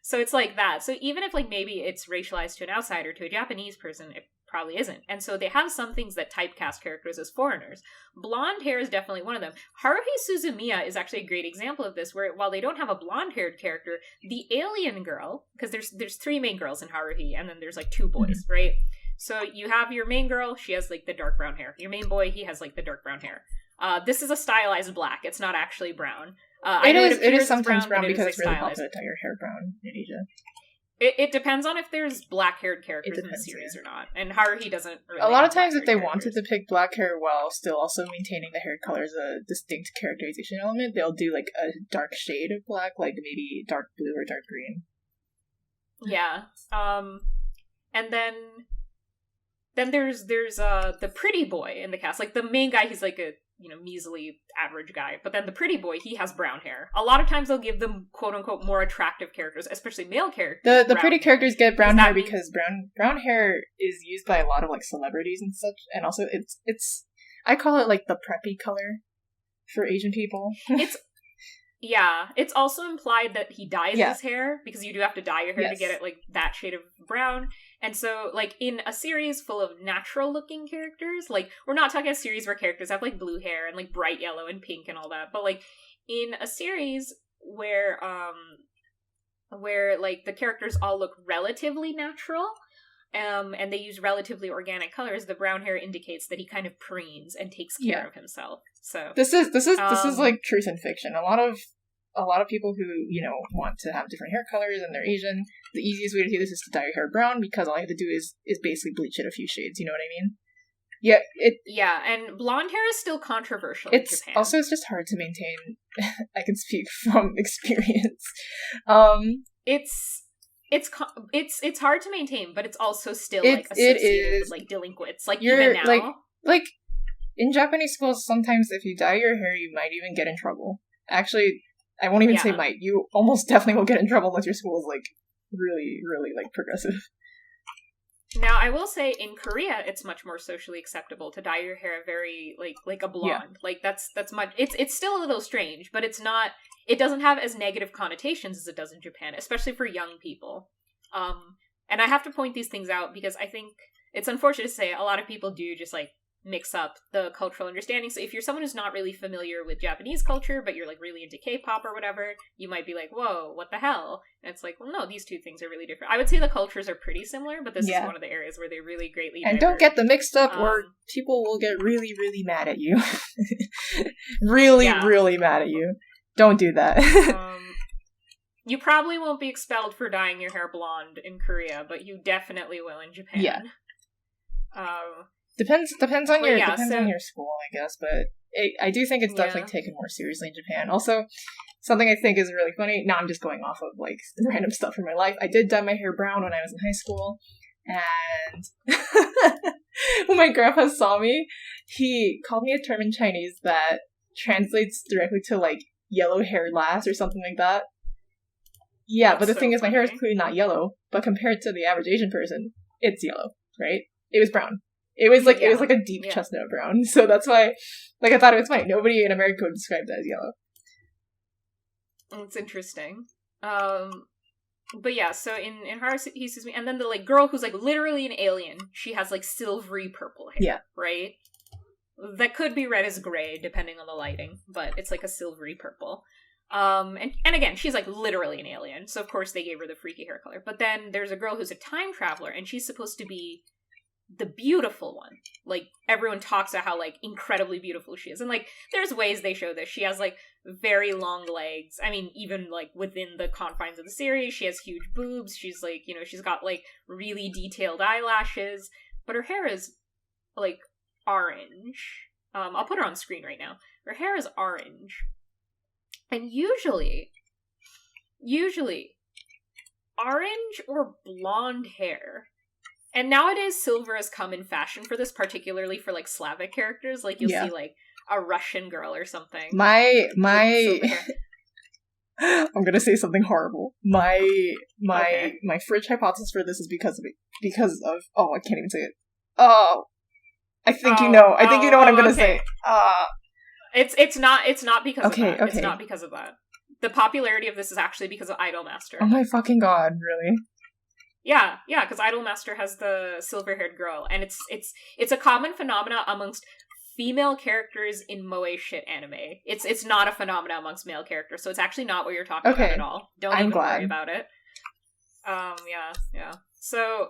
So it's like that. So even if like maybe it's racialized to an outsider, to a Japanese person, it probably isn't. And so they have some things that typecast characters as foreigners. Blonde hair is definitely one of them. Haruhi Suzumiya is actually a great example of this, where while they don't have a blonde-haired character, the alien girl, because there's 3 main girls in Haruhi, and then there's like 2 boys, right? So you have your main girl, she has like the dark brown hair. Your main boy, he has like the dark brown hair. This is a stylized black. It's not actually brown. It is sometimes brown because it's really popular to dye your hair brown in Asia. It depends on if there's black-haired characters in the series or not. And Haruhi doesn't really a lot of times if they wanted to pick black hair while still also maintaining the hair color as a distinct characterization element, they'll do like a dark shade of black, like maybe dark blue or dark green. Yeah. And then there's the pretty boy in the cast. Like the main guy, he's like a measly average guy, but then the pretty boy, he has brown hair. A lot of times they'll give them quote unquote more attractive characters, especially male characters. The pretty characters get brown hair because brown hair is used by a lot of like celebrities and such, and also it's I call it like the preppy color for Asian people. It's also implied that he dyes his hair, because you do have to dye your hair to get it like that shade of brown. And so, like, in a series full of natural-looking characters, like, we're not talking a series where characters have, like, blue hair and, like, bright yellow and pink and all that, but, like, in a series where, like, the characters all look relatively natural, and they use relatively organic colors, the brown hair indicates that he kind of preens and takes care of himself. So this is like truth and fiction. A lot of people who, want to have different hair colors and they're Asian, the easiest way to do this is to dye your hair brown, because all you have to do is basically bleach it a few shades, you know what I mean? Yeah, and blonde hair is still controversial in Japan. Also, it's just hard to maintain. I can speak from experience. It's hard to maintain, but it's also still like associated with like delinquents. Like even now, like in Japanese schools, sometimes if you dye your hair, you might even get in trouble. Actually, I won't even say might. You almost definitely will get in trouble unless your school is like really, really like progressive. Now, I will say in Korea, it's much more socially acceptable to dye your hair very like a blonde. Yeah. Like that's much. It's still a little strange, but it's not. It doesn't have as negative connotations as it does in Japan, especially for young people. And I have to point these things out because I think it's unfortunate to say a lot of people do just like mix up the cultural understanding. So if you're someone who's not really familiar with Japanese culture, but you're like really into K-pop or whatever, you might be like, whoa, what the hell? And it's like, well, no, these two things are really different. I would say the cultures are pretty similar, but this is one of the areas where they really greatly and diverge. Don't get them mixed up or people will get really, really mad at you. Really mad at you. Don't do that. You probably won't be expelled for dyeing your hair blonde in Korea, but you definitely will in Japan. Yeah. Depends on your school, I guess, but I do think it's definitely taken more seriously in Japan. Also, something I think is really funny. Now I'm just going off of like random stuff from my life. I did dye my hair brown when I was in high school, and when my grandpa saw me, he called me a term in Chinese that translates directly to like yellow-haired lass or something like that. Yeah, that's but the thing is, my hair is clearly not yellow, but compared to the average Asian person, it's yellow, right? It was brown. It was like a deep chestnut brown, so that's why, like, I thought it was funny. Nobody in America would describe that as yellow. It's interesting. But yeah, so in Haruhi Suzumiya, and then the like girl who's like literally an alien, she has like silvery purple hair, right? That could be read as gray depending on the lighting, but it's like a silvery purple. And again, she's like literally an alien, so of course they gave her the freaky hair color. But then there's a girl who's a time traveler, and she's supposed to be the beautiful one. Like, everyone talks about how like incredibly beautiful she is, and like there's ways they show this. She has like very long legs. I mean, even like within the confines of the series, she has huge boobs. She's like, she's got like really detailed eyelashes, but her hair is like orange. I'll put her on screen right now. Her hair is orange. And usually, orange or blonde hair And nowadays, silver has come in fashion for this, particularly for, like, Slavic characters. Like, you'll see, like, a Russian girl or something. My I'm gonna say something horrible. My fridge hypothesis for this is because of oh, I can't even say it. Oh, I think you know. I think you know what I'm gonna say. It's not because of that. Okay. It's not because of that. The popularity of this is actually because of Idolmaster. Oh my fucking god, really? Yeah, because Idolmaster has the silver-haired girl, and it's a common phenomena amongst female characters in moe shit anime. It's not a phenomena amongst male characters, so it's actually not what you're talking about at all. Don't even worry about it. Yeah. So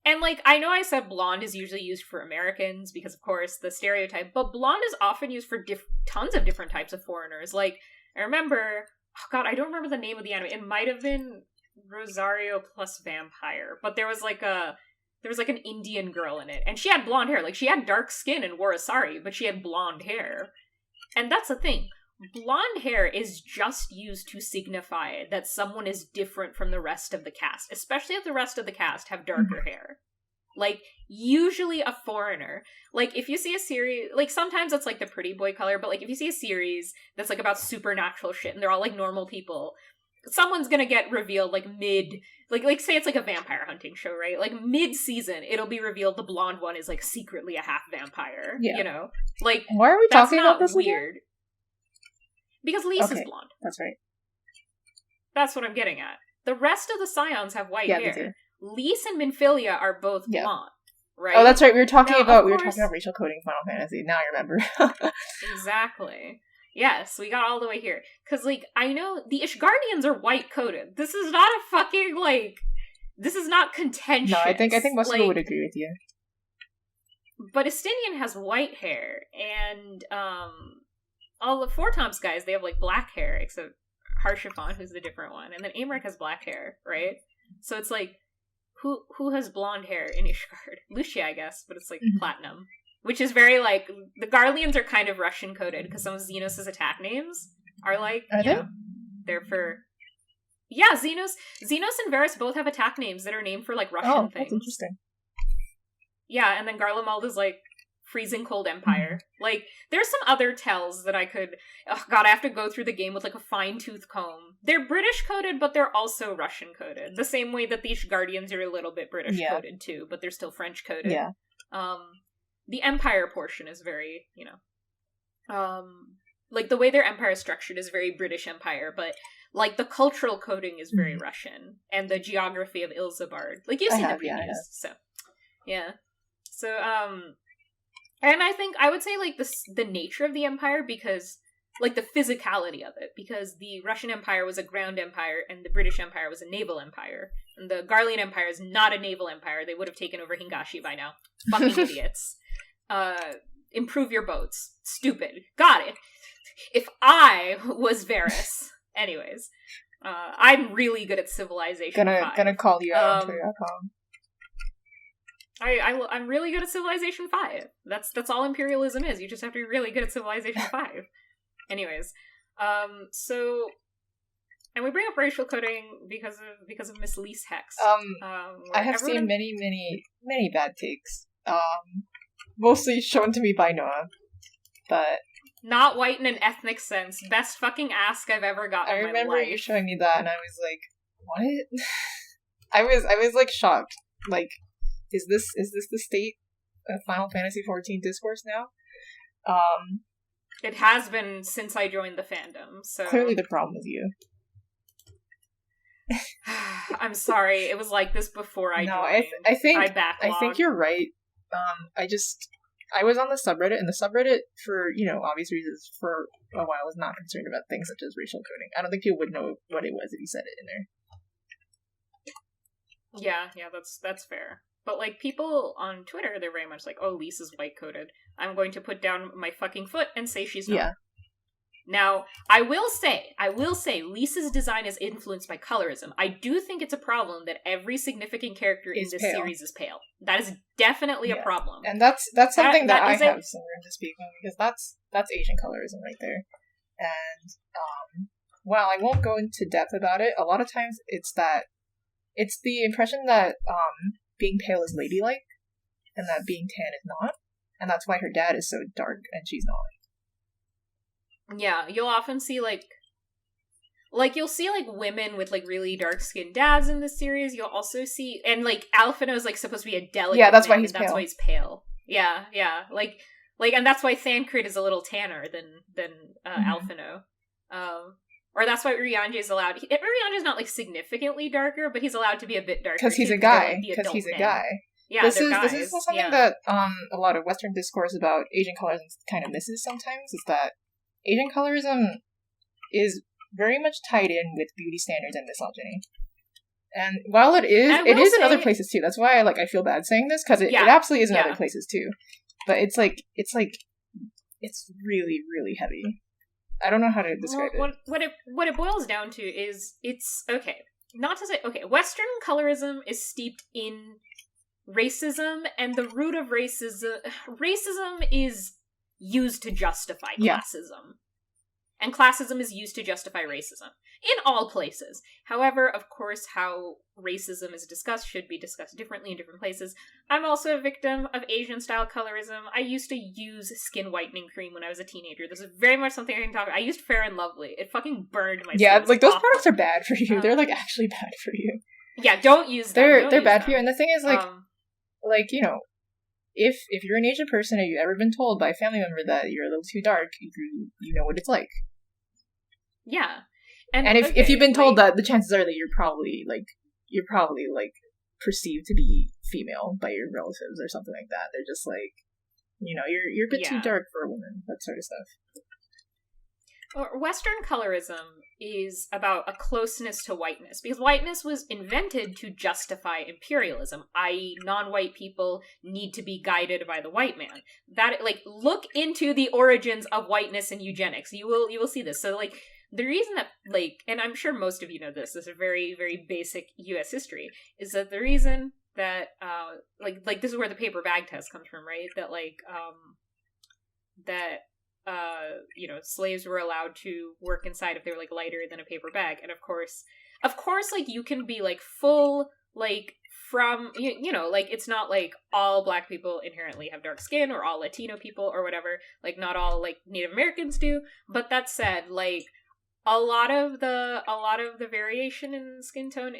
and, like, I know I said blonde is usually used for Americans because, of course, the stereotype, but blonde is often used for tons of different types of foreigners. Like, I remember, oh god, I don't remember the name of the anime. It might have been Rosario plus Vampire, but there was an Indian girl in it, and she had blonde hair. Like, she had dark skin and wore a sari, but she had blonde hair. And that's the thing. Blonde hair is just used to signify that someone is different from the rest of the cast, especially if the rest of the cast have darker hair. Like, usually a foreigner. Like, if you see a series, like, sometimes it's, like, the pretty boy color, but, like, if you see a series that's, like, about supernatural shit, and they're all, like, normal people, someone's gonna get revealed, like, like, say it's, like, a vampire hunting show, right? Like, mid-season, it'll be revealed the blonde one is, like, secretly a half-vampire, you know? Like, why are we talking about this weird. Again? Because Lyse is blonde. That's right. That's what I'm getting at. The rest of the Scions have white hair. They do. Lyse and Minfilia are both blonde, right? Oh, that's right. We were talking about racial coding Final Fantasy. Now I remember. Exactly. Yes, we got all the way here. Because, like, I know the Ishgardians are white coded. This is not a fucking, like, this is not contentious. No, I think most people would agree with you. But Estinian has white hair, and all the Four Tops guys, they have, like, black hair, except Harshiphon, who's the different one, and then Aymeric has black hair, right? So it's like, who has blonde hair in Ishgard? Lucia, I guess, but it's, like, platinum. Which is very, like, the Garleans are kind of Russian coded, because some of Zenos' attack names are, like, they're for... Yeah, Zenos and Varus both have attack names that are named for, like, Russian things. That's interesting. Yeah, and then Garlemald is, like, freezing cold empire. Like, there's some other tells that I could... Oh god, I have to go through the game with, like, a fine-tooth comb. They're British-coded, but they're also Russian-coded. The same way that the Ishgardians are a little bit British-coded, too, but they're still French-coded. Yeah. The empire portion is very, you know... like, the way their empire is structured is very British Empire, but, like, the cultural coding is very Russian. And the geography of Ilzabard. Like, you've seen the previews, so... Yeah. So, and I would say, like, the nature of the empire, because, like, the physicality of it, because the Russian Empire was a ground empire, and the British Empire was a naval empire. And the Garlean Empire is not a naval empire. They would have taken over Hingashi by now. Fucking idiots. Improve your boats. Stupid. Got it. If I was Varus. Anyways. I'm really good at Civilization 5. Gonna call you out on Twitter.com. I'm really good at Civilization 5. That's all Imperialism is. You just have to be really good at Civilization 5. Anyways, so, and we bring up racial coding because of Miss Lyse Hex. I have seen many bad takes. Mostly shown to me by Noah, but not white in an ethnic sense. Best fucking ask I've ever gotten. I in remember my life. You showing me that, and I was like, "What?" I was like shocked. Like, is this the state of Final Fantasy XIV discourse now? It has been since I joined the fandom. So clearly, the problem is you. I'm sorry. It was like this before I joined. I think you're right. I was on the subreddit, and the subreddit, for, you know, obvious reasons, for a while was not concerned about things such as racial coding. I don't think people would know what it was if you said it in there. Yeah, that's fair. But, like, people on Twitter, they're very much like, oh, Lyse is white-coded. I'm going to put down my fucking foot and say she's not. Yeah. Now, I will say, Lyse's design is influenced by colorism. I do think it's a problem that every significant character in this series is pale. That is definitely a problem. And that's something that I have some room to speak on, because that's Asian colorism right there. And, while I won't go into depth about it, a lot of times it's that It's the impression that being pale is ladylike, and that being tan is not, and that's why her dad is so dark and she's not. Yeah, you'll often see you'll see like women with like really dark skinned dads in this series. You'll also see, and like Alphino is like supposed to be a delicate. Yeah, that's man, why he's pale. That's why he's pale. Yeah, like, and that's why Thancred is a little tanner than Alphino. Or that's why Urianger is allowed. Urianger is not like significantly darker, but he's allowed to be a bit darker because he's a guy. Because he's a guy. Yeah, this is something that a lot of Western discourse about Asian colorism kind of misses sometimes. Is that Asian colorism is very much tied in with beauty standards and misogyny. And while it is in other places too. That's why I feel bad saying this, because it absolutely is in other places too. But it's really, really heavy. I don't know how to describe it. What it boils down to is it's okay. Not to say Western colorism is steeped in racism, and the root of racism is used to justify classism. And classism is used to justify racism. In all places. However, of course, how racism is discussed should be discussed differently in different places. I'm also a victim of Asian-style colorism. I used to use skin whitening cream when I was a teenager. This is very much something I can talk about. I used Fair and Lovely. It fucking burned my skin. Yeah, those products are bad for you. They're, actually bad for you. Yeah, don't use them. They're bad for you. And the thing is, if you're an Asian person and you've ever been told by a family member that you're a little too dark, you know what it's like. Yeah. And if you've been told that, the chances are that you're probably perceived to be female by your relatives or something like that. They're just you're a bit too dark for a woman, that sort of stuff. Well, Western colorism is about a closeness to whiteness, because whiteness was invented to justify imperialism, i.e. non-white people need to be guided by the white man. That, look into the origins of whiteness and eugenics. You will see this. So, the reason that, and I'm sure most of you know this is a very, very basic U.S. history, is that the reason that, this is where the paper bag test comes from, right? That, slaves were allowed to work inside if they were, lighter than a paper bag. And of course, you can be, full, from, it's not all Black people inherently have dark skin, or all Latino people, or whatever. Not all, Native Americans do. But that said, a lot of the variation in skin tone,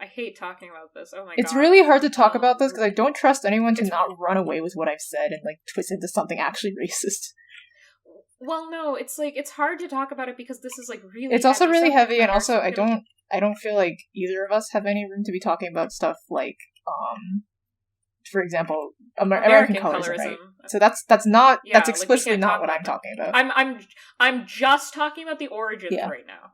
I hate talking about this. Oh my god. It's really hard to talk about this because I don't trust anyone to not run away with what I've said and twist into something actually racist. Well, no, it's hard to talk about it because this is really It's also really heavy, and also I don't feel like either of us have any room to be talking about stuff for example, American colorism, right? So that's explicitly not what I'm talking about. I'm just talking about the origins right now.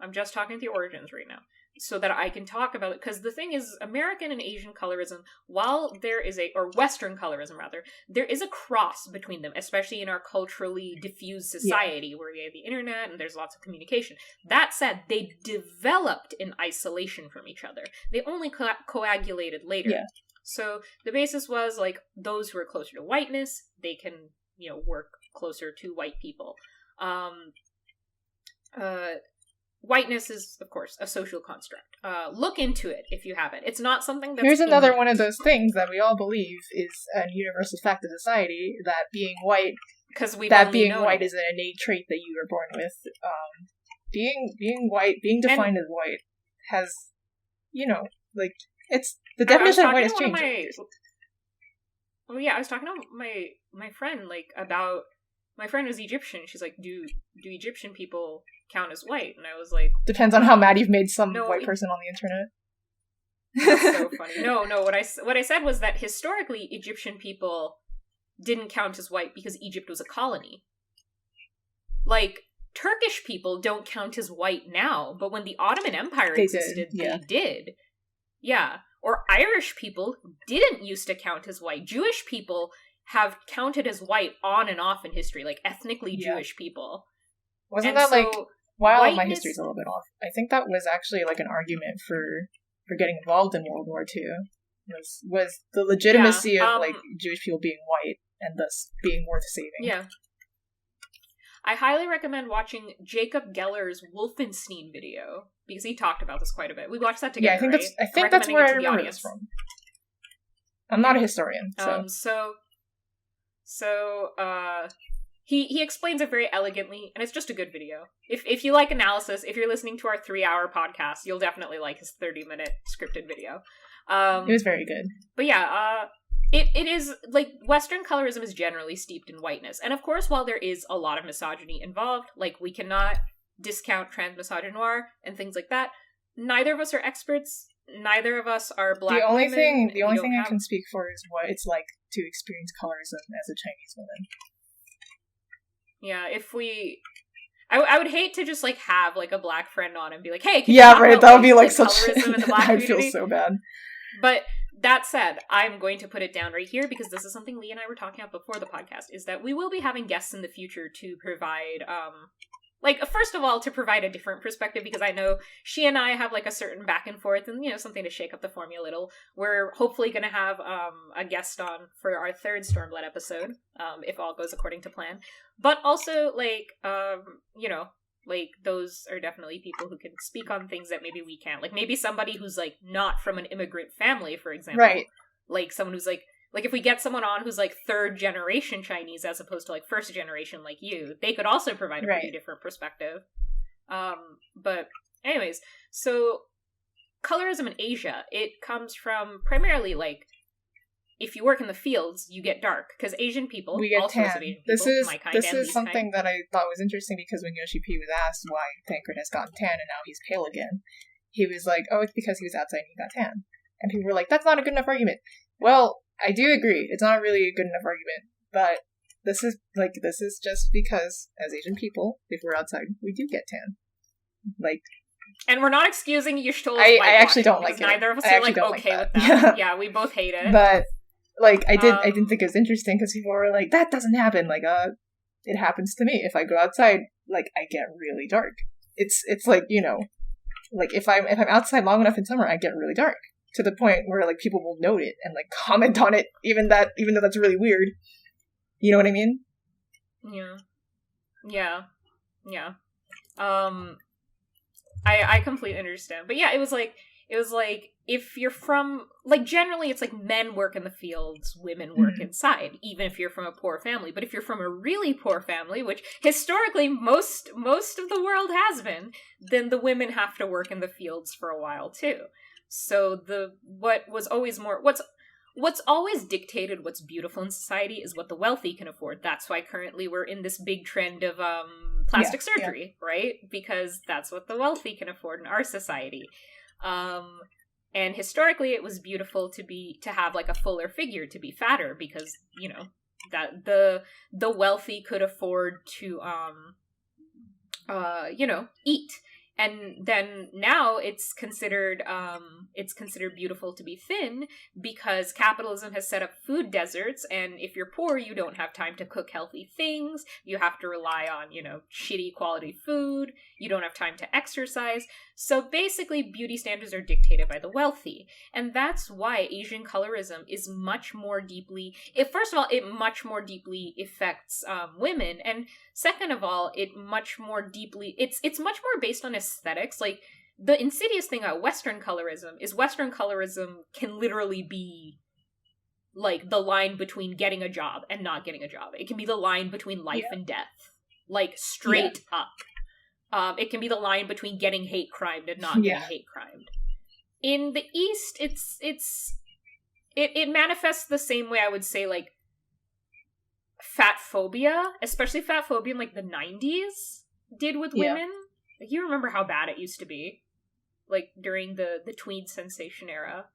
So that I can talk about it, because the thing is, American and Asian colorism, while there is or Western colorism rather, there is a cross between them, especially in our culturally diffused society where we have the internet and there's lots of communication. That said, they developed in isolation from each other. They only coagulated later. Yeah. So the basis was those who are closer to whiteness, they can work closer to white people. Whiteness is, of course, a social construct. Look into it if you haven't. It's not something that's... Here's another one of those things that we all believe is a universal fact of society, that being white... white is an innate trait that you were born with. Being white, being defined as white, has, it's... The definition of white has changed. I was talking to my friend, about... My friend was Egyptian. She's like, do Egyptian people count as white? And I was like... Depends on how mad you've made some white person on the internet. That's so funny. No, what I said was that historically Egyptian people didn't count as white because Egypt was a colony. Turkish people don't count as white now, but when the Ottoman Empire existed, they did. Yeah. Or Irish people didn't used to count as white. Jewish people have counted as white on and off in history, ethnically Jewish people. Wasn't that while my history's a little bit off, I think that was actually an argument for getting involved in World War II. Was the legitimacy of Jewish people being white and thus being worth saving. Yeah. I highly recommend watching Jacob Geller's Wolfenstein video, because he talked about this quite a bit. We watched that together, I think that's where I remember this from. I'm not a historian, so... He explains it very elegantly, and it's just a good video. If you like analysis, if you're listening to our 3-hour podcast, you'll definitely like his 30-minute scripted video. It was very good. But yeah, it is, like, Western colorism is generally steeped in whiteness. And of course, while there is a lot of misogyny involved, like, we cannot discount transmisogynoir and things like that, neither of us are experts. Neither of us are black women. The only thing I can speak for is what it's like to experience colorism as a Chinese woman. Yeah, if we... I would hate to just, like, have, like, a black friend on and be like, hey, can you talk about, that would be, like, such... colorism in the black I'd community? feel so bad. But that said, I'm going to put it down right here, because this is something Lee and I were talking about before the podcast, is that we will be having guests in the future to provide, like, first of all, to provide a different perspective, because I know she and I have, like, a certain back and forth, and, you know, something to shake up the formula a little. We're hopefully going to have a guest on for our 3rd Stormblood episode, if all goes according to plan. But also, like, you know, like, those are definitely people who can speak on things that maybe we can't. Like, maybe somebody who's, like, not from an immigrant family, for example. Right. Like, someone who's, like, if we get someone on who's, like, 3rd generation Chinese as opposed to, like, 1st generation like you, they could also provide a pretty different perspective. But anyways, so colorism in Asia, it comes from primarily, like, if you work in the fields, you get dark, because Asian people, we get all tan. sorts of Asian people, my kind this and is Lee's something kind. that I thought was interesting, because when Yoshi P was asked why Tancred has gotten tan and now he's pale again, he was like, oh, it's because he was outside and he got tan. And people were like, that's not a good enough argument. Well, I do agree, it's not really a good enough argument, but this is just because, as Asian people, if we're outside, we do get tan. Like... And we're not excusing Yushtola's I actually don't like it. Neither of us are, like, okay with that. Yeah. Yeah, we both hate it. But... like, I didn't think it was interesting, because people were like, that doesn't happen. Like, it happens to me. If I go outside, like, I get really dark. It's like, you know, like, if I'm outside long enough in summer, I get really dark. To the point where, like, people will note it and, like, comment on it, even though that's really weird. You know what I mean? Yeah. I completely understand. But yeah, it was like, if you're from, like, generally it's like men work in the fields, women work inside, even if you're from a poor family. But if you're from a really poor family, which historically most of the world has been, then the women have to work in the fields for a while too. So what's always dictated what's beautiful in society is what the wealthy can afford. That's why currently we're in this big trend of plastic surgery, right? Because that's what the wealthy can afford in our society. And historically, it was beautiful to have, like, a fuller figure, to be fatter, because, you know, that the wealthy could afford to you know, eat. And then now it's considered beautiful to be thin, because capitalism has set up food deserts, and if you're poor, you don't have time to cook healthy things. You have to rely on, you know, shitty quality food. You don't have time to exercise. So basically, beauty standards are dictated by the wealthy. And that's why Asian colorism is much more deeply... First of all, it much more deeply affects women, and second of all, it much more deeply... It's much more based on aesthetics. Like, the insidious thing about Western colorism can literally be, like, the line between getting a job and not getting a job. It can be the line between life and death. Like, straight up. It can be the line between getting hate crimed and not getting hate crimed. In the East, it manifests the same way, I would say, like, fat phobia, especially fat phobia in, like, the 90s did with women. Like, you remember how bad it used to be, like, during the tween sensation era,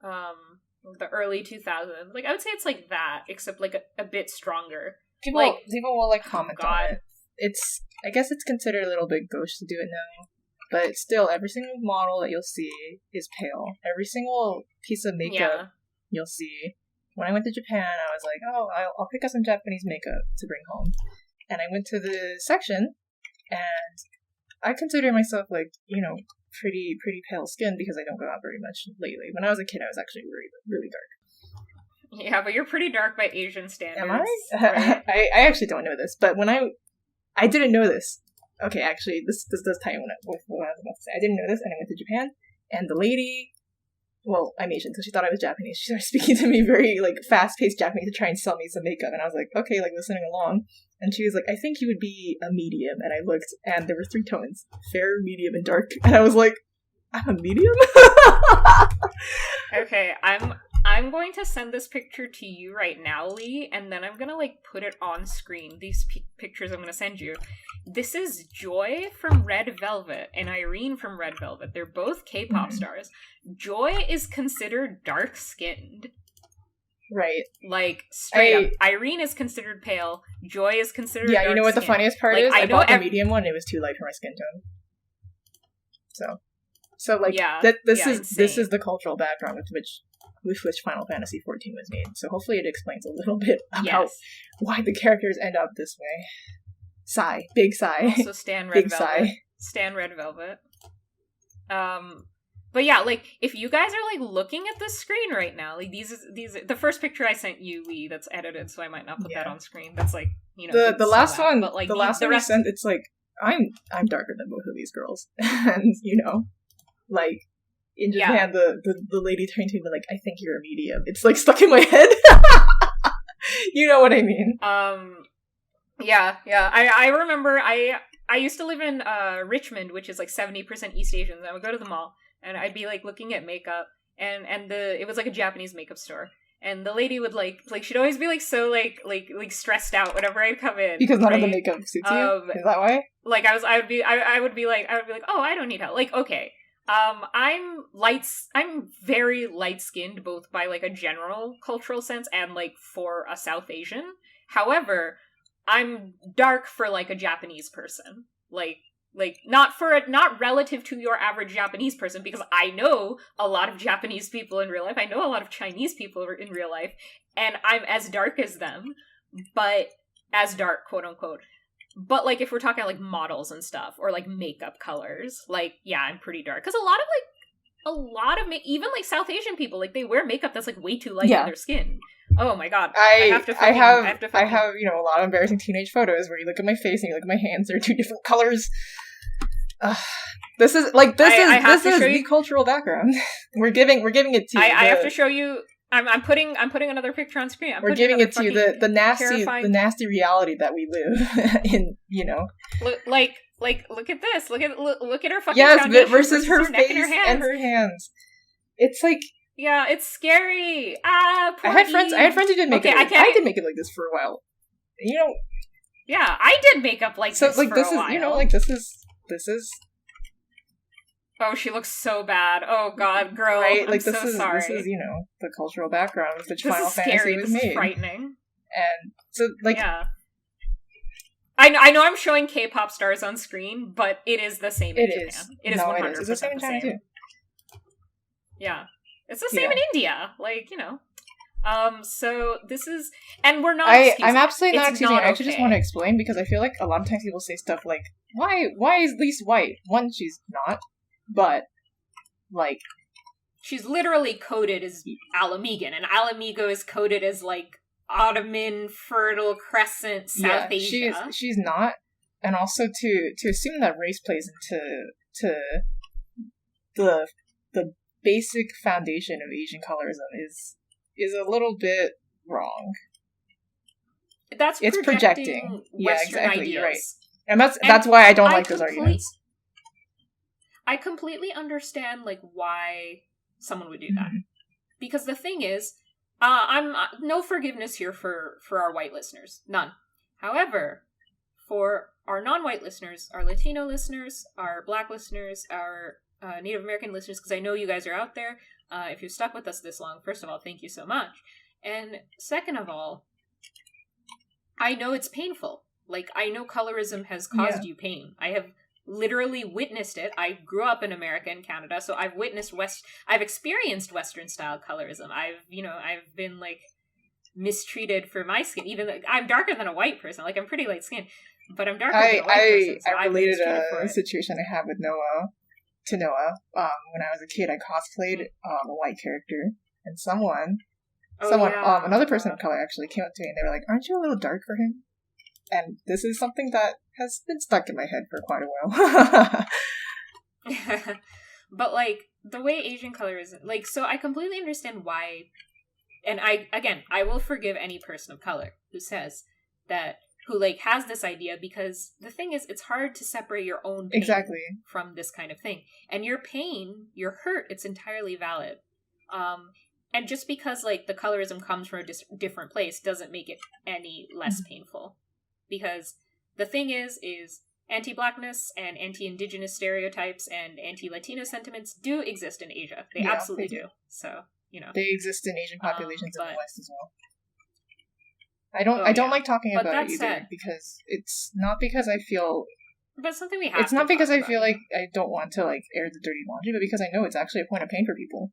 the early 2000s. Like, I would say it's like that, except, like, a bit stronger. People will, like, comment on it. I guess it's considered a little bit gauche to do it now, but still, every single model that you'll see is pale. Every single piece of makeup you'll see. When I went to Japan, I was like, oh, I'll pick up some Japanese makeup to bring home. And I went to the section, and I consider myself, like, you know, pretty pale skin, because I don't go out very much lately. When I was a kid, I was actually really, really dark. Yeah, but you're pretty dark by Asian standards. Am I? Right? I actually don't know this, but when I I didn't know this. Okay, actually, this does tie in with what I was about to say. I didn't know this, and I went to Japan, and the lady, well, I'm Asian, so she thought I was Japanese. She started speaking to me very, like, fast-paced Japanese to try and sell me some makeup, and I was like, okay, like, listening along. And she was like, I think you would be a medium. And I looked, and there were 3 tones: fair, medium, and dark. And I was like, I'm a medium? Okay, I'm going to send this picture to you right now, Lee, and then I'm gonna, like, put it on screen. These pictures I'm gonna send you. This is Joy from Red Velvet and Irene from Red Velvet. They're both K-pop stars. Joy is considered dark-skinned. Right. Like, straight up. Irene is considered pale. Joy is considered Yeah, you know what the funniest part is? I bought the medium one, it was too light for my skin tone. So like, yeah, this is the cultural background with which Final Fantasy XIV was made. So hopefully it explains a little bit about why the characters end up this way. Sigh. Big sigh. Also Stan Red Velvet. Sigh. Stan Red Velvet. But yeah, like, if you guys are, like, looking at the screen right now, like, these the first picture I sent you, Lee, that's edited, so I might not put that on screen. That's, like, you know, the last one, but, like, the last one I sent, it's like, I'm darker than both of these girls. And, you know, like, in Japan, the lady turned to me like, I think you're a medium. It's, like, stuck in my head. You know what I mean. Yeah. I remember I used to live in Richmond, which is, like, 70% East Asian. I would go to the mall, and I'd be, like, looking at makeup, and it was, like, a Japanese makeup store. And the lady would, like, she'd always be, like, so, like stressed out whenever I'd come in. Because none of the makeup suits you? Is that why? Like, I would be like, oh, I don't need help. Like, okay. I'm very light-skinned, both by, like, a general cultural sense and, like, for a South Asian. However, I'm dark for, like, a Japanese person. Like, not relative to your average Japanese person, because I know a lot of Japanese people in real life. I know a lot of Chinese people in real life, and I'm as dark as them, but as dark, quote unquote. But, like, if we're talking, like, models and stuff, or, like, makeup colors, like, yeah, I'm pretty dark. Because even, like, South Asian people, like, they wear makeup that's, like, way too light on their skin. Oh my god. I have, you know, a lot of embarrassing teenage photos where you look at my face and you look at my hands, they're 2 different colors. This is the cultural background. We're giving it to you. I have to show you. I'm putting another picture on screen. We're giving it to you, the nasty reality that we live in. You know, look at this. Look at her fucking foundation versus her neck face and her hands. It's like, yeah, it's scary. I had friends who did makeup. I did makeup like this for a while. You know. Yeah, I did makeup like this for a while. You know, like this is. Oh, she looks so bad. Oh god, girl. Right? Like, I'm so sorry. This is, you know, the cultural background with which Final Fantasy was made. This is frightening. And so, like, yeah. I know I'm showing K-pop stars on screen, but it is the same in Japan. It is 100% It's the same in China too. Yeah. It's the same in India. Like, you know. So this is, and we're not I'm absolutely not excusing. I actually just want to explain, because I feel like a lot of times people say stuff like, why is Lyse white? One, she's not, but, like, she's literally coded as Ala Mhigo, and Ala Mhigo is coded as, like, Ottoman, Fertile Crescent, South Asia. She's not, and also to assume that race plays into the basic foundation of Asian colorism is a little bit wrong. It's projecting yeah, Western exactly. ideas. You're right. And that's why I don't like those arguments. I completely understand, like, why someone would do that. Because the thing is, I'm no forgiveness here for our white listeners. None. However, for our non-white listeners, our Latino listeners, our Black listeners, our Native American listeners, because I know you guys are out there. If you've stuck with us this long, first of all, thank you so much. And second of all, I know it's painful. Like, I know colorism has caused you pain. I have literally witnessed it. I grew up in America and Canada, so I've experienced Western style colorism. I've been, like, mistreated for my skin. Even I'm darker than a white person. Like, I'm pretty light skinned, but I'm darker than a white person. So I related a situation I had with Noah to Noah. When I was a kid, I cosplayed a white character, and another person of color actually came up to me and they were like, "Aren't you a little dark for him?" And this is something that has been stuck in my head for quite a while. But, like, the way Asian colorism... Like, so I completely understand why... And I will forgive any person of color who says that... Who, like, has this idea, because the thing is, it's hard to separate your own pain from this kind of thing. And your pain, your hurt, it's entirely valid. And just because, like, the colorism comes from a different place doesn't make it any less painful. Because the thing is anti-blackness and anti-indigenous stereotypes and anti-Latino sentiments do exist in Asia. They absolutely do. So, you know. They exist in Asian populations in the West as well. I don't like talking about it either, because it's not because I feel... But it's something we have to It's not because I feel like know? I don't want to, like, air the dirty laundry, but because I know it's actually a point of pain for people.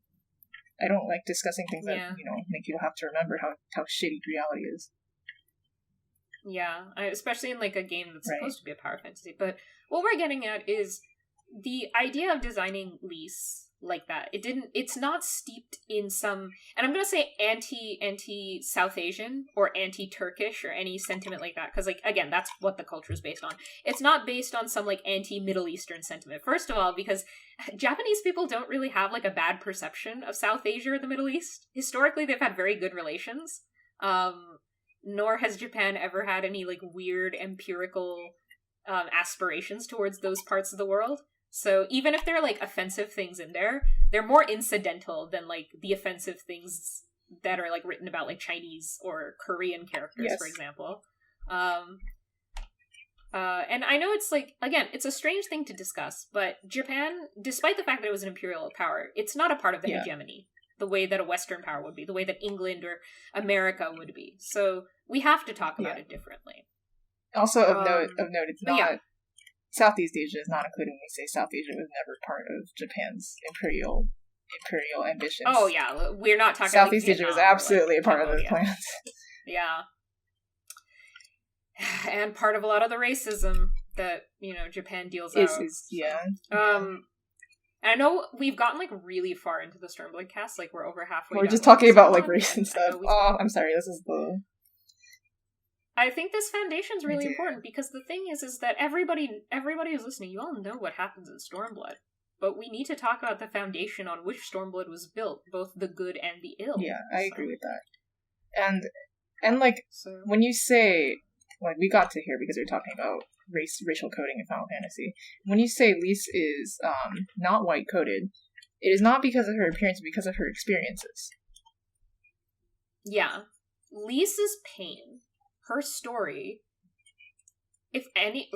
I don't like discussing things that, you know, make people have to remember how shitty reality is. Yeah, especially in, like, a game that's supposed to be a power fantasy. But what we're getting at is the idea of designing Lyse like that. It's not steeped in some, and I'm gonna say anti-South Asian or anti-Turkish or any sentiment like that, because, like, again, that's what the culture is based on. It's not based on some, like, anti-Middle Eastern sentiment. First of all, because Japanese people don't really have, like, a bad perception of South Asia or the Middle East. Historically, they've had very good relations. Nor has Japan ever had any, like, weird empirical aspirations towards those parts of the world. So even if there are, like, offensive things in there, they're more incidental than, like, the offensive things that are, like, written about, like, Chinese or Korean characters, for example. And I know it's, like, again, it's a strange thing to discuss, but Japan, despite the fact that it was an imperial power, it's not a part of the hegemony, the way that a Western power would be, the way that England or America would be. So we have to talk about it differently. Also, of note, it's not... Southeast Asia is not included when we say South Asia was never part of Japan's imperial ambitions. Oh, yeah. We're not talking Southeast Asia was absolutely a part of the plans. Yeah. And part of a lot of the racism that, you know, Japan deals out. I know we've gotten, like, really far into the Stormblood cast. Like, we're over halfway. We're just talking about, like, race and stuff. I'm sorry, this is the... I think this foundation is really important, because the thing is that everybody who's listening, you all know what happens in Stormblood. But we need to talk about the foundation on which Stormblood was built, both the good and the ill. Yeah, I agree with that. And like, when you say, like, we got to here because we're talking about racial coding in Final Fantasy. When you say Lyse is not white-coded, it is not because of her appearance, but because of her experiences. Yeah. Lyse's pain, her story, if any,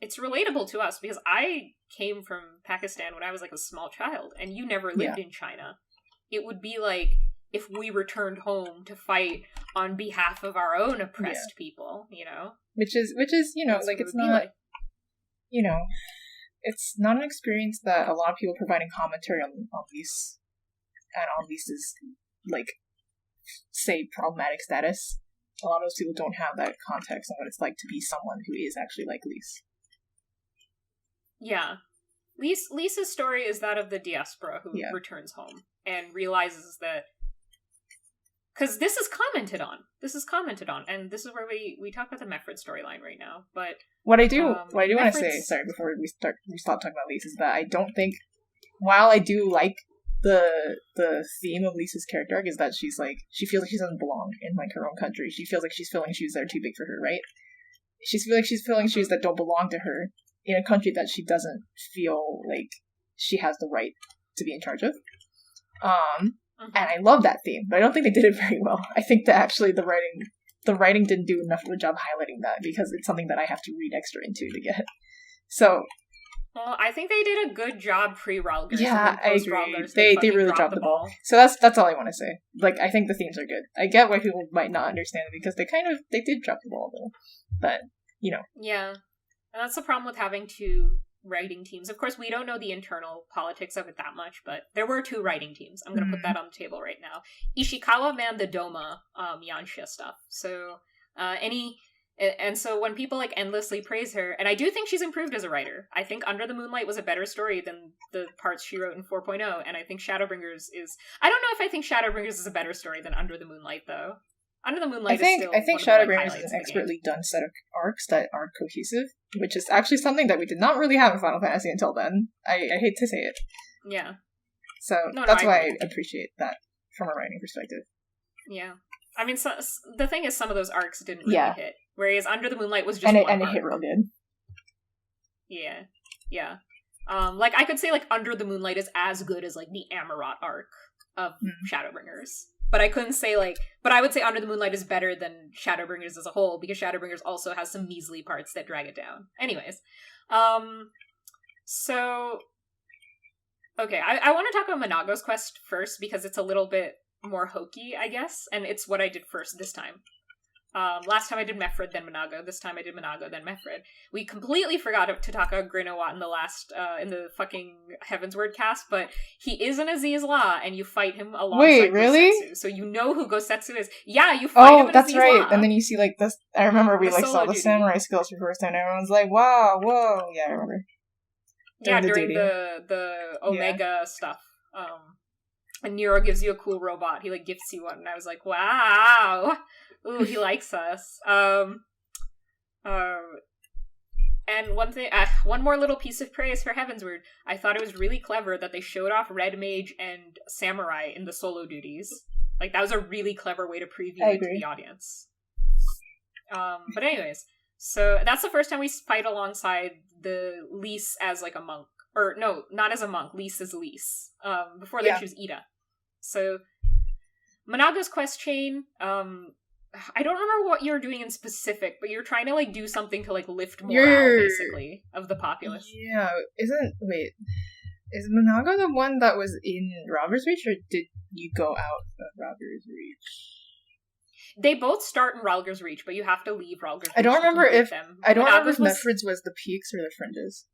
it's relatable to us, because I came from Pakistan when I was, like, a small child, and you never lived in China. It would be like if we returned home to fight on behalf of our own oppressed people, you know? Which is, you know, like, it's not, you know, it's not an experience that a lot of people providing commentary on Lyse, and on Lyse's, like, say, problematic status. A lot of those people don't have that context on what it's like to be someone who is actually like Lyse. Yeah. Lyse's story is that of the diaspora who returns home and realizes that... Because this is commented on, and this is where we talk about the Mefford storyline right now, but... What I do want to say, sorry, before we stop talking about Lyse, is that I don't think, while I do like the theme of Lyse's character arc, is that she's like, she feels like she doesn't belong in, like, her own country. She feels like she's filling shoes that are too big for her, right? She feels like she's filling shoes that don't belong to her in a country that she doesn't feel like she has the right to be in charge of. And I love that theme, but I don't think they did it very well. I think that actually the writing didn't do enough of a job highlighting that, because it's something that I have to read extra into to get. So... Well, I think they did a good job pre-Ralgers. Yeah, I agree. They really dropped the ball. So that's all I want to say. Like, I think the themes are good. I get why people might not understand it, because they did drop the ball, though. But, you know. Yeah. And that's the problem with having two writing teams. Of course, we don't know the internal politics of it that much, but there were two writing teams. I'm going to put that on the table right now. Ishikawa manned the Doma Yansha stuff. So, And so when people, like, endlessly praise her, and I do think she's improved as a writer. I think Under the Moonlight was a better story than the parts she wrote in 4.0, and I think Shadowbringers is... I don't know if I think Shadowbringers is a better story than Under the Moonlight, though. Under the Moonlight I think is still one of Shadowbringers the, like, is highlights an of the game. expertly done set of arcs that are cohesive, which is actually something that we did not really have in Final Fantasy until then. I hate to say it. Yeah. So No, that's why agree. I appreciate that from a writing perspective. Yeah. I mean, the thing is, some of those arcs didn't really hit, whereas Under the Moonlight was just and one it arc. hit real good. Yeah. Yeah. Like, I could say, like, Under the Moonlight is as good as, like, the Amarot arc of Shadowbringers. But I couldn't say, like... But I would say Under the Moonlight is better than Shadowbringers as a whole, because Shadowbringers also has some measly parts that drag it down. Anyways. So... Okay, I want to talk about Monago's quest first, because it's a little bit more hokey, I guess, and it's what I did first this time. Last time I did Mefred, then Monago. This time I did Monago, then Mefred. We completely forgot to talk about Grinowat in the last, in the fucking Heavensward cast, but he is an Aziz Law, and you fight him alongside Gosetsu. So you know who Gosetsu is. Yeah, you fight him in that's Aziz right. Law. And then you see, like, this. I remember we, like, saw the duty. samurai skills for the first time, and everyone's like, wow, whoa. Yeah, I remember. During the Omega stuff. And Nero gives you a cool robot. He, like, gifts you one, and I was like, wow! Ooh, he likes us. And one more little piece of praise for Heavensward. I thought it was really clever that they showed off Red Mage and Samurai in the solo duties. Like, that was a really clever way to preview it to the audience. But anyways, so that's the first time we fight alongside the Lyse as, like, a monk. Or, no, not as a monk. Lyse as Lyse. Before they choose Ida. So, Monago's quest chain, I don't remember what you were doing in specific, but you're trying to, like, do something to, like, lift morale, basically, of the populace. Yeah, is Monago the one that was in Robber's Reach, or did you go out of Robber's Reach? They both start in Ralger's Reach, but you have to leave Ralger's Reach. I don't remember if Mefred's was the peaks or the fringes.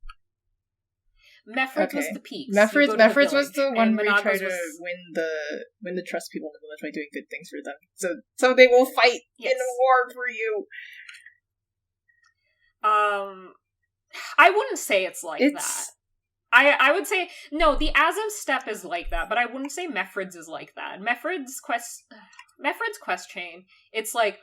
Mefred's was the peaks. Mefred's was the one where you try to win the trust people in the village by doing good things for them. So they will fight in a war for you. I wouldn't say it's like that. I would say no, the Azov step is like that, but I wouldn't say Mefred's is like that. Mefred's quest chain, it's like,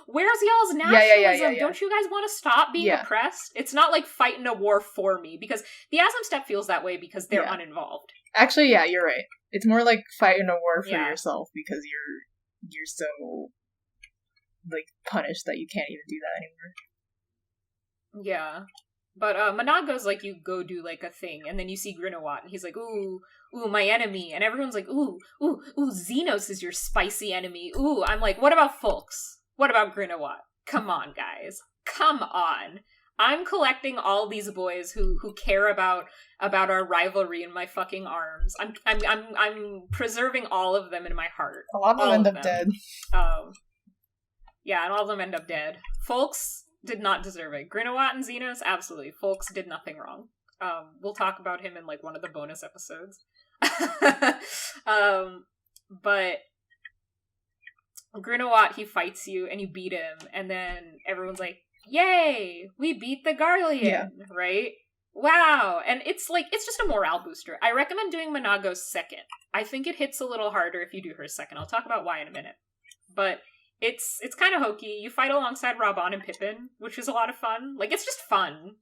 where's y'all's nationalism? Don't you guys want to stop being oppressed? It's not like fighting a war for me, because the Azov step feels that way because they're uninvolved. Actually, yeah, you're right. It's more like fighting a war for yourself because you're so, like, punished that you can't even do that anymore. Yeah. But Monago's like, you go do, like, a thing, and then you see Grinowat, and he's like, ooh, my enemy, and everyone's like, ooh, Zenos is your spicy enemy, ooh. I'm like, what about Folks? What about Grinowat? Come on, guys. Come on. I'm collecting all these boys who care about our rivalry in my fucking arms. I'm preserving all of them in my heart. A lot of them end up dead. Yeah, and all of them end up dead. Folks did not deserve it. Grinowat and Zenos, absolutely. Folks did nothing wrong. We'll talk about him in, like, one of the bonus episodes. But Grinowat, he fights you, and you beat him, and then everyone's like, yay! We beat the Garlean, right? Wow! And it's just a morale booster. I recommend doing Monago's second. I think it hits a little harder if you do her second. I'll talk about why in a minute. But it's kind of hokey. You fight alongside Raban and Pippin, which is a lot of fun. Like, it's just fun.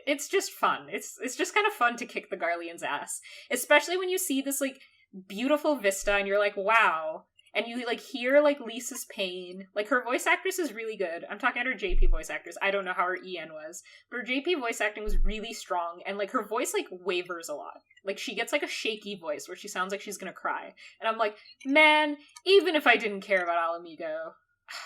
It's just fun. It's just kind of fun to kick the Garlean's ass. Especially when you see this, like, beautiful vista, and you're like, wow. And you, like, hear, like, Lisa's pain. Like, her voice actress is really good. I'm talking about her JP voice actress. I don't know how her EN was. But her JP voice acting was really strong. And, like, her voice, like, wavers a lot. Like, she gets, like, a shaky voice where she sounds like she's gonna cry. And I'm like, man, even if I didn't care about Ala Mhigo,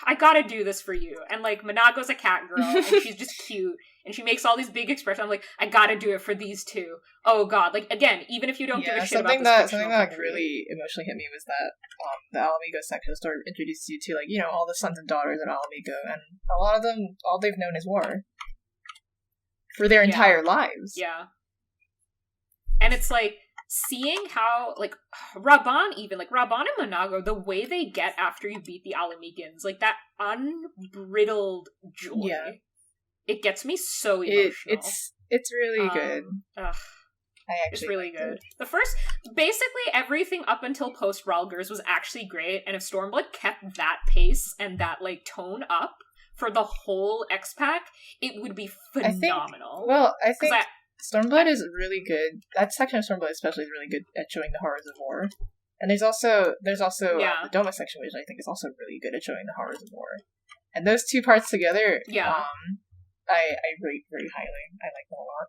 I gotta do this for you. And, like, Monago's a cat girl, and she's just cute, and she makes all these big expressions. I'm like, I gotta do it for these two. Oh god, like, again, even if you don't give a shit about this something that really emotionally hit me was that the Ala Mhigo section of the story introduced you to, like, you know, all the sons and daughters of Ala Mhigo, and a lot of them, all they've known is war. For their entire lives. Yeah. And it's like, seeing how, like, Raban and Monago, the way they get after you beat the Ala Mhigans, like, that unbridled joy, it gets me so emotional. It's really good. It's really good. The first, basically everything up until post Ralgers was actually great, and if Stormblood kept that pace and that like tone up for the whole X-Pack, it would be phenomenal. I think Stormblood is really good. That section of Stormblood especially is really good at showing the horrors of war. And there's also the Doma section, which I think is also really good at showing the horrors of war. And those two parts together, I rate very highly. I like them a lot.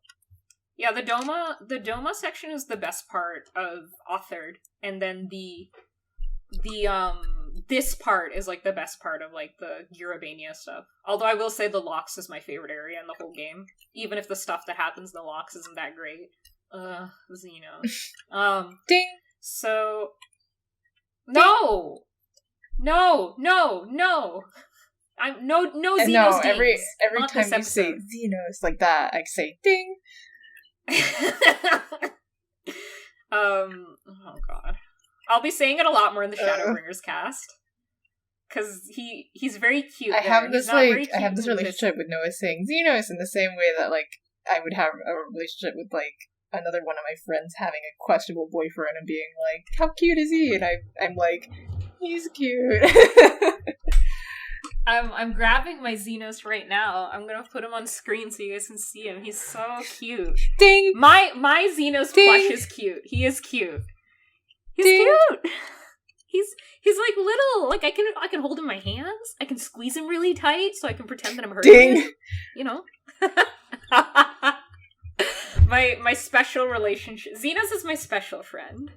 Yeah, the Doma section is the best part of Authored, and then the this part is like the best part of like the Eurobania stuff. Although I will say the Locks is my favorite area in the whole game, even if the stuff that happens in the Locks isn't that great. Zenos. Ding. So no. I'm no Zenos. No, every time you say Zenos like that, I say ding. Oh god. I'll be saying it a lot more in the Shadowbringers cast. Cause he's very cute. I have this relationship with Noah saying Zenos in the same way that like I would have a relationship with like another one of my friends having a questionable boyfriend and being like, how cute is he? And I'm like, he's cute. I'm grabbing my Zenos right now. I'm gonna put him on screen so you guys can see him. He's so cute. Ding! My Zenos plush is cute. He is cute. He's cute! He's like little. Like I can hold him in my hands. I can squeeze him really tight so I can pretend that I'm hurting him. You know? My special relationship. Zenos is my special friend.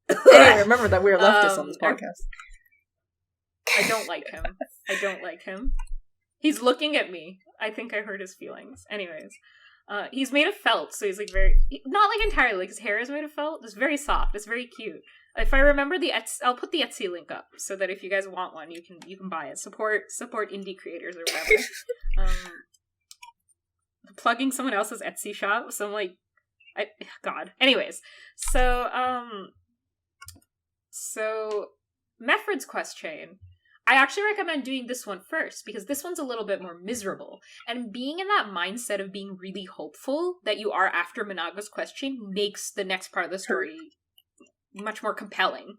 Anyway, remember that we are leftists on this podcast. I don't like him. He's looking at me. I think I hurt his feelings. Anyways, he's made of felt, so he's like not like entirely. Like his hair is made of felt. It's very soft. It's very cute. If I remember I'll put the Etsy link up so that if you guys want one, you can buy it. Support indie creators or whatever. Plugging someone else's Etsy shop, so I'm like, God. Anyways, so Mefred's quest chain. I actually recommend doing this one first, because this one's a little bit more miserable. And being in that mindset of being really hopeful that you are after Monago's quest chain makes the next part of the story much more compelling.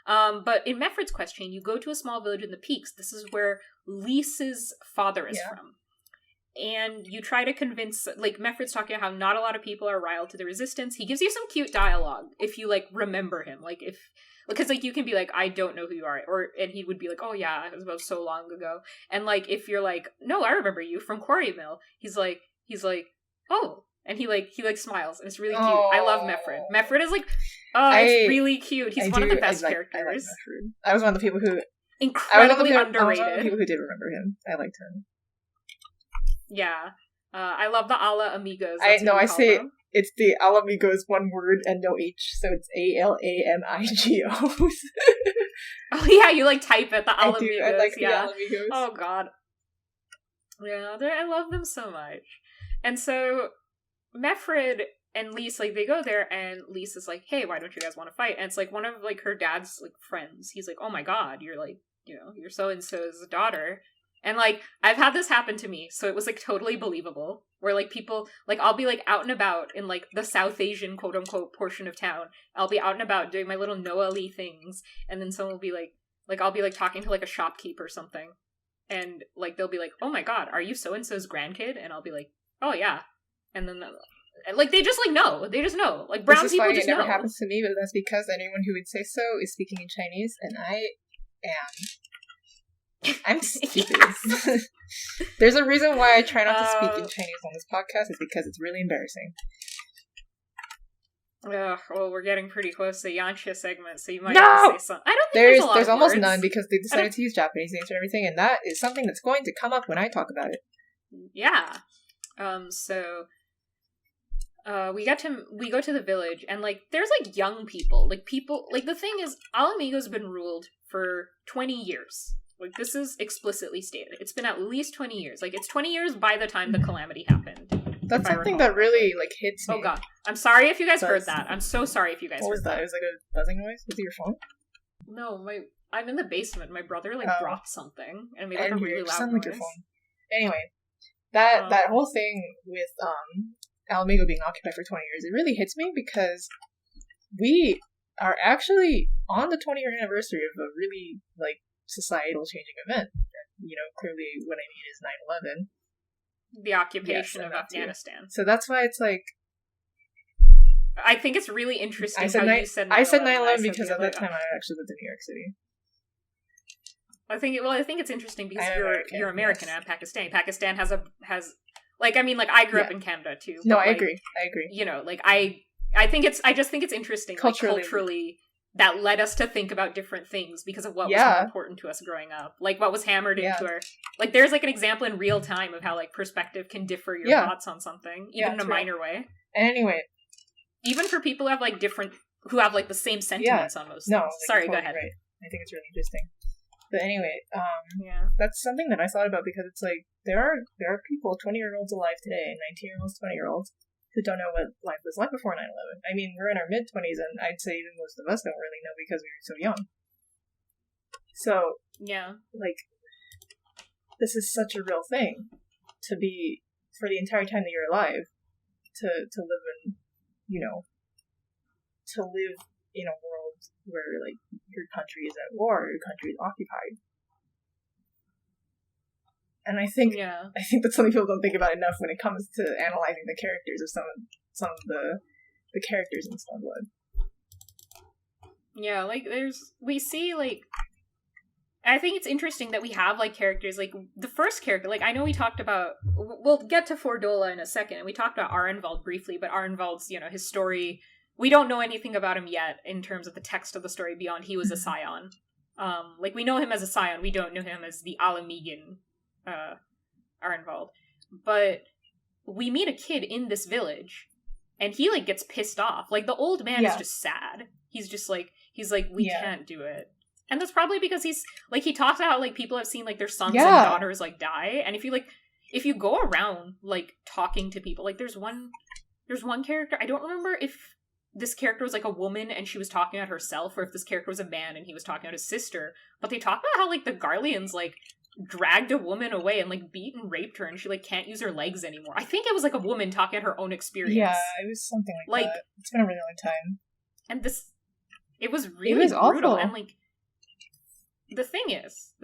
But in Mefred's quest chain, you go to a small village in the peaks. This is where Lyse's father is from. And you try to convince, like, Mefred's talking about how not a lot of people are riled to the resistance. He gives you some cute dialogue if you, like, remember him. Like, because, like, you can be like, I don't know who you are. And he would be like, oh, yeah, it was about so long ago. And, like, if you're like, no, I remember you from Quarry Mill. He's like, oh. And he smiles. And it's really cute. I love Mefred. Mefred is, like, it's really cute. He's one of the best characters. I was one of the people who... Incredibly underrated. I was one of the people who did remember him. I liked him. Yeah. I love the Ala Amigos. I say them. It's the Ala Mhigos, one word and no H, so it's ALAMIGOs. Oh yeah, you like type it, the Ala Mhigos. I like the Ala Mhigos. Oh god. Yeah, I love them so much. And so Mefred and Lyse, like, they go there, and Lyse is like, hey, why don't you guys want to fight? And it's like one of like her dad's like friends. He's like, oh my god, you're like, you know, you're so-and-so's daughter. And, like, I've had this happen to me, so it was, like, totally believable. Where, like, people, like, I'll be, like, out and about in, like, the South Asian, quote-unquote, portion of town. I'll be out and about doing my little Noah-ly things, and then someone will be, like, I'll be, like, talking to, like, a shopkeep or something. And, like, they'll be like, oh my god, are you so-and-so's grandkid? And I'll be like, oh, yeah. And then, like, they just, like, know. They just know. Like, brown people just know. It never happens to me, but that's because anyone who would say so is speaking in Chinese, and I am... I'm stupid. There's a reason why I try not to speak in Chinese on this podcast. It's because it's really embarrassing. Well, we're getting pretty close to the Yanxia segment, so you might have to say something. I don't think there's almost none because they decided to use Japanese names and everything, and that is something that's going to come up when I talk about it. Yeah. So we go to the village, and like there's like young people. Like the thing is, Ala Mhigo's been ruled for 20 years. Like, this is explicitly stated. It's been at least 20 years. Like, it's 20 years by the time the calamity happened. That's something that really, like, hits me. Oh, God. I'm sorry if you guys heard that. I'm so sorry if you guys heard that. What was that? It was like a buzzing noise? Was it your phone? No, I'm in the basement. My brother, like, dropped something and made, like, a really loud noise. Like your phone. Anyway, that whole thing with, Ala Mhigo being occupied for 20 years, it really hits me because we are actually on the 20-year anniversary of a really, like, societal changing event. You know, clearly what I mean is 9/11. The occupation of Afghanistan. So that's why it's like... I think it's really interesting you said 9/11. I said 9/11 because at that time I actually lived in New York City. I think it's interesting because you're American and I'm Pakistani. Pakistan has like, I mean, like, I grew up in Canada too. No, I agree. You know, like, I just think it's interesting culturally that led us to think about different things because of what was more important to us growing up. Like, what was hammered into our... Like, there's, like, an example in real time of how, like, perspective can differ your thoughts on something, even in a minor way. And anyway... Even for people who have, like, who have, like, the same sentiments on most things. No, sorry, totally go ahead. Right. I think it's really interesting. But anyway, that's something that I thought about because it's like, there are people, 20-year-olds alive today, 19-year-olds, 20-year-olds, who don't know what life was like before 9/11. I mean, we're in our mid-20s, and I'd say even most of us don't really know because we were so young. So, like, this is such a real thing to be, for the entire time that you're alive, to live in, you know, to live in a world where, like, your country is at war, your country is occupied. And I think that's something people don't think about enough when it comes to analyzing the characters of some of the characters in Stormblood. Yeah, like, we see, like, I think it's interesting that we have, like, characters, like, the first character, like, I know we talked about, we'll get to Fordola in a second, and we talked about Arenvald briefly, but Arenvald's, you know, his story, we don't know anything about him yet in terms of the text of the story beyond he was a scion. Like, we know him as a scion, we don't know him as the Ala Mhigo, Arenvald. But we meet a kid in this village, and he, like, gets pissed off. Like, the old man is just sad. He's like, we can't do it. And that's probably because he's, like, he talks about how, like, people have seen, like, their sons and daughters, like, die. And if you go around, like, talking to people, like, there's one character, I don't remember if this character was, like, a woman and she was talking about herself, or if this character was a man and he was talking about his sister. But they talk about how, like, the Garleans, like, dragged a woman away and, like, beat and raped her, and she, like, can't use her legs anymore. I think it was, like, a woman talking about her own experience. Yeah, it was something like that. It's been a really long time. And it was really brutal. Awful. And, like, the thing is,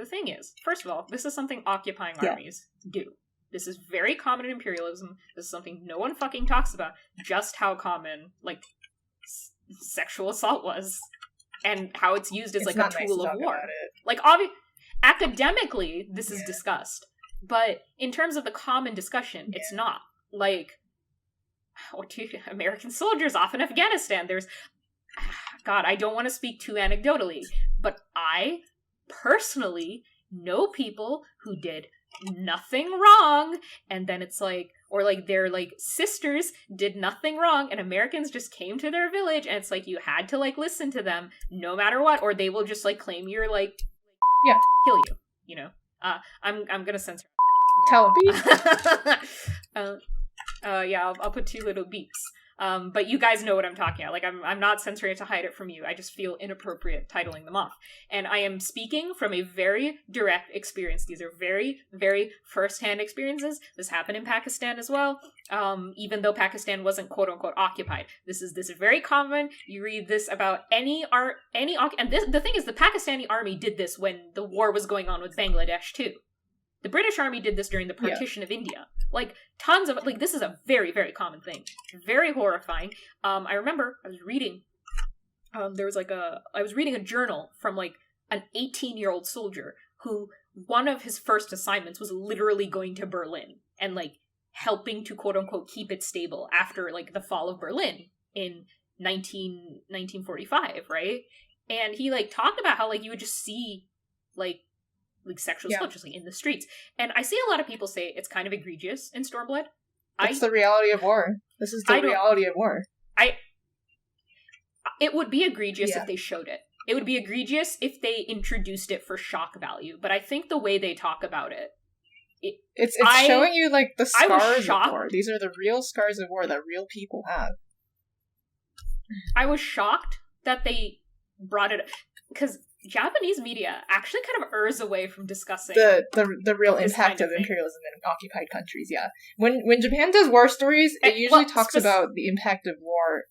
first of all, this is something occupying armies do. This is very common in imperialism. This is something no one fucking talks about. Just how common, like, sexual assault was, and how it's used as, like, a tool of war. Like, academically, this is discussed, but in terms of the common discussion, it's not. Like, American soldiers off in Afghanistan, there's... God, I don't want to speak too anecdotally, but I personally know people who did nothing wrong, and then it's like, or, like, their, like, sisters did nothing wrong, and Americans just came to their village, and it's like, you had to, like, listen to them no matter what, or they will just, like, claim you're, like, kill you, you know. I'm gonna censor. Tell them. I'll put 2 little beeps. But you guys know what I'm talking about. Like, I'm not censoring it to hide it from you. I just feel inappropriate titling them off. And I am speaking from a very direct experience. These are very, very first-hand experiences. This happened in Pakistan as well. Even though Pakistan wasn't quote-unquote occupied. This is very common. You read this about and the thing is, the Pakistani army did this when the war was going on with Bangladesh too. The British army did this during the partition of India. Like, tons of, like, this is a very, very common thing. Very horrifying. I remember I was reading, I was reading a journal from, like, an 18-year-old soldier who, one of his first assignments was literally going to Berlin and, like, helping to, quote-unquote, keep it stable after, like, the fall of Berlin in 1945, right? And he, like, talked about how, like, you would just see, like sexual assault just, like, in the streets. And I see a lot of people say it's kind of egregious in Stormblood. It's the reality of war. This is the reality of war. It would be egregious if they showed it. It would be egregious if they introduced it for shock value. But I think the way they talk about it, it's showing you, like, the scars of war. These are the real scars of war that real people have. I was shocked that they brought it, because Japanese media actually kind of errs away from discussing the real impact of imperialism in occupied countries. Yeah, when Japan does war stories, it usually talks about the impact of war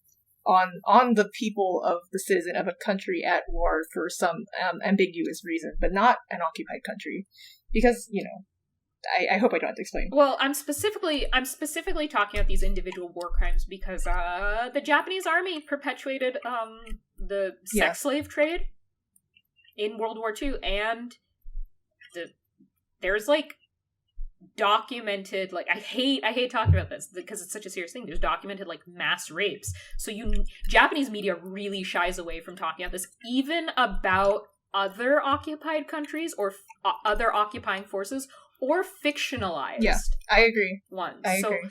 on the people of the citizen of a country at war for some ambiguous reason, but not an occupied country, because I hope I don't have to explain. Well, I'm specifically talking about these individual war crimes because the Japanese army perpetuated the sex slave trade in World War II, and there's like documented, like, I hate talking about this because it's such a serious thing. There's documented like mass rapes. So Japanese media really shies away from talking about this, even about other occupied countries or other occupying forces or fictionalized. Yeah, I agree. Ones. I agree.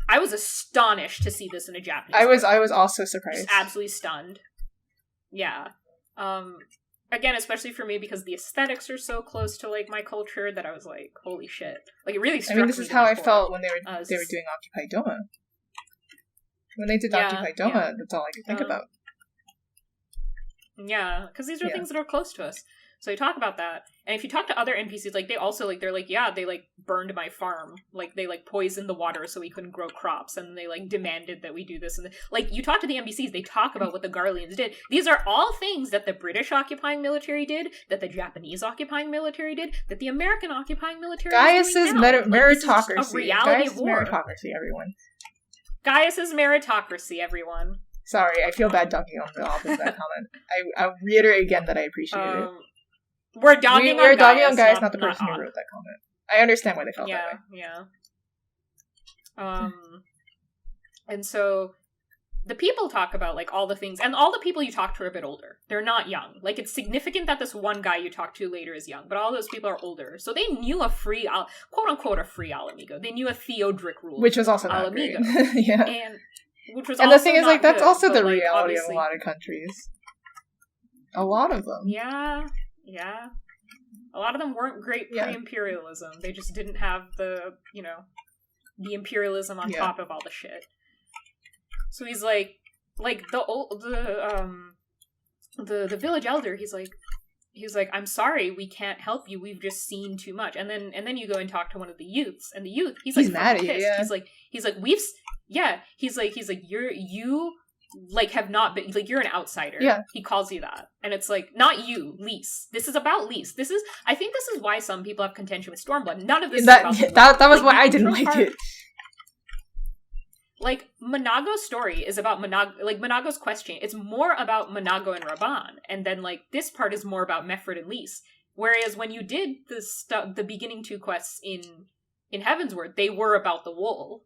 I was astonished to see this in a Japanese. I was also surprised. Just absolutely stunned. Yeah. Again, especially for me, because the aesthetics are so close to like my culture that I was like, holy shit. Like, it really struck me. This is how I felt when they were doing Occupy Doma. When they did Occupy Doma, that's all I could think about. Yeah, because these are things that are close to us. So you talk about that, and if you talk to other NPCs, like, they also, like, they're like, yeah, they, like, burned my farm. Like, they, like, poisoned the water so we couldn't grow crops, and they, like, demanded that we do this. And like, you talk to the NPCs, they talk about what the Garleans did. These are all things that the British occupying military did, that the Japanese occupying military did, that the American occupying military Gaius is meritocracy. This is a reality Gaius of war. Meritocracy, everyone. Gaius is meritocracy, everyone. Sorry, I feel bad talking on the opposite of that comment. I'll reiterate again that I appreciate it. We're dogging on Gaius, not the person who wrote that comment. I understand why they felt that way. Yeah. And so the people talk about, like, all the things, and all the people you talk to are a bit older. They're not young. Like, it's significant that this one guy you talk to later is young, but all those people are older. So they knew a free, quote-unquote, a free Ala Mhigo. They knew a Theodoric rule. Which was also not great. Yeah. And the thing is, like, that's also the reality of a lot of countries. A lot of them. Yeah. A lot of them weren't great pre-imperialism. They just didn't have the imperialism on top of all the shit. So he's like the village elder, he's like, I'm sorry, we can't help you. We've just seen too much. And then you go and talk to one of the youths, and the youth, he's like mad at you. Yeah. He's like you like have not been, like, you're an outsider. Yeah. He calls you that. And it's like, not you, Lyse. This is about Lyse. I think this is why some people have contention with Stormblood. None of this is about that was why I didn't like it. Like, Monago's story is about Monago's question. It's more about Monago and Raban. And then, like, this part is more about Meffred and Lyse. Whereas when you did the beginning two quests in Heavensward, they were about the wool.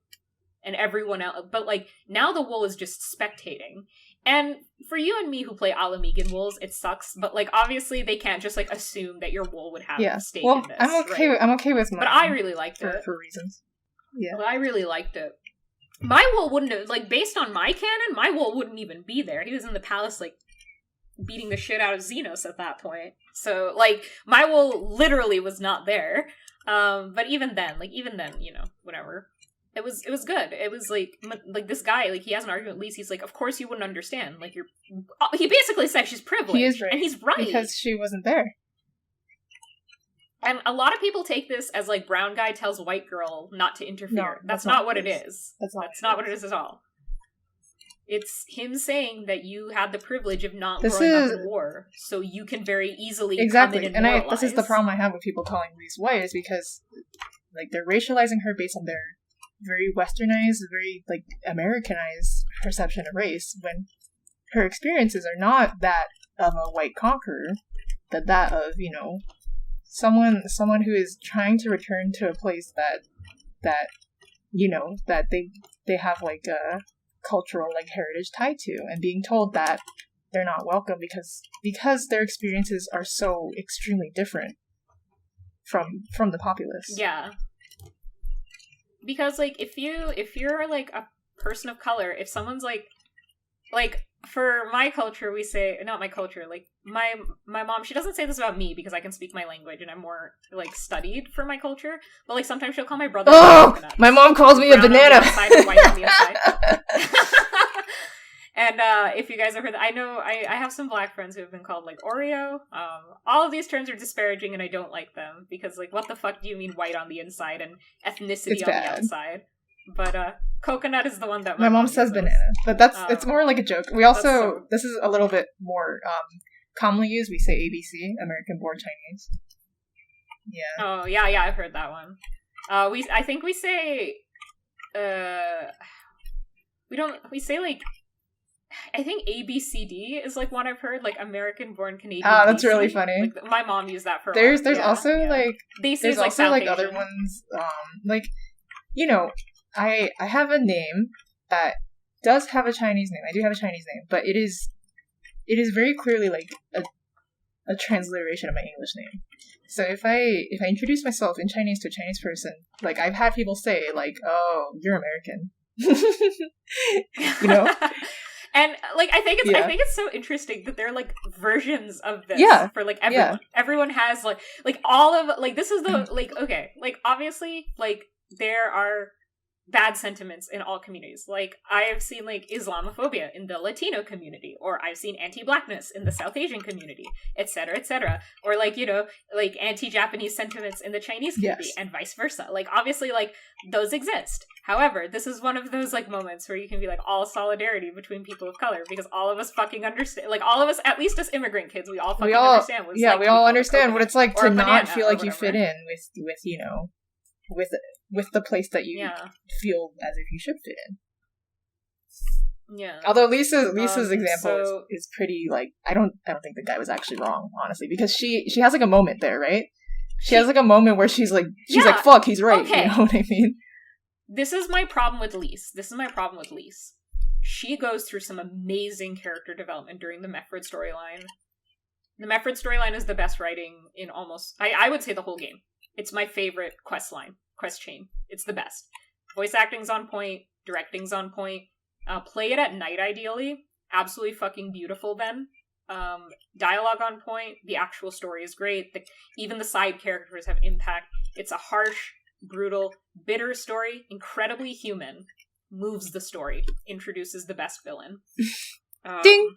And everyone else, but, like, now the wool is just spectating. And for you and me who play Ala Mhigan wolves, it sucks, but, like, obviously they can't just, like, assume that your wool would have a stake in this. I'm okay with mine. But I really liked it. For reasons. Yeah. But I really liked it. My wool wouldn't have, like, based on my canon, my wool wouldn't even be there. He was in the palace, like, beating the shit out of Zenos at that point. So, like, my wool literally was not there. But even then, whatever. It was good. It was like this guy, like, he has an argument with Lyse. He's like, of course you wouldn't understand. Like, he basically said she's privileged. He is right. And he's right. Because she wasn't there. And a lot of people take this as, like, brown guy tells white girl not to interfere. No, that's not what it is. That's not what it is at all. It's him saying that you had the privilege of not growing up in war, so you can very easily come in and moralize. This is the problem I have with people calling Lyse white, is because, like, they're racializing her based on their very westernized, very, like, Americanized perception of race, when her experiences are not that of a white conqueror, but that of, someone who is trying to return to a place that they have, like, a cultural, like, heritage tied to, and being told that they're not welcome because their experiences are so extremely different from the populace. Yeah. Because, like, if you're like a person of color, if someone's like for my culture, we say, not my culture, like, my mom, she doesn't say this about me because I can speak my language and I'm more, like, studied for my culture, but, like, sometimes she'll call my brother. Oh, my mom calls me a banana. And if you guys have heard that, I know I have some black friends who have been called like Oreo. All of these terms are disparaging, and I don't like them because like, what the fuck do you mean white on the inside and ethnicity It's on bad. the outside? But coconut is the one that my mom says uses. banana, but it's more like a joke. We also this is a little bit more commonly used. We say ABC, American Born Chinese. Yeah. Oh yeah, I've heard that one. I think we say we say like. I think ABCD is like one I've heard, like American Born Canadian. Oh, that's BC. really funny. Like, my mom used that for. There's also like there's also like other ones. Like, you know, I have a name that does have a Chinese name. I do have a Chinese name, but it is very clearly like a transliteration of my English name. So if I introduce myself in Chinese to a Chinese person, like I've had people say like, "Oh, you're American," you know. And like I think it's so interesting that there are like versions of this for like everyone. Yeah. Everyone has like all of like this is the like okay, like obviously like there are bad sentiments in all communities. Like I have seen like Islamophobia in the Latino community, or I've seen anti-blackness in the South Asian community, etc., etc., or like, you know, like anti-Japanese sentiments in the Chinese community, and vice versa. Like obviously like those exist. However, this is one of those like moments where you can be like all solidarity between people of color, because all of us fucking understand, like all of us, at least as immigrant kids, we all understand what it's like. We all understand what it's like to not feel like you fit in with you know, with the place that you feel as if you should fit in. Yeah. Although Lisa's example is pretty like I don't think the guy was actually wrong, honestly, because she has like a moment there, right? She has like a moment where she's like fuck, he's right. Okay. You know what I mean? This is my problem with Lyse. She goes through some amazing character development during the Mefford storyline. The Mefford storyline is the best writing in almost, I would say, the whole game. It's my favorite quest chain. It's the best. Voice acting's on point, directing's on point. Play it at night, ideally. Absolutely fucking beautiful then. Dialogue on point. The actual story is great. Even the side characters have impact. It's a harsh, brutal, bitter story, incredibly human, moves the story, introduces the best villain. Ding!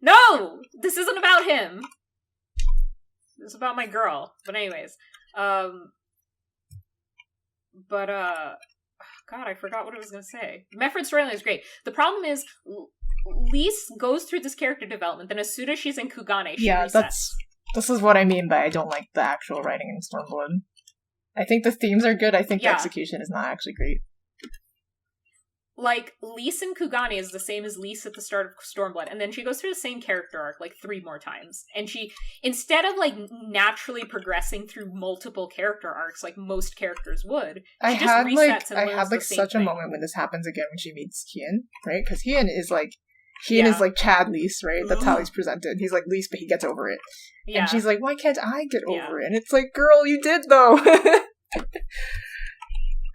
No! This isn't about him! This is about my girl. But anyways, God, I forgot what I was gonna say. Mefford's storyline is great. The problem is, Lyse goes through this character development, then as soon as she's in Kugane, she resets. This is what I mean by I don't like the actual writing in Stormblood. I think the themes are good, I think the execution is not actually great. Like, Lyse in Kugane is the same as Lyse at the start of Stormblood, and then she goes through the same character arc, like, 3 more times. And she, instead of, like, naturally progressing through multiple character arcs like most characters would, she just resets and learns the same such thing. A moment when this happens again when she meets Hien, right? Because Hien is like Chad Lyse, right? That's how he's presented. He's like Lyse, but he gets over it. Yeah. And she's like, why can't I get over it? And it's like, girl, you did, though!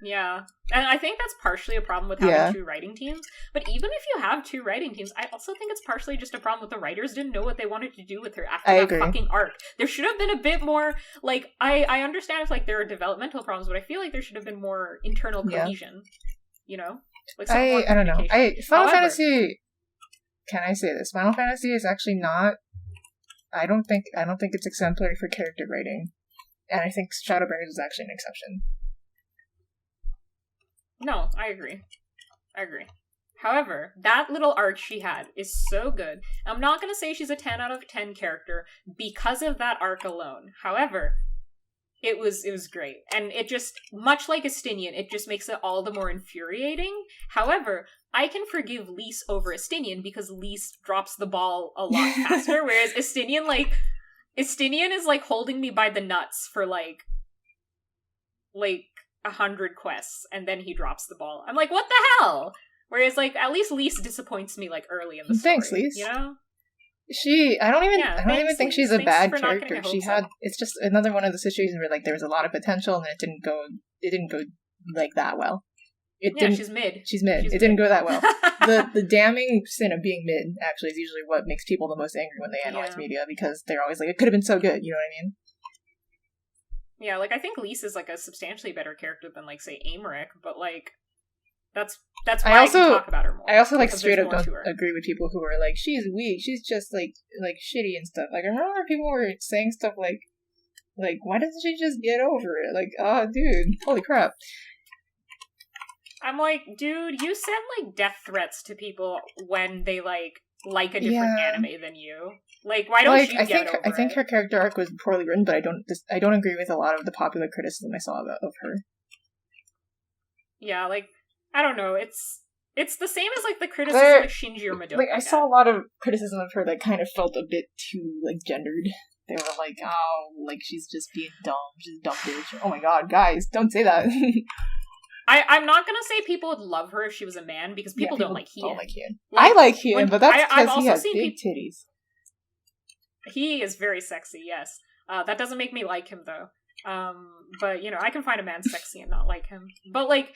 Yeah. And I think that's partially a problem with having 2 writing teams. But even if you have 2 writing teams, I also think it's partially just a problem with the writers didn't know what they wanted to do with her after that fucking arc. There should have been a bit more, like, I understand if, like, there are developmental problems, but I feel like there should have been more internal cohesion. You know? Like, I don't know. Final Fantasy... Can I say this? Final Fantasy is actually not... I don't think it's exemplary for character writing. And I think Shadowbringers is actually an exception. No, I agree. However, that little arc she had is so good. I'm not going to say she's a 10 out of 10 character because of that arc alone. However, it was great. And it just, much like Estinian, it just makes it all the more infuriating. However, I can forgive Lyse over Estinian because Lyse drops the ball a lot faster, whereas Estinian is like holding me by the nuts for like 100 quests, and then he drops the ball. I'm like, what the hell? Whereas, like, at least Lyse disappoints me, like, early in the story. Thanks, Lyse. You know? I don't even think she's a bad character. It's just another one of the situations where, like, there was a lot of potential, and it didn't go, like, that well. She's mid. It didn't go that well. The damning sin of being mid, actually, is usually what makes people the most angry when they analyze media, because they're always like, it could have been so good, you know what I mean? Yeah, like, I think Lyse is, like, a substantially better character than, like, say, Aymeric, but, like, That's why I can talk about her more. I also like straight up don't agree with people who are like, she's weak, she's just like shitty and stuff. Like I remember people were saying stuff like why doesn't she just get over it? Like, oh dude, holy crap. I'm like, dude, you send like death threats to people when they like a different anime than you. Like, why don't you get over it? I think her character arc was poorly written, but I don't agree with a lot of the popular criticism I saw of her. Yeah, like, I don't know. It's the same as like the criticism of Shinji or Madoka. Like, I saw a lot of criticism of her that kind of felt a bit too like gendered. They were like, oh, like she's just being dumb. She's a dumb bitch. Oh my god, guys, don't say that. I'm not gonna say people would love her if she was a man, because people don't like Hien. I like Hien, but that's because he has big titties. He is very sexy, yes. That doesn't make me like him, though. But, you know, I can find a man sexy and not like him. But, like,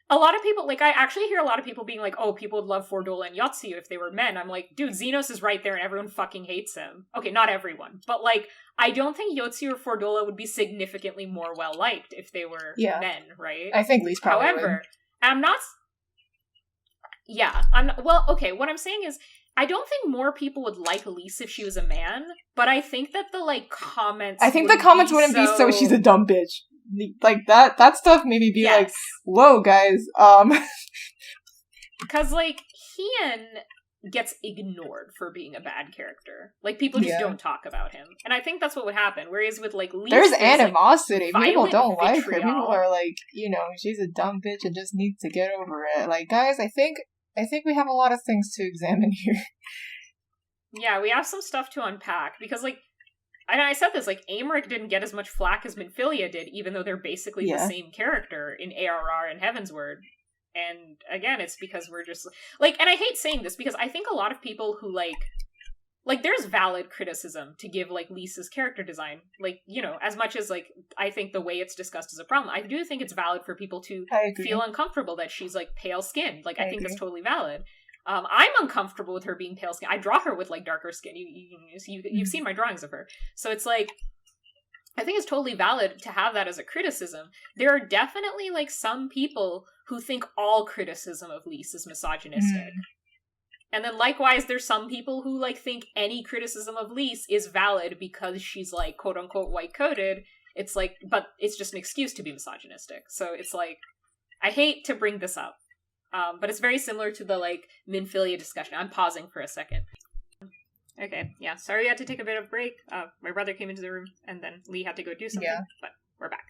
a lot of people, like, I actually hear a lot of people being like, oh, people would love Fordola and Yotsuyu if they were men. I'm like, dude, Zenos is right there and everyone fucking hates him. Okay, not everyone. But, like, I don't think Yotsuyu or Fordola would be significantly more well-liked if they were men, right? I think Lyse probably However, would. I'm not... Yeah, well, okay, what I'm saying is, I don't think more people would like Lyse if she was a man, but I think that the, like, comments... I think the comments wouldn't be so she's a dumb bitch. Like, that stuff maybe be like, whoa, guys, Because, like, Hien gets ignored for being a bad character. Like, people just don't talk about him. And I think that's what would happen, whereas with, like, Lyse... There's animosity. Like, people don't like her. People are like, you know, she's a dumb bitch and just needs to get over it. Like, guys, I think we have a lot of things to examine here. Yeah, we have some stuff to unpack, because, like, and I said this, like, Aymeric didn't get as much flack as Minfilia did, even though they're basically the same character in ARR and Heavensward. And, again, it's because we're just, like, and I hate saying this, because I think a lot of people who, like, there's valid criticism to give, like, Lyse's character design. Like, you know, as much as, like, I think the way it's discussed is a problem, I do think it's valid for people to feel uncomfortable that she's, like, pale-skinned. Like, I think that's totally valid. I'm uncomfortable with her being pale-skinned. I draw her with, like, darker skin. You've seen my drawings of her. So it's, like, I think it's totally valid to have that as a criticism. There are definitely, like, some people who think all criticism of Lyse is misogynistic. And then likewise, there's some people who, like, think any criticism of Lyse is valid because she's, like, quote-unquote white-coded. It's, like, but it's just an excuse to be misogynistic. So it's, like, I hate to bring this up. But it's very similar to the, like, Minfilia discussion. I'm pausing for a second. Okay, yeah, sorry we had to take a bit of a break. My brother came into the room, and then Lee had to go do something, but we're back.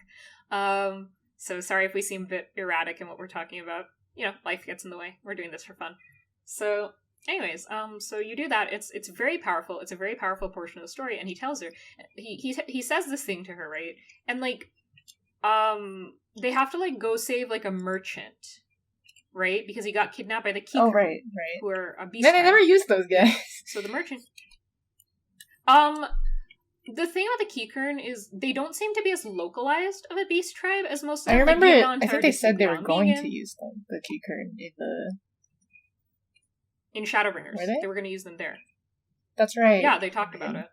So sorry if we seem a bit erratic in what we're talking about. You know, life gets in the way. We're doing this for fun. So, anyways, so you do that. It's very powerful. It's a very powerful portion of the story, and he tells her, he says this thing to her, right? And, like, they have to, like, go save, like, a merchant, right? Because he got kidnapped by the Kikern. Oh, right. Who are a beast. Then I never used those guys. So the merchant. The thing about the Kikern is they don't seem to be as localized of a beast tribe as most of them. I remember, I think they said they were going to use them, the Kikern, in Shadowbringers. Were they? They were going to use them there. That's right. Yeah, they talked about it.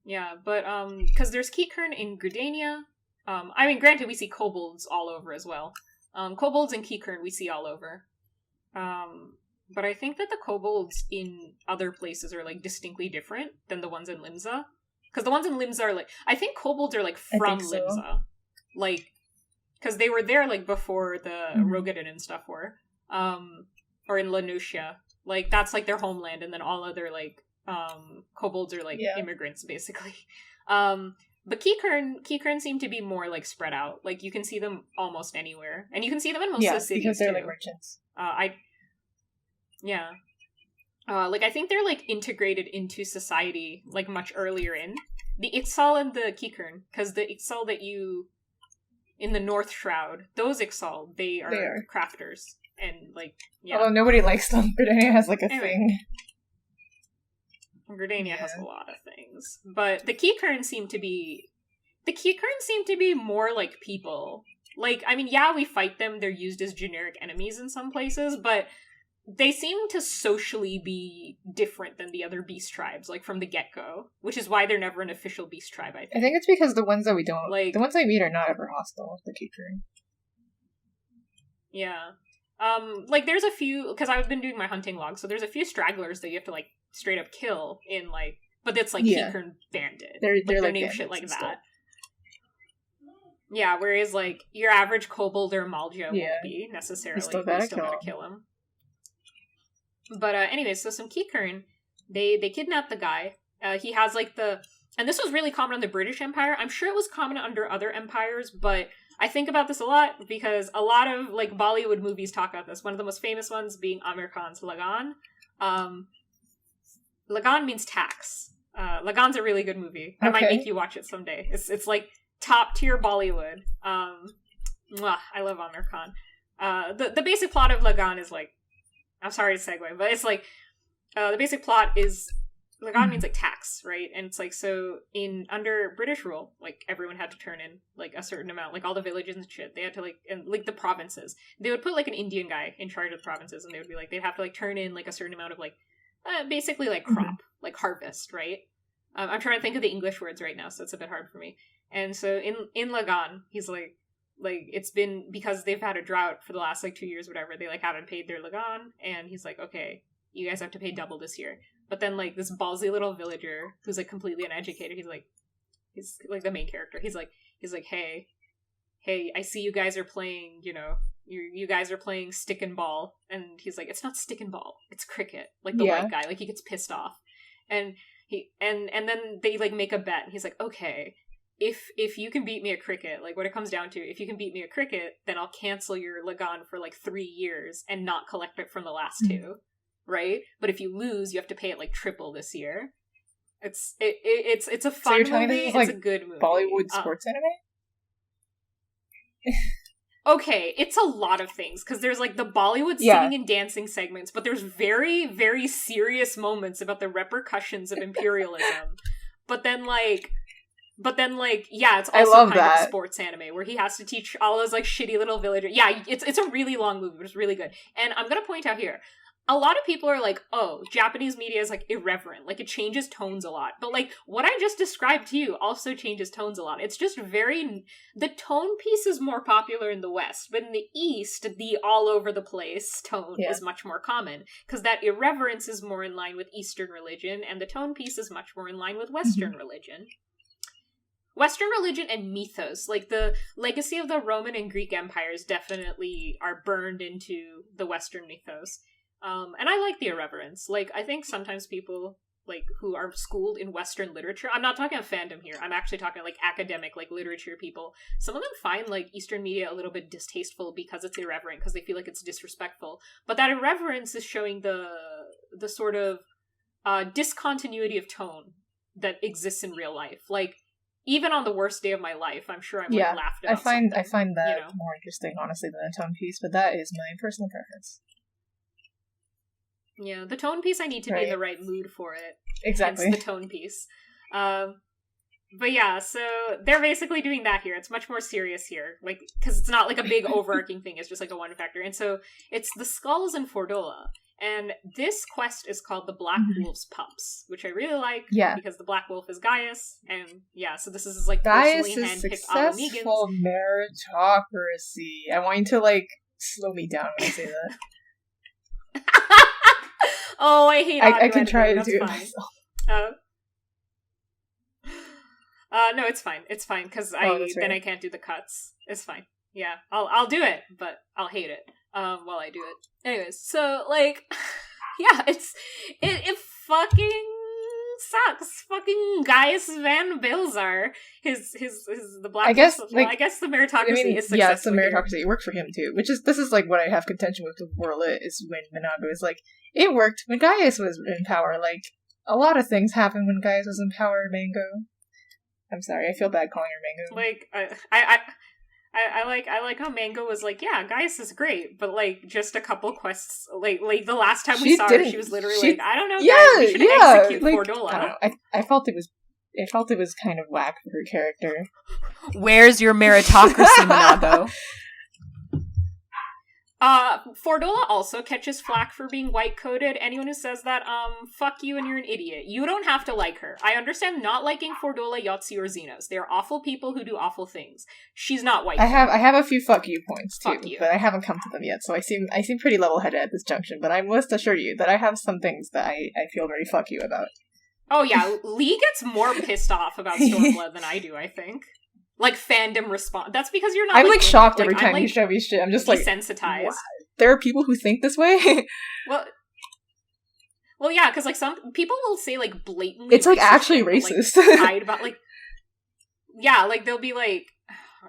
Yeah, but, because there's Kikern in Gridania. I mean, granted, we see kobolds all over as well. Kobolds and Kikern we see all over. But I think that the kobolds in other places are, like, distinctly different than the ones in Limsa. Because the ones in Limsa are, like... I think kobolds are, like, from Limsa. Like, because they were there, like, before the Rogadin and stuff were. Or in Lanusia. Like, that's, like, their homeland, and then all other, like, kobolds are, like, immigrants, basically. But Kikern seem to be more, like, spread out. Like, you can see them almost anywhere. And you can see them in most of the cities, because they're, too. like, merchants. Like, I think they're, like, integrated into society, like, much earlier in. The Ixal and the Kikern, because the Ixal that you... in the North Shroud, those Ixal, they are crafters. And, like, Although nobody likes them, Gridania has, like, a thing. Gridania has a lot of things. But the Kikern seem to be more like people. Like, I mean, yeah, we fight them, they're used as generic enemies in some places, but they seem to socially be different than the other beast tribes, like, from the get-go. Which is why they're never an official beast tribe, I think. I think it's because the ones that we don't... Like, the ones that we meet are not ever hostile, the Kikern. Yeah. Like, there's a few, because I've been doing my hunting log, so there's a few stragglers that you have to, like, straight up kill in, like, but it's, like, Keycurn banded. They're like name shit like that. Yeah, whereas, like, your average kobold or Malja won't be, necessarily. You still gotta kill him. But, anyways, so some Keycurn, they kidnap the guy. He has, like, and this was really common on the British Empire. I'm sure it was common under other empires, but I think about this a lot because a lot of, like, Bollywood movies talk about this. One of the most famous ones being Amir Khan's Lagan. Lagan means tax. Lagan's a really good movie. I might make you watch it someday. It's like top tier Bollywood. I love Amir Khan. The basic plot of Lagan is like, I'm sorry to segue, but it's like, the basic plot is Lagan means like tax, right? And it's like, so under British rule, like everyone had to turn in like a certain amount, like all the villages and shit. They had to and like the provinces. They would put like an Indian guy in charge of the provinces, and they would be like, they'd have to like turn in like a certain amount of like, basically like crop, like harvest, right? I'm trying to think of the English words right now, so it's a bit hard for me. And so in Lagan, he's like it's been, because they've had a drought for the last like 2 years, whatever. They like haven't paid their Lagan, and he's like, okay, you guys have to pay double this year. But then, like, this ballsy little villager who's, like, completely uneducated, he's, like, the main character. He's like, hey, I see you guys are playing, you know, you guys are playing stick and ball. And he's like, it's not stick and ball, it's cricket. Like, the white guy, like, he gets pissed off. And and then they, like, make a bet. And he's like, okay, if you can beat me at cricket, like, what it comes down to, if you can beat me at cricket, then I'll cancel your Lagan for, like, 3 years and not collect it from the last two. Right? But if you lose, you have to pay it like triple this year. It's a fun movie. It's like a good movie. Bollywood sports anime? Okay, it's a lot of things, because there's like the Bollywood singing and dancing segments, but there's very, very serious moments about the repercussions of imperialism. But then it's also kind of a sports anime where he has to teach all those like shitty little villagers. Yeah, it's a really long movie, but it's really good. And I'm gonna point out here, a lot of people are like, oh, Japanese media is, like, irreverent. Like, it changes tones a lot. But, like, what I just described to you also changes tones a lot. It's just the tone piece is more popular in the West. But in the East, the all-over-the-place tone is much more common. Because that irreverence is more in line with Eastern religion, and the tone piece is much more in line with Western religion. Western religion and mythos, like, the legacy of the Roman and Greek empires definitely are burned into the Western mythos. And I like the irreverence. Like, I think sometimes people, like, who are schooled in Western literature, I'm not talking fandom here, I'm actually talking, like, academic, like, literature people, some of them find, like, Eastern media a little bit distasteful because it's irreverent, because they feel like it's disrespectful. But that irreverence is showing the sort of discontinuity of tone that exists in real life. Like, even on the worst day of my life, I'm sure I'm, like, laughed about I find that more interesting, honestly, than the tone piece, but that is my personal preference. Yeah, the tone piece, I need to be in the right mood for it. Exactly. Hence the tone piece. But yeah, so they're basically doing that here. It's much more serious here. Like, because it's not like a big overarching thing. It's just like a one factor. And so it's the skulls in Fordola. And this quest is called the Black Wolf's Pups, which I really like. Yeah. Because the Black Wolf is Gaius. And yeah, so this is like personally handpicked Ala Mhigo. Successful meritocracy. I want you to, like, slow me down when I say that. Oh, I hate audio I can try to do it myself. No, it's fine. It's fine, because then I can't do the cuts. It's fine. Yeah, I'll do it, but I'll hate it while I do it. Anyways, so, like, yeah, it fucking sucks. Fucking Gaius van Bilzar, the black. I guess the meritocracy is successful. Yeah, it's the meritocracy. It worked for him too. This is like what I have contention with Fordola is when Monago is like, it worked when Gaius was in power. Like, a lot of things happened when Gaius was in power. Mango. I'm sorry, I feel bad calling her Mango. Like, I like how Mango was like, yeah, Gaius is great, but like just a couple quests, like the last time we saw her, she was literally like, I don't know, guys, we should execute Fordola. I felt it was kind of whack for her character. Where's your meritocracy, Monago? Fordola also catches flack for being white-coded. Anyone who says that, fuck you and you're an idiot. You don't have to like her. I understand not liking Fordola, Yahtzee, or Zenos. They are awful people who do awful things. She's not white. I have a few fuck you points too, Fuck you. but I haven't come to them yet, so I seem pretty level-headed at this junction, but I must assure you that I have some things that I feel very fuck you about. Oh yeah, Lee gets more pissed off about Stormblood than I do, I think. Like, fandom response. That's because you're not, I'm, like, shocked every time I'm, you show me shit. I'm just, like, desensitized. What? There are people who think this way? Well, yeah, because, like, some people will say, like, blatantly it's, like, actually racist. Like, hide about, like... Yeah, like, they'll be, like...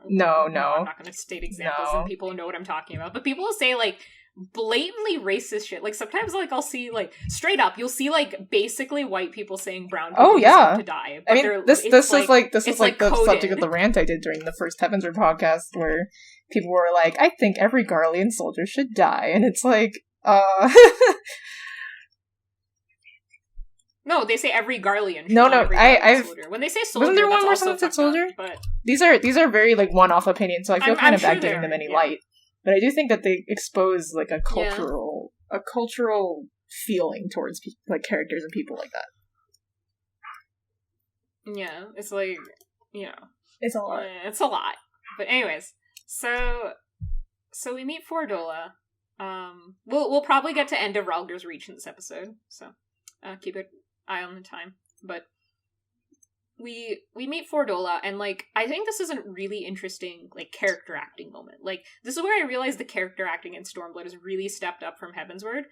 No. I'm not going to state examples, and people know what I'm talking about. But people will say, like, blatantly racist shit. Like, sometimes, like, I'll see, like, straight up, you'll see, like, basically white people saying brown people deserve to die. But I mean, this is the subject of the rant I did during the first Heavensward podcast, where people were like, I think every Garlean soldier should die. And it's like, No, they say every Garlean should No, I've soldier. When they say soldier, wasn't there one that's where also someone said soldier? Up, but... These are very, like, one-off opinions, so I feel kind of bad giving them any yeah. light. But I do think that they expose, like, a cultural feeling towards, like, characters and people like that. Yeah, it's like, It's a lot. It's a lot. But anyways, so we meet Fordola. We'll probably get to end of Ralger's Reach in this episode, so keep an eye on the time. But we meet Fordola, and, like, I think this is a really interesting, like, character acting moment. Like, this is where I realized the character acting in Stormblood has really stepped up from Heavensward,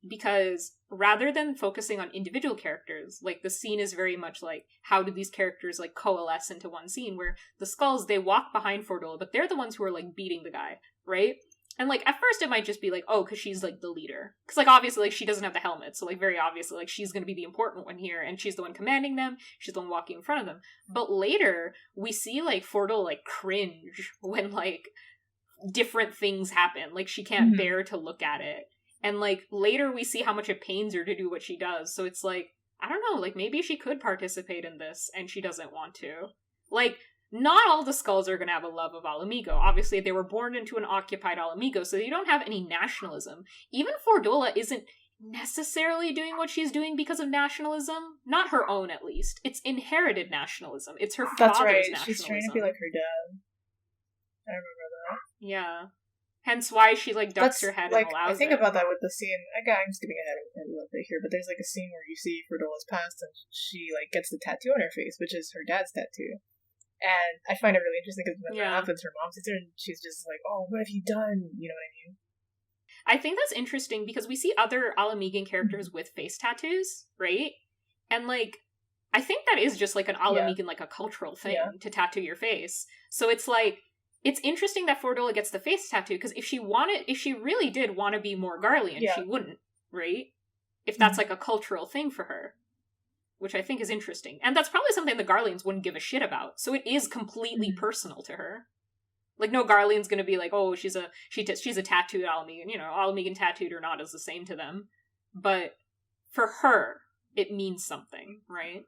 because rather than focusing on individual characters, like, the scene is very much like, how do these characters, like, coalesce into one scene, where the Skulls, they walk behind Fordola, but they're the ones who are, like, beating the guy, right? And, like, at first it might just be like, oh, because she's, like, the leader. Because, like, obviously, like, she doesn't have the helmet, so, like, very obviously, like, she's going to be the important one here, and she's the one commanding them, she's the one walking in front of them. But later, we see, like, Fordola, like, cringe when, like, different things happen. Like, she can't bear to look at it. And, like, later we see how much it pains her to do what she does, so it's like, I don't know, like, maybe she could participate in this, and she doesn't want to. Like, not all the Skulls are going to have a love of Ala Mhigo. Obviously, they were born into an occupied Ala Mhigo, so you don't have any nationalism. Even Fordola isn't necessarily doing what she's doing because of nationalism. Not her own, at least. It's inherited nationalism. It's her father's nationalism. She's trying to be like her dad. I remember that. Yeah. Hence why she, like, ducks her head and allows I think it. about that with the scene. Again, I'm skipping ahead a little bit here, but there's, like, a scene where you see Fordola's past, and she, like, gets the tattoo on her face, which is her dad's tattoo. And I find it really interesting because when that happens, her mom sits there and she's just like, oh, what have you done? You know what I mean? I think that's interesting because we see other Ala Mhigan characters with face tattoos, right? And, like, I think that is just, like, an Ala Mhigan, like, a cultural thing to tattoo your face. So it's, like, it's interesting that Fordola gets the face tattoo, because if she really did want to be more Garlean, she wouldn't, right? If that's, like, a cultural thing for her. Which I think is interesting. And that's probably something the Garleans wouldn't give a shit about. So it is completely personal to her. Like, no Garlean's gonna be like, oh, she's a tattooed Ala Mhigan. You know, Ala Mhigan tattooed or not is the same to them. But for her, it means something, right?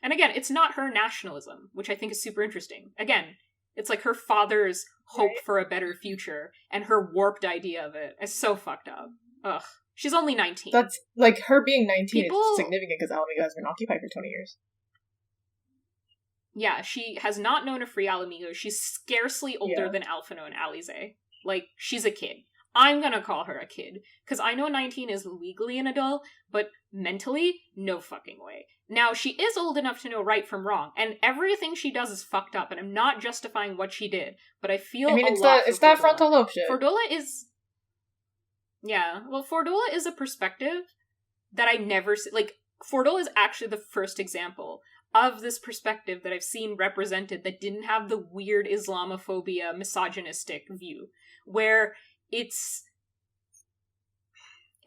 And again, it's not her nationalism, which I think is super interesting. Again, it's like her father's hope for a better future, and her warped idea of it is so fucked up. Ugh. She's only 19. That's, like, her being 19 is significant because Ala Mhigo has been occupied for 20 years. Yeah, she has not known a free Ala Mhigo. She's scarcely older than Alphino and Alize. Like, she's a kid. I'm gonna call her a kid, because I know 19 is legally an adult, but mentally, no fucking way. Now, she is old enough to know right from wrong, and everything she does is fucked up, and I'm not justifying what she did, but I feel it's that frontal lobe shit. Fordola is... Yeah, well, Fordola is a perspective that I never see. Like, Fordola is actually the first example of this perspective that I've seen represented that didn't have the weird Islamophobia, misogynistic view, where it's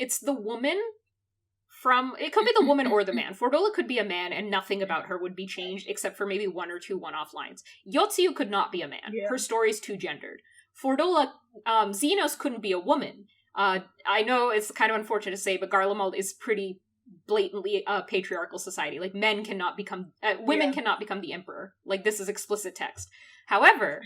the woman from... It could be the woman or the man. Fordola could be a man and nothing about her would be changed except for maybe one or two one-off lines. Yotsuyu could not be a man. Her story's too gendered. Fordola, Zenos couldn't be a woman. I know it's kind of unfortunate to say, but Garlemald is pretty blatantly a patriarchal society. Like, women cannot become the emperor. Like, this is explicit text. However,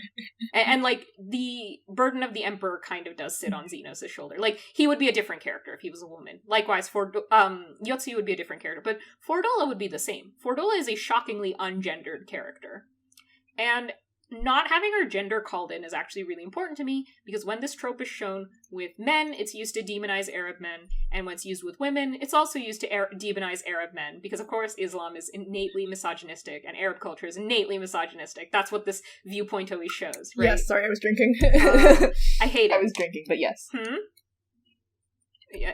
and like the burden of the emperor kind of does sit on Zenos' shoulder. Like he would be a different character if he was a woman. Likewise, for Yotsu would be a different character, but Fordola would be the same. Fordola is a shockingly ungendered character, and not having her gender called in is actually really important to me, because when this trope is shown with men, it's used to demonize Arab men, and when it's used with women, it's also used to demonize Arab men, because of course Islam is innately misogynistic, and Arab culture is innately misogynistic. That's what this viewpoint always shows, right? Yes, sorry, I was drinking. I hate it. I was drinking, but yes.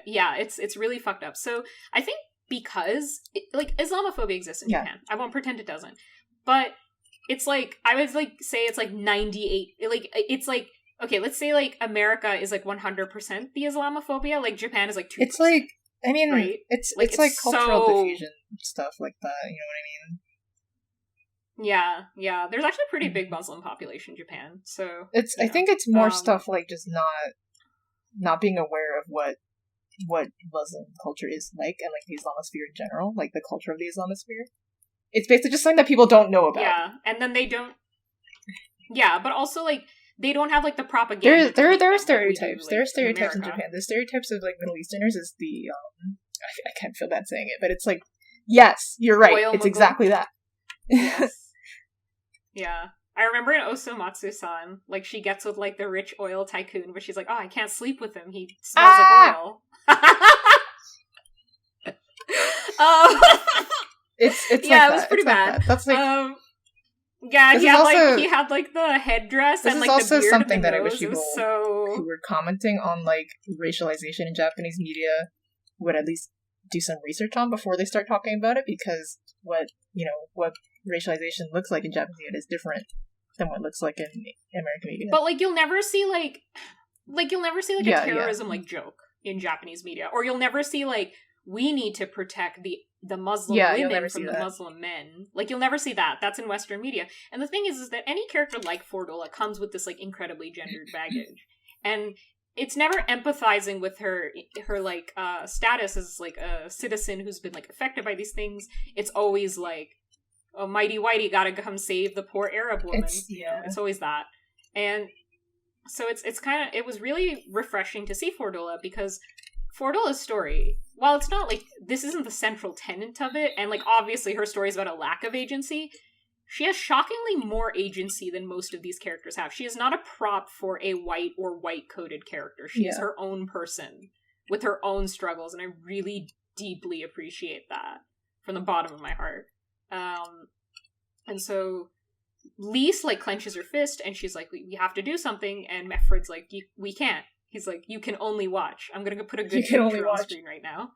Yeah, it's really fucked up. So I think because, like, Islamophobia exists in Japan. I won't pretend it doesn't. But it's like, I would like say it's like 98, like it's like, okay, let's say like America is like 100% the Islamophobia, like Japan is like 2%. It's like, I mean, right? it's like cultural diffusion stuff like that, you know what I mean? Yeah, there's actually a pretty big Muslim population in Japan, so it's, I think it's more stuff like just not being aware of what Muslim culture is like, and like the Islamosphere in general, like the culture of the Islamosphere. It's basically just something that people don't know about. Yeah, and then they don't. Yeah, but also like they don't have like the propaganda. There are stereotypes. Do, like, there are stereotypes in America. Japan. The stereotypes of like Middle Easterners is the I can't feel bad saying it, but it's like, yes, you're right. Oil it's Mughal. Exactly that. Yes. Yeah. I remember in Osomatsu-san, like, she gets with, like, the rich oil tycoon, but she's like, oh, I can't sleep with him. He smells like oil. It's yeah, like it was pretty bad. That's like yeah, he had like the headdress and like the beard. This is also something that I nose. wish people who were commenting on like racialization in Japanese media would at least do some research on before they start talking about it, because what racialization looks like in Japanese media is different than what it looks like in American media. But like you'll never see a terrorism like joke in Japanese media, or you'll never see like, we need to protect the Muslim women from the Muslim men. Like, you'll never see that. That's in Western media. And the thing is that any character like Fordola comes with this, like, incredibly gendered baggage. And it's never empathizing with her like, status as, like, a citizen who's been, like, affected by these things. It's always, like, oh, mighty whitey gotta come save the poor Arab woman. It's always that. And so it's kind of, it was really refreshing to see Fordola, because Fordola's story, while it's not like, this isn't the central tenet of it, and like obviously her story is about a lack of agency, she has shockingly more agency than most of these characters have. She is not a prop for a white or white-coded character. She is her own person with her own struggles, and I really deeply appreciate that from the bottom of my heart. And so Lyse like clenches her fist, and she's like, we have to do something, and Mefred's like, we can't. He's like, you can only watch. I'm gonna go put a good picture on screen right now.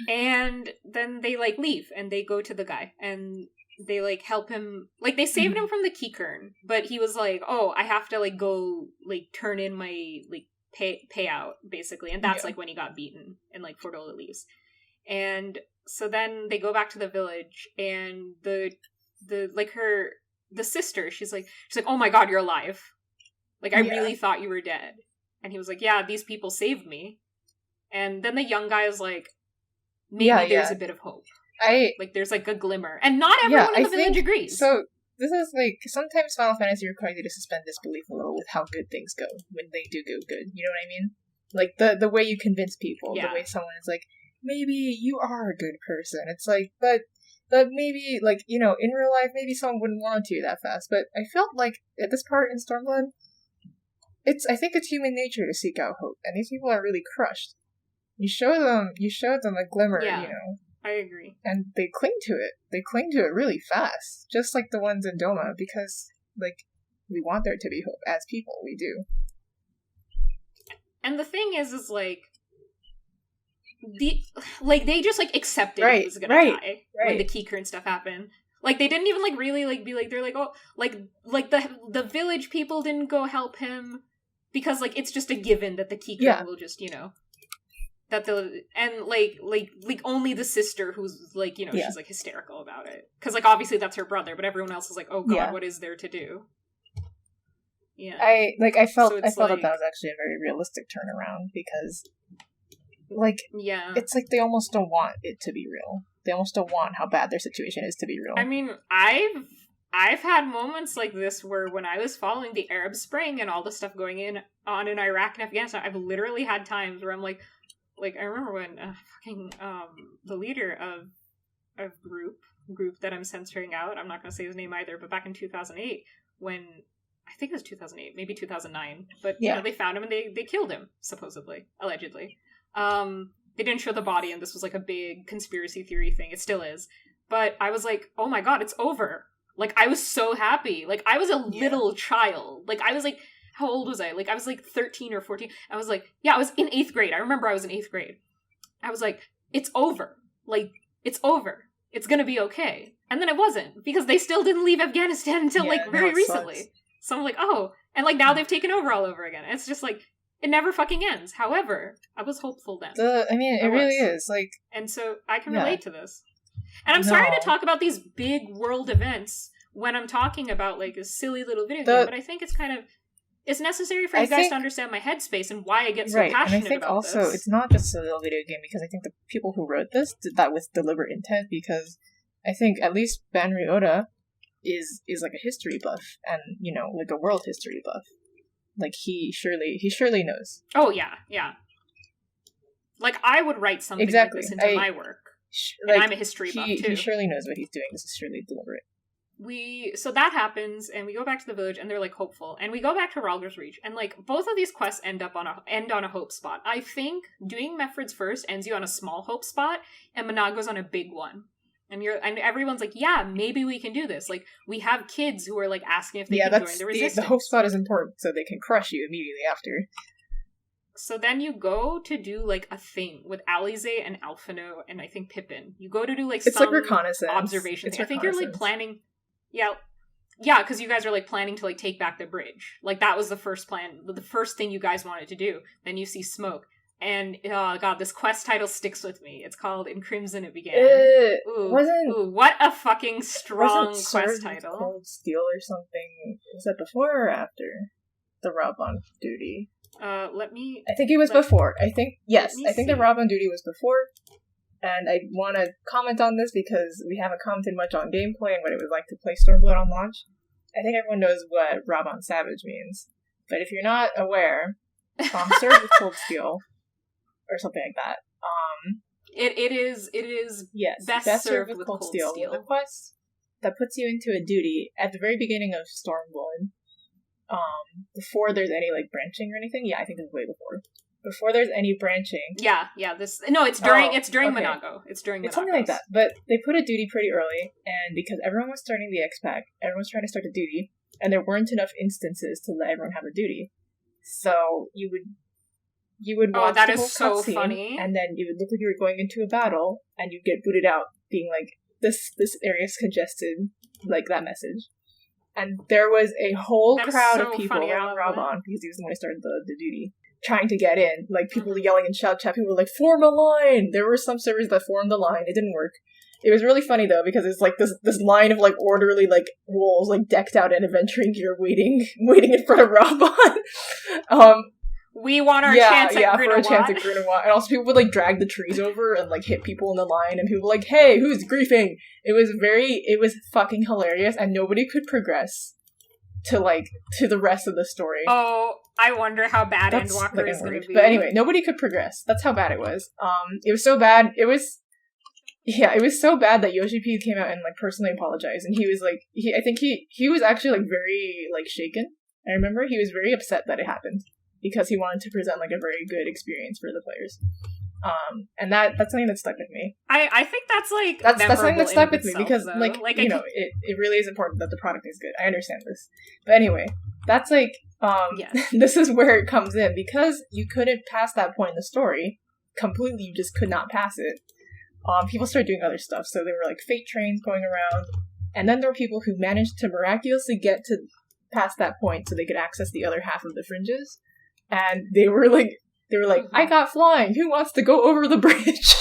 And then they, like, leave, and they go to the guy, and they, like, help him. Like, they saved him from the Keycurn, but he was like, oh, I have to, like, go, like, turn in my, like, payout, basically. And that's, like, when he got beaten, and, like, Fordola leaves. And so then they go back to the village, and the sister, she's like, oh my god, you're alive. Like, I really thought you were dead. And he was like, yeah, these people saved me. And then the young guy is like, maybe there's a bit of hope. Like, there's, like, a glimmer. And not everyone in the village agrees. So, this is, like, sometimes Final Fantasy requires you to suspend disbelief a little with how good things go, when they do go good. You know what I mean? Like, the way you convince people, the way someone is like, maybe you are a good person. It's like, but maybe, like, you know, in real life, maybe someone wouldn't want to that fast. But I felt like, at this part in Stormblood, I think it's human nature to seek out hope, and these people are really crushed. You show them a glimmer, you know. I agree. And they cling to it. They cling to it really fast, just like the ones in Doma, because, like, we want there to be hope. As people, we do. And the thing is like, they just, like, accepted he was gonna die when the Keycurn stuff happened. Like, they didn't even, like, really, like, be like, they're like, oh, like the village people didn't go help him, because, like, it's just a given that the Keycurn will just, you know, that and, like, only the sister who's, like, you know, she's, like, hysterical about it. Because, like, obviously that's her brother, but everyone else is like, oh god, what is there to do? Yeah. I felt that was actually a very realistic turnaround, because, like, it's like they almost don't want it to be real. They almost don't want how bad their situation is to be real. I mean, I've I've had moments like this where when I was following the Arab Spring and all the stuff going on in Iraq and Afghanistan, I've literally had times where I'm like I remember when the leader of group that I'm censoring out, I'm not going to say his name either, but back in 2008, when I think it was 2008, maybe 2009, but they found him and they killed him, supposedly, allegedly. They didn't show the body, and this was like a big conspiracy theory thing. It still is. But I was like, oh my god, it's over. Like, I was so happy. Like, I was a little child. Like, I was like, how old was I? Like, I was like 13 or 14. I was like, yeah, I was in 8th grade. I remember I was in 8th grade. I was like, it's over. Like, it's over. It's gonna be okay. And then it wasn't, because they still didn't leave Afghanistan until, very recently. Sucks. So I'm like, oh. And, now they've taken over all over again. It's just, it never fucking ends. However, I was hopeful then. It really is. And so I can relate to this. And I'm sorry to talk about these big world events when I'm talking about, a silly little video game, but I think it's it's necessary for you guys to understand my headspace and why I get so passionate about this. And I think also, it's not just a little video game, because I think the people who wrote this did that with deliberate intent, because I think at least Ben Ryota is a history buff, and, a world history buff. He surely knows. Oh, yeah. I would write something like this into my work. And I'm a history buff, too. He surely knows what he's doing. This is surely deliberate. So that happens, and we go back to the village, and they're, hopeful. And we go back to Ralger's Reach, and, both of these quests end on a hope spot. I think doing Mefred's first ends you on a small hope spot, and Monago's on a big one. And everyone's like, yeah, maybe we can do this. We have kids who are, asking if they can join the resistance. The hope spot is important, so they can crush you immediately after. So then you go to do, a thing with Alize and Alphino and I think Pippin. You go to do, it's some reconnaissance. Observations. I think you're, planning... Yeah, because you guys are, planning to, take back the bridge. That was the first plan. The first thing you guys wanted to do. Then you see smoke. And, oh god, this quest title sticks with me. It's called In Crimson It Began. What a fucking strong quest title. Cold Steel or something. Was that before or after the Rob on duty? I think it was before. I think the Rob on duty was before. And I want to comment on this because we haven't commented much on gameplay and what it was like to play Stormblood on launch. I think everyone knows what Rob on Savage means. But if you're not aware, served with Cold Steel, or something like that. It is best served with Cold Steel. The quest that puts you into a duty at the very beginning of Stormblood, before there's any branching or anything. Yeah, I think it's way before. Before there's any branching. It's during Monago. It's during Monago. It's something like that. But they put a duty pretty early, and because everyone was starting the X-Pack, everyone was trying to start a duty, and there weren't enough instances to let everyone have a duty. So you would watch the whole cutscene, funny. And then you would look like you were going into a battle, and you'd get booted out, being like, this area is congested, that message. And there was a whole crowd of people around Rabon, because he was the one who started the duty, trying to get in. People were yelling in shout chat, people were like, form a line! There were some servers that formed the line, it didn't work. It was really funny, though, because it's this line of orderly wolves decked out in adventuring gear waiting in front of Rabon. We want our chance at Grunawat. For a chance at Grunawat. And also people would drag the trees over and hit people in the line, and people were like, hey, who's griefing? It was fucking hilarious, and nobody could progress to the rest of the story. Oh, I wonder how bad Endwalker is going to be. But anyway, nobody could progress. That's how bad it was. It was so bad. It was so bad that Yoshi P came out and personally apologized, and he was I think he was actually very shaken. I remember he was very upset that it happened, because he wanted to present a very good experience for the players. And that's something that stuck with me. I think that's that's something that stuck with me, because it really is important that the product is good. I understand this. But anyway, that's this is where it comes in, because you couldn't pass that point in the story completely, you just could not pass it. People started doing other stuff, so there were fate trains going around, and then there were people who managed to miraculously get to past that point so they could access the other half of the fringes. And they were like, mm-hmm. I got flying. Who wants to go over the bridge?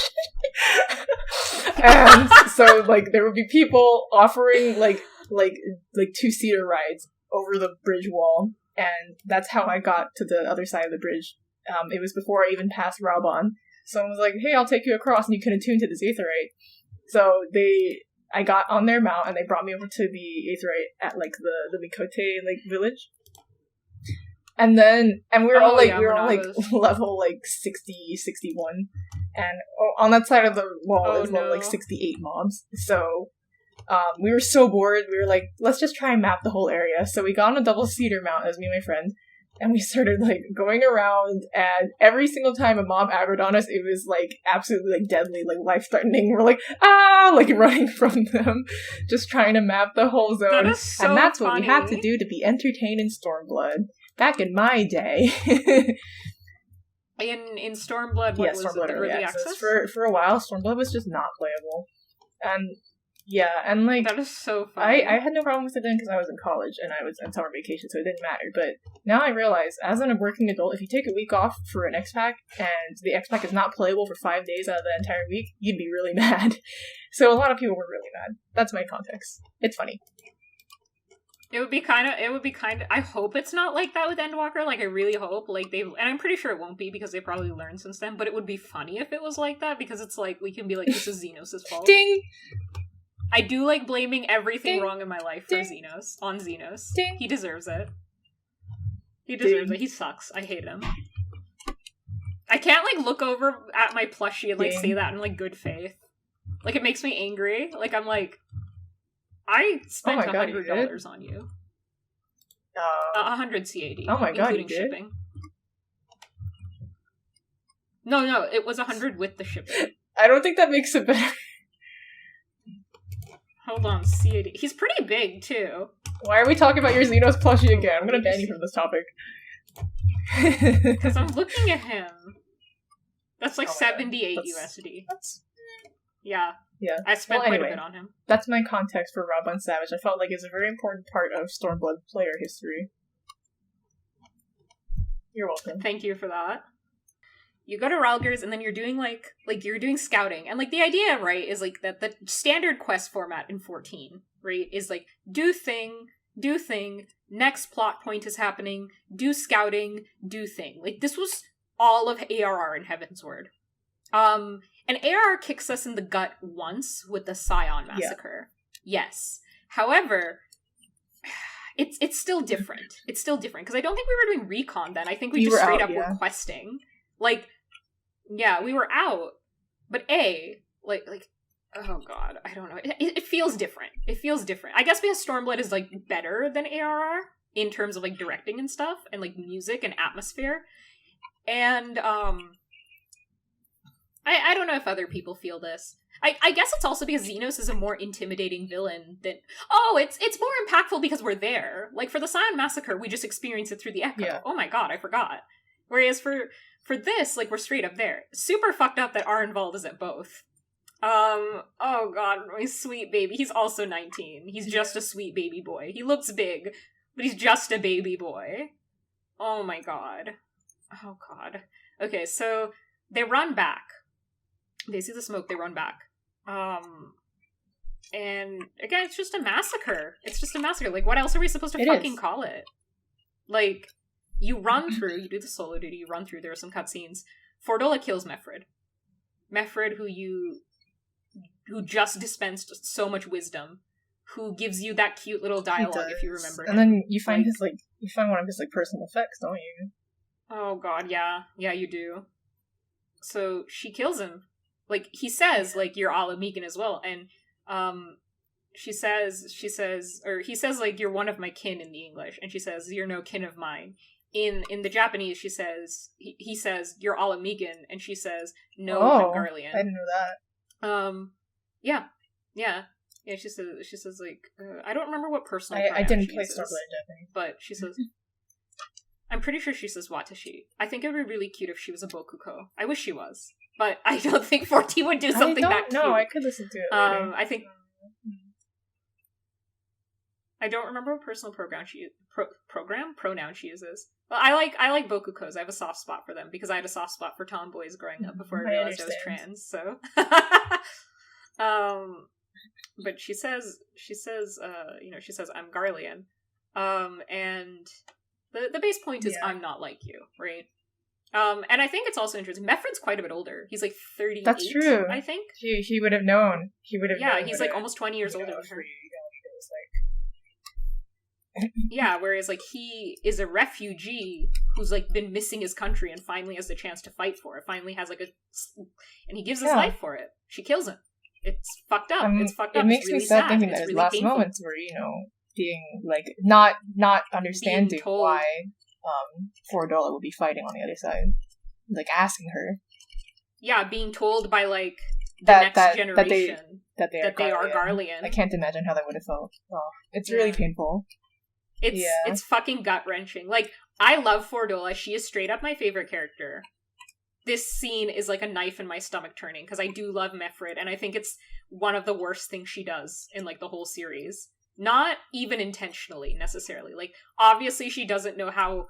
And so there would be people offering 2-seater rides over the bridge wall, and that's how I got to the other side of the bridge. It was before I even passed Raubon. Someone was like, "Hey, I'll take you across," and you can attune to this aetherite. So they I got on their mount and they brought me over to the Aetherite at like the Mikote like village. And we were all level like 60, 61. And on that side of the wall is like 68 mobs. So we were so bored, we were like, let's just try and map the whole area. So we got on a double cedar mount, as me and my friend, and we started like going around, and every single time a mob aggroed on us, it was like absolutely like deadly, like life-threatening. We're like, like running from them, just trying to map the whole zone. That is so and that's funny. what we had to do to be entertained in Stormblood. Back in my day. In Stormblood, what was Stormblood it, the early access? For a while, Stormblood was just not playable. And like... That is so funny. I had no problem with it then because I was in college and I was on summer vacation, so it didn't matter. But now I realize, as a working adult, if you take a week off for an X-Pack and the X-Pack is not playable for 5 days out of the entire week, you'd be really mad. So a lot of people were really mad. That's my context. It's funny. It would be kind of, I hope it's not like that with Endwalker, like, I really hope, like, and I'm pretty sure it won't be, because they probably learned since then, but it would be funny if it was like that, because it's like, we can be like, this is Zenos' fault. Ding! I do like blaming everything Ding! wrong in my life for Zenos, on Zenos. Ding! He deserves it. He deserves it, he sucks, I hate him. I can't, like, look over at my plushie and, like, say that in, like, good faith. Like, it makes me angry, like, I'm like... I spent $100 on you. 100 CAD. Oh my god, including shipping. No, it was 100 with the shipping. I don't think that makes it better. Hold on, CAD. He's pretty big too. Why are we talking about your Zenos plushie again? I'm gonna ban you from this topic. Because I'm looking at him. That's like 78 USD. Yeah. Yeah. I spent quite a bit on him. That's my context for Rob on Savage. I felt like it's a very important part of Stormblood player history. You're welcome. Thank you for that. You go to Ralgers and then you're doing like you're doing scouting. And like the idea, right, is like that the standard quest format in 14, right, is like do thing, next plot point is happening, do scouting, do thing. Like this was all of ARR in Heavensward. And ARR kicks us in the gut once with the Scion massacre. Yeah. Yes. However, it's still different. It's still different. Because I don't think we were doing recon then. I think we just straight up were questing. Like, yeah, we were out. But oh god, I don't know. It feels different. It feels different. I guess because Stormblood is, like, better than ARR in terms of, like, directing and stuff. And, like, music and atmosphere. And, I don't know if other people feel this. I guess it's also because Zenos is a more intimidating villain than... Oh, it's more impactful because we're there. Like, for the Scion Massacre, we just experience it through the echo. Yeah. Oh my god, I forgot. Whereas for this, like, we're straight up there. Super fucked up that Arenvald is at both. Oh god, my sweet baby. He's also 19. He's just a sweet baby boy. He looks big, but he's just a baby boy. Oh my god. Oh god. Okay, so they run back. They see the smoke, they run back. And again, it's just a massacre. It's just a massacre. Like, what else are we supposed to call it? Like, you run through, you do the solo duty, you run through, there are some cutscenes. Fordola kills Mefred. Mefred, who just dispensed so much wisdom, who gives you that cute little dialogue, if you remember him. And then you find you find one of his, like, personal effects, don't you? Oh god, yeah. Yeah, you do. So, she kills him. Like, he says, like, you're Ala Mhigo as well, and, he says, like, you're one of my kin in the English, and she says, you're no kin of mine. In the Japanese, she says, he says, you're Ala Mhigo, and she says, no, I'm Garlean. I didn't know that. Yeah, she says, like, I don't remember what personal pronoun I didn't she play uses, Stormblood in Japanese. but she says, I'm pretty sure she says watashi. I think it would be really cute if she was a bokuko. I wish she was. But I don't think 14 would do something that cute. No, I could listen to it later. I think... I don't remember what personal pronoun she uses. Well, I like bokukos. I have a soft spot for them, because I had a soft spot for tomboys growing up before I realized I was trans, so... but she says, I'm Garlean. And the base point is, I'm not like you, right? And I think it's also interesting. Meffred's quite a bit older. He's like 38. That's true. I think. He would have known. He would have known. Yeah, he's like almost 20 years older than her. Like... Yeah, whereas like he is a refugee who's like been missing his country and finally has the chance to fight for it. Finally has like and he gives his life for it. She kills him. It's fucked up. It's fucked up. It makes it's really me sad sad. thinking that his last painful. Moments were, being like not understanding why Fordola would be fighting on the other side, like asking her. Yeah, being told by like the next generation that they are Garlean. I can't imagine how that would have felt. Oh, it's really painful. It's fucking gut wrenching. Like, I love Fordola. She is straight up my favorite character. This scene is like a knife in my stomach turning because I do love Meffred, and I think it's one of the worst things she does in like the whole series. Not even intentionally necessarily. Like, obviously she doesn't know how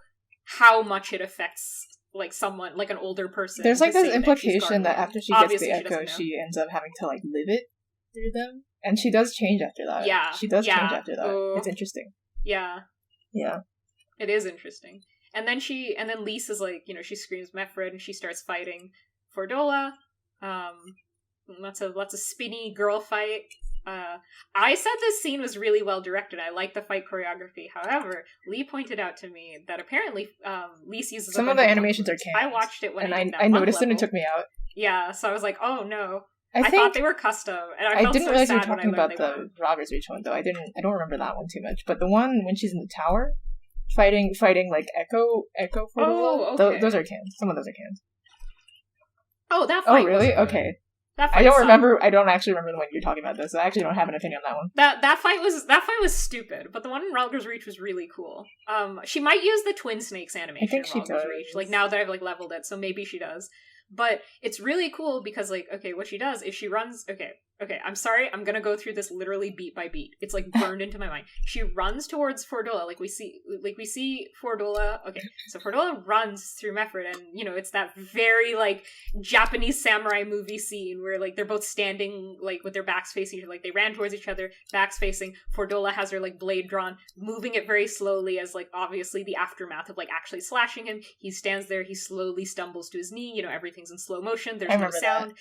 much it affects like someone, like an older person. There's like this implication that after she gets the echo, she ends up having to like live it through them, and she does change after that. Yeah, she does change after that. It's interesting. Yeah, it is interesting. And then Lyse is like, she screams Meffred and she starts fighting Fordola. Lots of spinny girl fight. I said this scene was really well directed. I like the fight choreography. However, Lee pointed out to me that apparently Lyse uses some of the animations are canned. I watched it when I noticed it and it took me out. Yeah, so I was like, oh no. I thought they were custom, and I didn't realize you were talking about the Robbers Reach one though. I don't remember that one too much, but the one when she's in the tower, fighting like Echo Fordola. Oh, okay. Those are canned. Some of those are canned. Oh, that fight. Oh, really? Okay. I don't actually remember the one you're talking about. This. I actually don't have an opinion on that one. That fight was stupid, but the one in Rutger's Reach was really cool. She might use the Twin Snakes animation. I think she does. Reach. Like now that I've like leveled it, so maybe she does. But it's really cool because like, okay, what she does is she runs. Okay, I'm sorry, I'm gonna go through this literally beat by beat. It's like burned into my mind. She runs towards Fordola, like we see Fordola. Okay, so Fordola runs through Meffred, and it's that very like Japanese samurai movie scene where like they're both standing like with their backs facing each other, like they ran towards each other, backs facing. Fordola has her like blade drawn, moving it very slowly as like obviously the aftermath of like actually slashing him. He stands there, he slowly stumbles to his knee. Everything's in slow motion. There's no sound.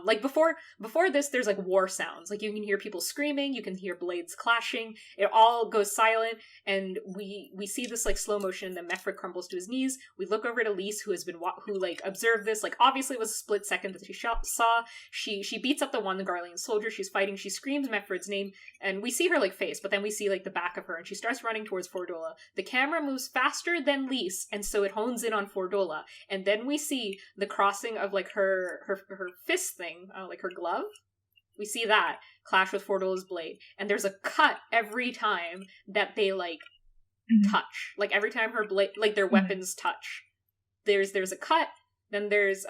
Like before this, there's like war sounds. Like you can hear people screaming, you can hear blades clashing. It all goes silent, and we see this like slow motion. And then Meffred crumbles to his knees. We look over to Lyse, who like observed this. Like obviously, it was a split second that she saw. She beats up the Garlean soldier. She's fighting. She screams Meffred's name, and we see her like face, but then we see like the back of her, and she starts running towards Fordola. The camera moves faster than Lyse, and so it hones in on Fordola. And then we see the crossing of like her fist thing, like her glove. We see that clash with Fordola's blade, and there's a cut every time that they like touch. Like every time her blade, like their weapons touch, there's a cut. Then there's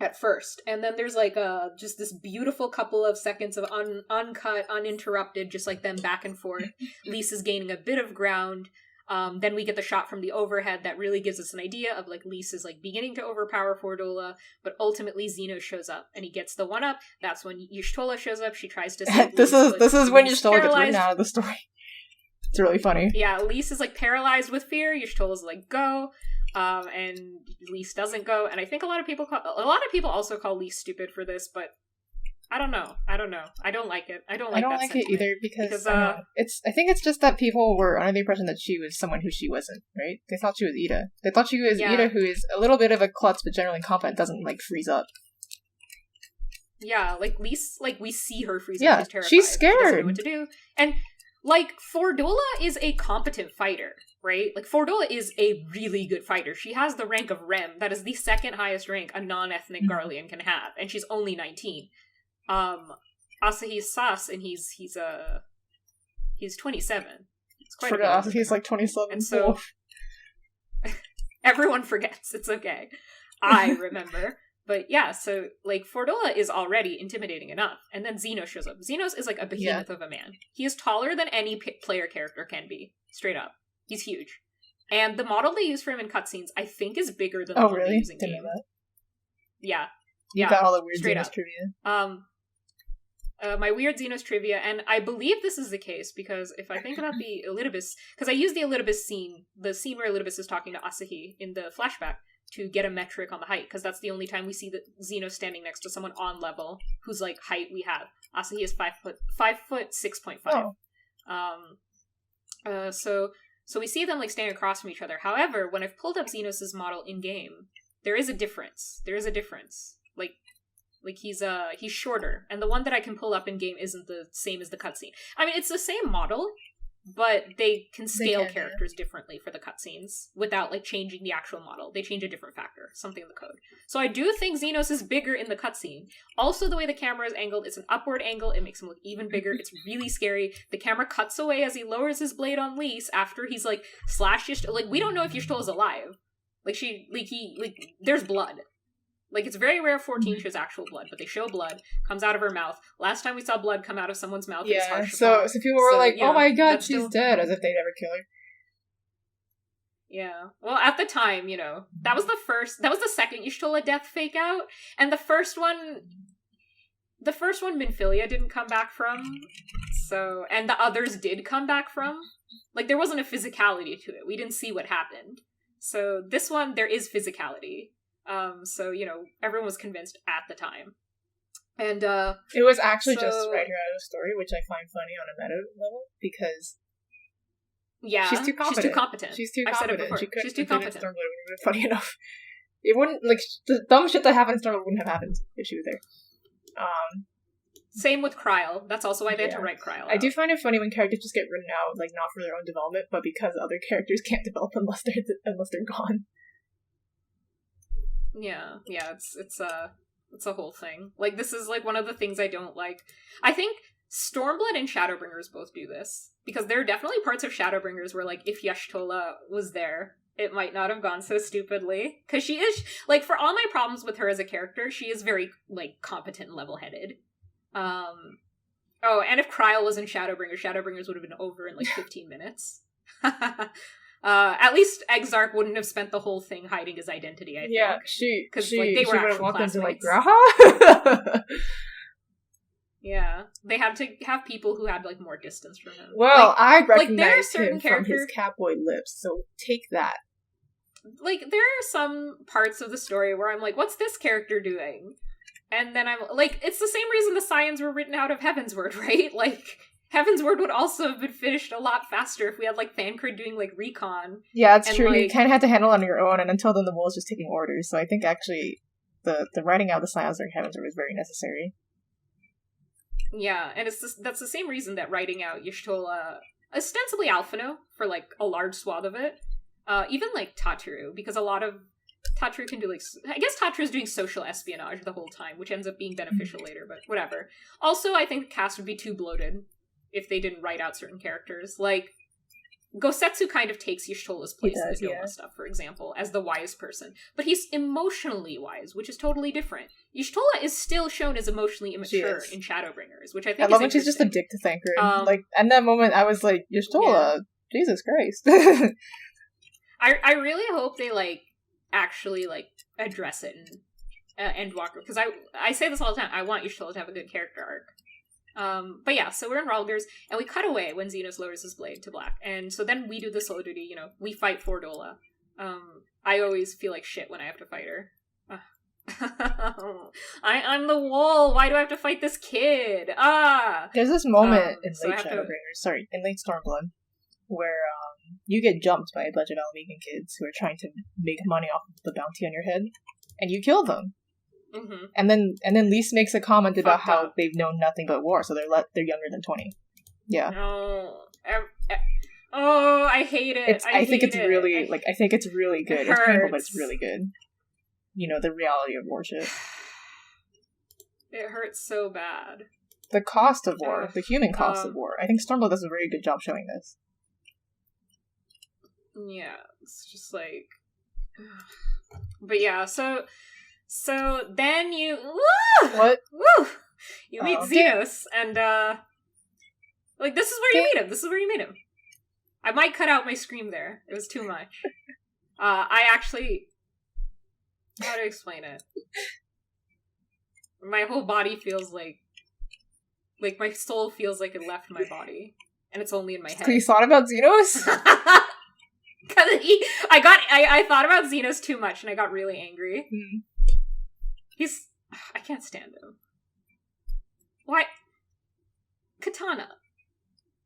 at first, and then there's like just this beautiful couple of seconds of uncut, uninterrupted, just like them back and forth. Lyse is gaining a bit of ground. Then we get the shot from the overhead that really gives us an idea of like Lyse is like beginning to overpower Fordola, but ultimately Zenos shows up and he gets the one up. That's when Y'shtola shows up. She tries to save this Lyse, is when Y'shtola gets written out of the story. It's really funny. Yeah, Lyse is like paralyzed with fear. Y'shtola's like go, and Lyse doesn't go. And I think a lot of people also call Lyse stupid for this, but I don't know. I don't like it. I don't like it either because I think it's just that people were under the impression that she was someone who she wasn't, right? They thought she was Ida. They thought she was Ida, who is a little bit of a klutz but generally competent, doesn't like freeze up. Yeah, like Lyse, like we see her freeze up. Yeah, she's terrified. She's scared. She doesn't know what to do. And like Fordola is a competent fighter, right? Like Fordola is a really good fighter. She has the rank of Rem. That is the second highest rank a non-ethnic Garlean can have, and she's only 19. Asahi's Sas, and he's 27. It's quite a bit. He's like 27. And so everyone forgets. It's okay. I remember. But yeah, so like Fordola is already intimidating enough, and then Zenos shows up. Zenos is like a behemoth of a man. He is taller than any player character can be. Straight up, he's huge. And the model they use for him in cutscenes, I think, is bigger than the one they use in game. Yeah, you got all the weird Zenos trivia. My weird Zenos trivia, and I believe this is the case because if I think about the Elidibus, because I use the Elidibus scene, the scene where Elidibus is talking to Asahi in the flashback, to get a metric on the height, because that's the only time we see the Zenos standing next to someone on level whose like height we have. Asahi is 5'6.5". So we see them like standing across from each other. However, when I've pulled up Zenos' model in game, there is a difference. Like he's shorter, and the one that I can pull up in game isn't the same as the cutscene. I mean, it's the same model, but they can scale characters differently for the cutscenes without like changing the actual model. They change a different factor, something in the code. So I do think Zenos is bigger in the cutscene. Also, the way the camera is angled, it's an upward angle. It makes him look even bigger. It's really scary. The camera cuts away as he lowers his blade on Lyse after he's like slashed. Like, we don't know if Y'shtola is alive. There's blood. Like, it's very rare 14 shows actual blood, but they show blood, comes out of her mouth. Last time we saw blood come out of someone's mouth, it was harsh. So people were oh my god, she's dead, as if they'd ever kill her. Yeah. Well, at the time, that was the second Y'shtola death fake out, and the first one, Minfilia didn't come back from, and the others did come back from. Like, there wasn't a physicality to it. We didn't see what happened. So this one, there is physicality. Everyone was convinced at the time. And, it was actually just writing her out of the story, which I find funny on a meta level, because she's too competent. I've said it before. She's too competent. Stormblood would have been funny enough. It wouldn't, like, the dumb shit that happened in Stormblood wouldn't have happened if she was there. Same with Kryl. That's also why they had to write Kryl out. I do find it funny when characters just get written out, like, not for their own development, but because other characters can't develop unless they're gone. Yeah, it's a whole thing. Like, this is like one of the things I don't like. I think Stormblood and Shadowbringers both do this, because there are definitely parts of Shadowbringers where, like, if Y'shtola was there, it might not have gone so stupidly. Because she is, like, for all my problems with her as a character, she is very, like, competent and level-headed. And if Kryl was in Shadowbringers would have been over in, like, 15 minutes. At least Exarch wouldn't have spent the whole thing hiding his identity, I think. Yeah, because like, they were actual classmates. Into, like, Graha? Yeah. They had to have people who had, like, more distance from him. Well, like, I recognize him from his catboy lips, so take that. Like, there are some parts of the story where I'm like, what's this character doing? And then I'm like, it's the same reason the Scions were written out of Heavensward, right? Like, Heavensward would also have been finished a lot faster if we had, like, Thancred doing, like, recon. Yeah, it's true. Like, you kind of had to handle it on your own, and until then the Wolves just taking orders. So I think, actually, the writing out the Scions during Heavensward was very necessary. Yeah, and that's the same reason that writing out Y'shtola, ostensibly Alphino, for, like, a large swath of it, even, like, Tataru, because a lot of Tataru can do, like, I guess Tataru's doing social espionage the whole time, which ends up being beneficial later, but whatever. Also, I think the cast would be too bloated if they didn't write out certain characters. Like, Gosetsu kind of takes Y'shtola's place in the Doma stuff, for example, as the wise person. But he's emotionally wise, which is totally different. Y'shtola is still shown as emotionally immature in Shadowbringers, which I think is love when she's just a dick to Thancred. Like, in that moment, I was like, Y'shtola, Jesus Christ. I really hope they, like, actually, like, address it in Endwalker, because I say this all the time, I want Y'shtola to have a good character arc. But yeah, so we're in Ralgers, and we cut away when Zenos lowers his blade to black, and so then we do the solo duty, we fight Fordola. I always feel like shit when I have to fight her. I'm the wall, why do I have to fight this kid? There's this moment in late Stormblood, where, you get jumped by a bunch of Ala Mhigo kids who are trying to make money off of the bounty on your head, and you kill them. Mm-hmm. And then Lyse makes a comment about how they've known nothing but war, so they're younger than 20. Yeah. No. I hate it. I think it's really good. It's painful, but it's really good. The reality of warship. It hurts so bad. The cost of war, the human cost of war. I think Stormblood does a very good job showing this. Yeah, it's just like... But yeah, so then you... What? Woo! You meet Zenos, and, like, this is where you meet him. I might cut out my scream there. It was too much. I actually... How to explain it? My whole body feels like my soul feels like it left my body. And it's only in my head. Have you thought about Zenos? Because I thought about Zenos too much and I got really angry. I can't stand him. Why? Katana.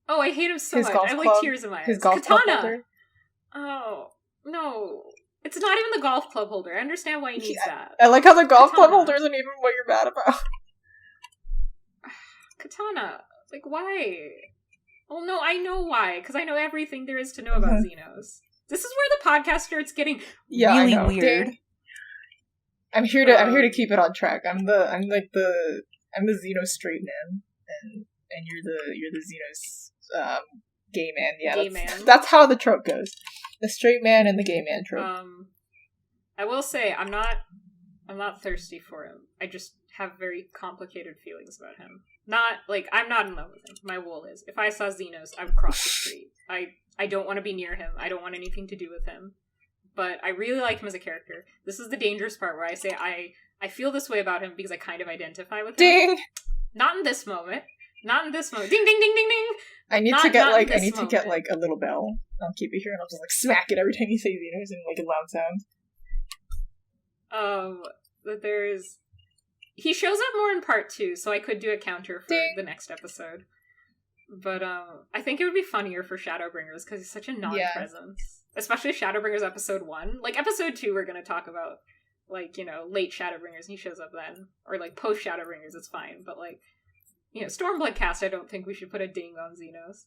Oh, I hate him so much. I have like tears in my eyes. His golf club holder? Oh, no. It's not even the golf club holder. I understand why he needs that. I like how the golf club holder isn't even what you're mad about. Katana. Like, why? Oh, no, I know why. Because I know everything there is to know about Zenos. This is where the podcast starts getting really weird. I'm here to keep it on track. I'm the Zenos straight man, and you're the Zenos gay man. Yeah, that's how the trope goes. The straight man and the gay man trope. I will say I'm not thirsty for him. I just have very complicated feelings about him. Not like I'm not in love with him. My wool is. If I saw Zenos, I would cross the street. I don't want to be near him. I don't want anything to do with him. But I really like him as a character. This is the dangerous part where I say I feel this way about him because I kind of identify with him. Ding! Not in this moment. Not in this moment. Ding ding ding ding ding! I need to get like a little bell. I'll keep it here and I'll just like smack it every time you say Zenos in like a loud sound. But there's... He shows up more in part 2, so I could do a counter for the next episode. But I think it would be funnier for Shadowbringers because he's such a non-presence. Yeah. Especially Shadowbringers episode 1. Like, episode 2 we're going to talk about, like, you know, late Shadowbringers, and he shows up then. Or, like, post-Shadowbringers, it's fine. But, like, you know, Stormblood cast, I don't think we should put a ding on Zenos.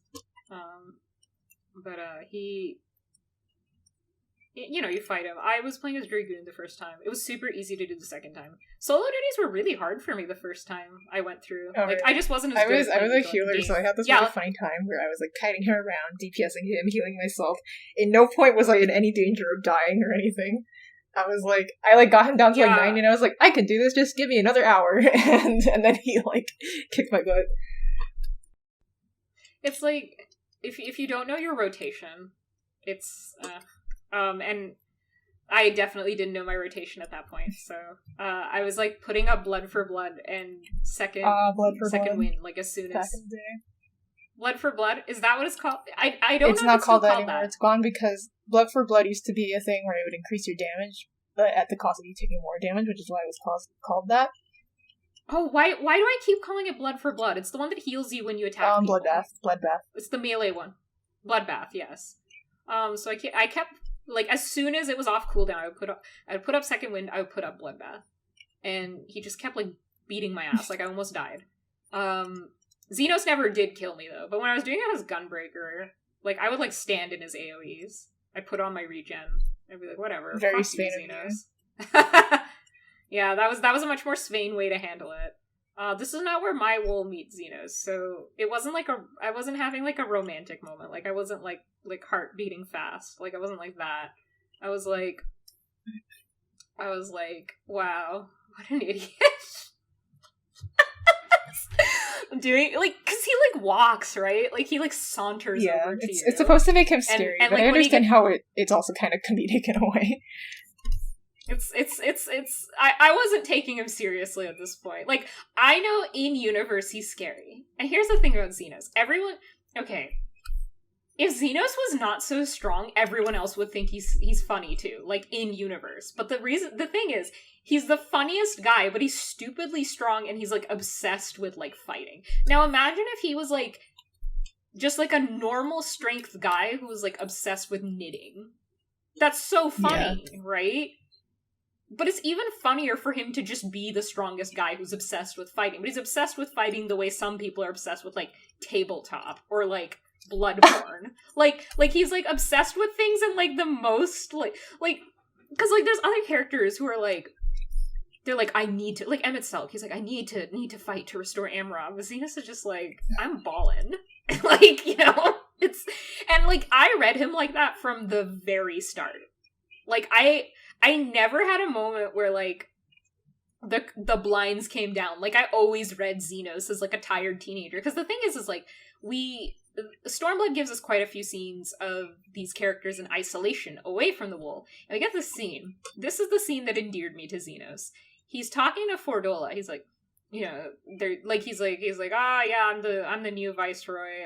But he... You know, you fight him. I was playing as Dragoon the first time. It was super easy to do the second time. Solo duties were really hard for me the first time I went through. Oh, like, I just wasn't as good. I was a healer, so I had this really funny time where I was, like, kiting him around, DPSing him, healing myself. In no point was I in any danger of dying or anything. I was, like, got him down to, like, 90, and I was like, I can do this, just give me another hour. and then he, like, kicked my butt. It's, like, if you don't know your rotation, it's, and I definitely didn't know my rotation at that point, so I was like putting up blood for blood and second wind like as soon as blood for blood. Is that what it's called? I don't know. It's not called that anymore. It's gone because blood for blood used to be a thing where it would increase your damage, but at the cost of you taking more damage, which is why it was called that. Oh, why do I keep calling it blood for blood? It's the one that heals you when you attack. Bloodbath. It's the melee one. Bloodbath, yes. So I kept. Like, as soon as it was off cooldown, I would put up Second Wind, I would put up Bloodbath. And he just kept, like, beating my ass. Like, I almost died. Zenos never did kill me, though. But when I was doing it as Gunbreaker, like, I would, like, stand in his AoEs. I'd put on my regen. I'd be like, whatever. Very Svain Zenos. Yeah, that was a much more Svain way to handle it. This is not where my wool meets Zenos, so it wasn't like I wasn't having like a romantic moment. Like I wasn't like heart beating fast. Like I wasn't like that. I was like, wow, what an idiot. Doing like, cause he like walks, right? Like he like saunters over to you. It's supposed to make him scary, and but like, I understand how it's also kind of comedic in a way. I wasn't taking him seriously at this point. Like, I know in universe he's scary. And here's the thing about Zenos. Okay. If Zenos was not so strong, everyone else would think he's funny too. Like, in universe. But the thing is, he's the funniest guy, but he's stupidly strong and he's, like, obsessed with, like, fighting. Now imagine if he was, like, just, like, a normal strength guy who was, like, obsessed with knitting. That's so funny, right? But it's even funnier for him to just be the strongest guy who's obsessed with fighting. But he's obsessed with fighting the way some people are obsessed with, like, tabletop or, like, Bloodborne. like, he's, like, obsessed with things in, like, the most, like, because, like, there's other characters who are, like, they're like, I need to, like, Emmett Selk, he's like, I need to fight to restore Amram. But Zenos is just like, I'm ballin'. Like, you know? And, like, I read him like that from the very start. Like, I never had a moment where, like, the blinds came down. Like, I always read Zenos as, like, a tired teenager. Because the thing is, like, Stormblood gives us quite a few scenes of these characters in isolation, away from the wool. And we get this scene. This is the scene that endeared me to Zenos. He's talking to Fordola. He's like, you know, they're like, he's like, yeah, I'm the new viceroy.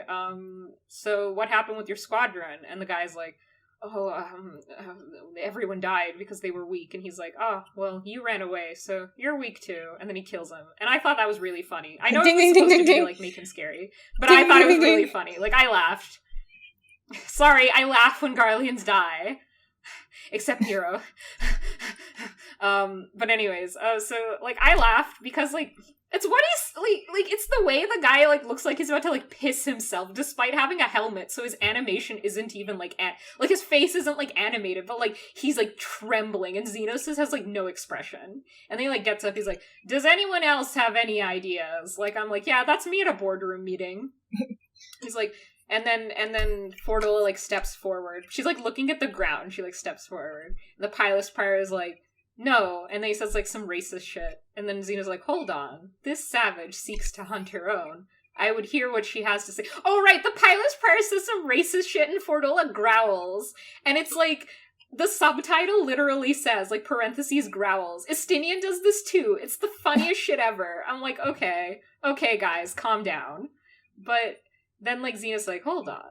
So what happened with your squadron? And the guy's like, everyone died because they were weak, and he's like, oh, well, you ran away, so you're weak too, and then he kills him, and I thought that was really funny. I know it was supposed to be, like, make him scary, but I thought it was really funny. Like, I laughed. Sorry, I laugh when Garleans die. Except Nero. But anyways, so, like, I laughed because, like, it's what he's, like, it's the way the guy, like, looks like he's about to, like, piss himself, despite having a helmet, so his animation isn't even, like, like, his face isn't, like, animated, but, like, he's, like, trembling, and Zenos has, like, no expression. And then he, like, gets up, he's like, does anyone else have any ideas? Like, I'm like, yeah, that's me at a boardroom meeting. He's like, and then Fordola, like, steps forward. She's, like, looking at the ground. She, like, steps forward. And the Pilus Prior is like, no. And then he says, like, some racist shit. And then Xena's like, hold on. This savage seeks to hunt her own. I would hear what she has to say. Oh, right, the Pilus Prior says some racist shit and Fordola growls. And it's, like, the subtitle literally says, like, parentheses, growls. Estinian does this, too. It's the funniest shit ever. I'm like, okay, guys, calm down. But then, like, Xena's like, hold on.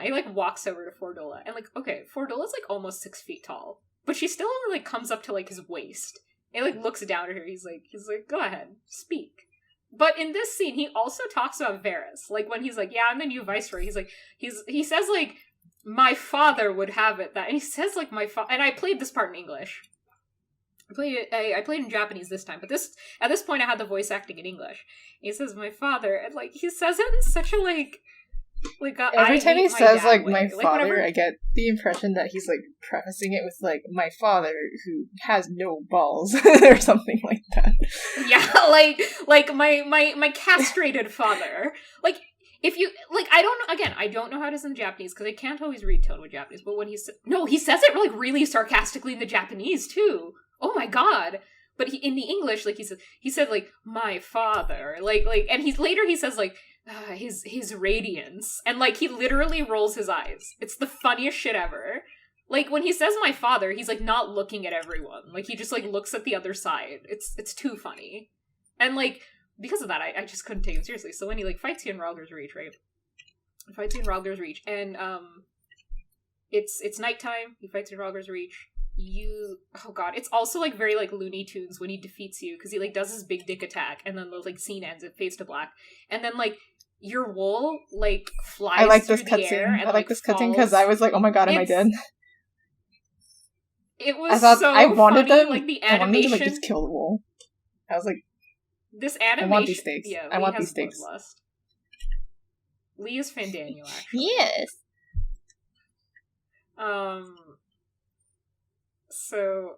He, like, walks over to Fordola. And, like, okay, Fordola's, like, almost 6 feet tall. But she still only, like, comes up to, like, his waist. And, like, looks down at her. He's like, go ahead, speak. But in this scene, he also talks about Varys. Like, when he's like, yeah, I'm the new viceroy. He's like, he says, like, my father would have it that. And he says, like, and I played this part in English. I played in Japanese this time, but at this point I had the voice acting in English. He says, my father, and, like, he says it in such a, like every time he says, like, my like, father, whenever... I get the impression that he's, like, prefacing it with, like, my father who has no balls, or something like that. Yeah, like my castrated father. Like, if you, like, I don't know how it is in Japanese, because I can't always read Total Japanese, but when he says it, like, really sarcastically in the Japanese, too. Oh my god. But in the English, like, he said, like, my father, like, and he says, like, his radiance, and, like, he literally rolls his eyes. It's the funniest shit ever. Like, when he says my father, he's, like, not looking at everyone. Like, he just, like, looks at the other side. It's too funny. And, like, because of that, I just couldn't take him seriously. So when he, like, fights you in Ralger's Reach, right? Fights you in Ralger's Reach, and, it's nighttime, he fights in Ralger's Reach. Oh god, it's also, like, very, like, Looney Tunes when he defeats you, because he, like, does his big dick attack, and then the, like, scene ends, it fades to black, and then, like, your wool, like, flies. I like through this the cutscene. air and, I like this cutscene because I was like, oh my god, am I dead? It was, I thought so I wanted funny, them, like, the I wanted animation. to, like, just kill the wool. I was like, this animation. I want these stakes. Yeah, I want these stakes. Lee is Fandaniel, actually. Yes. So,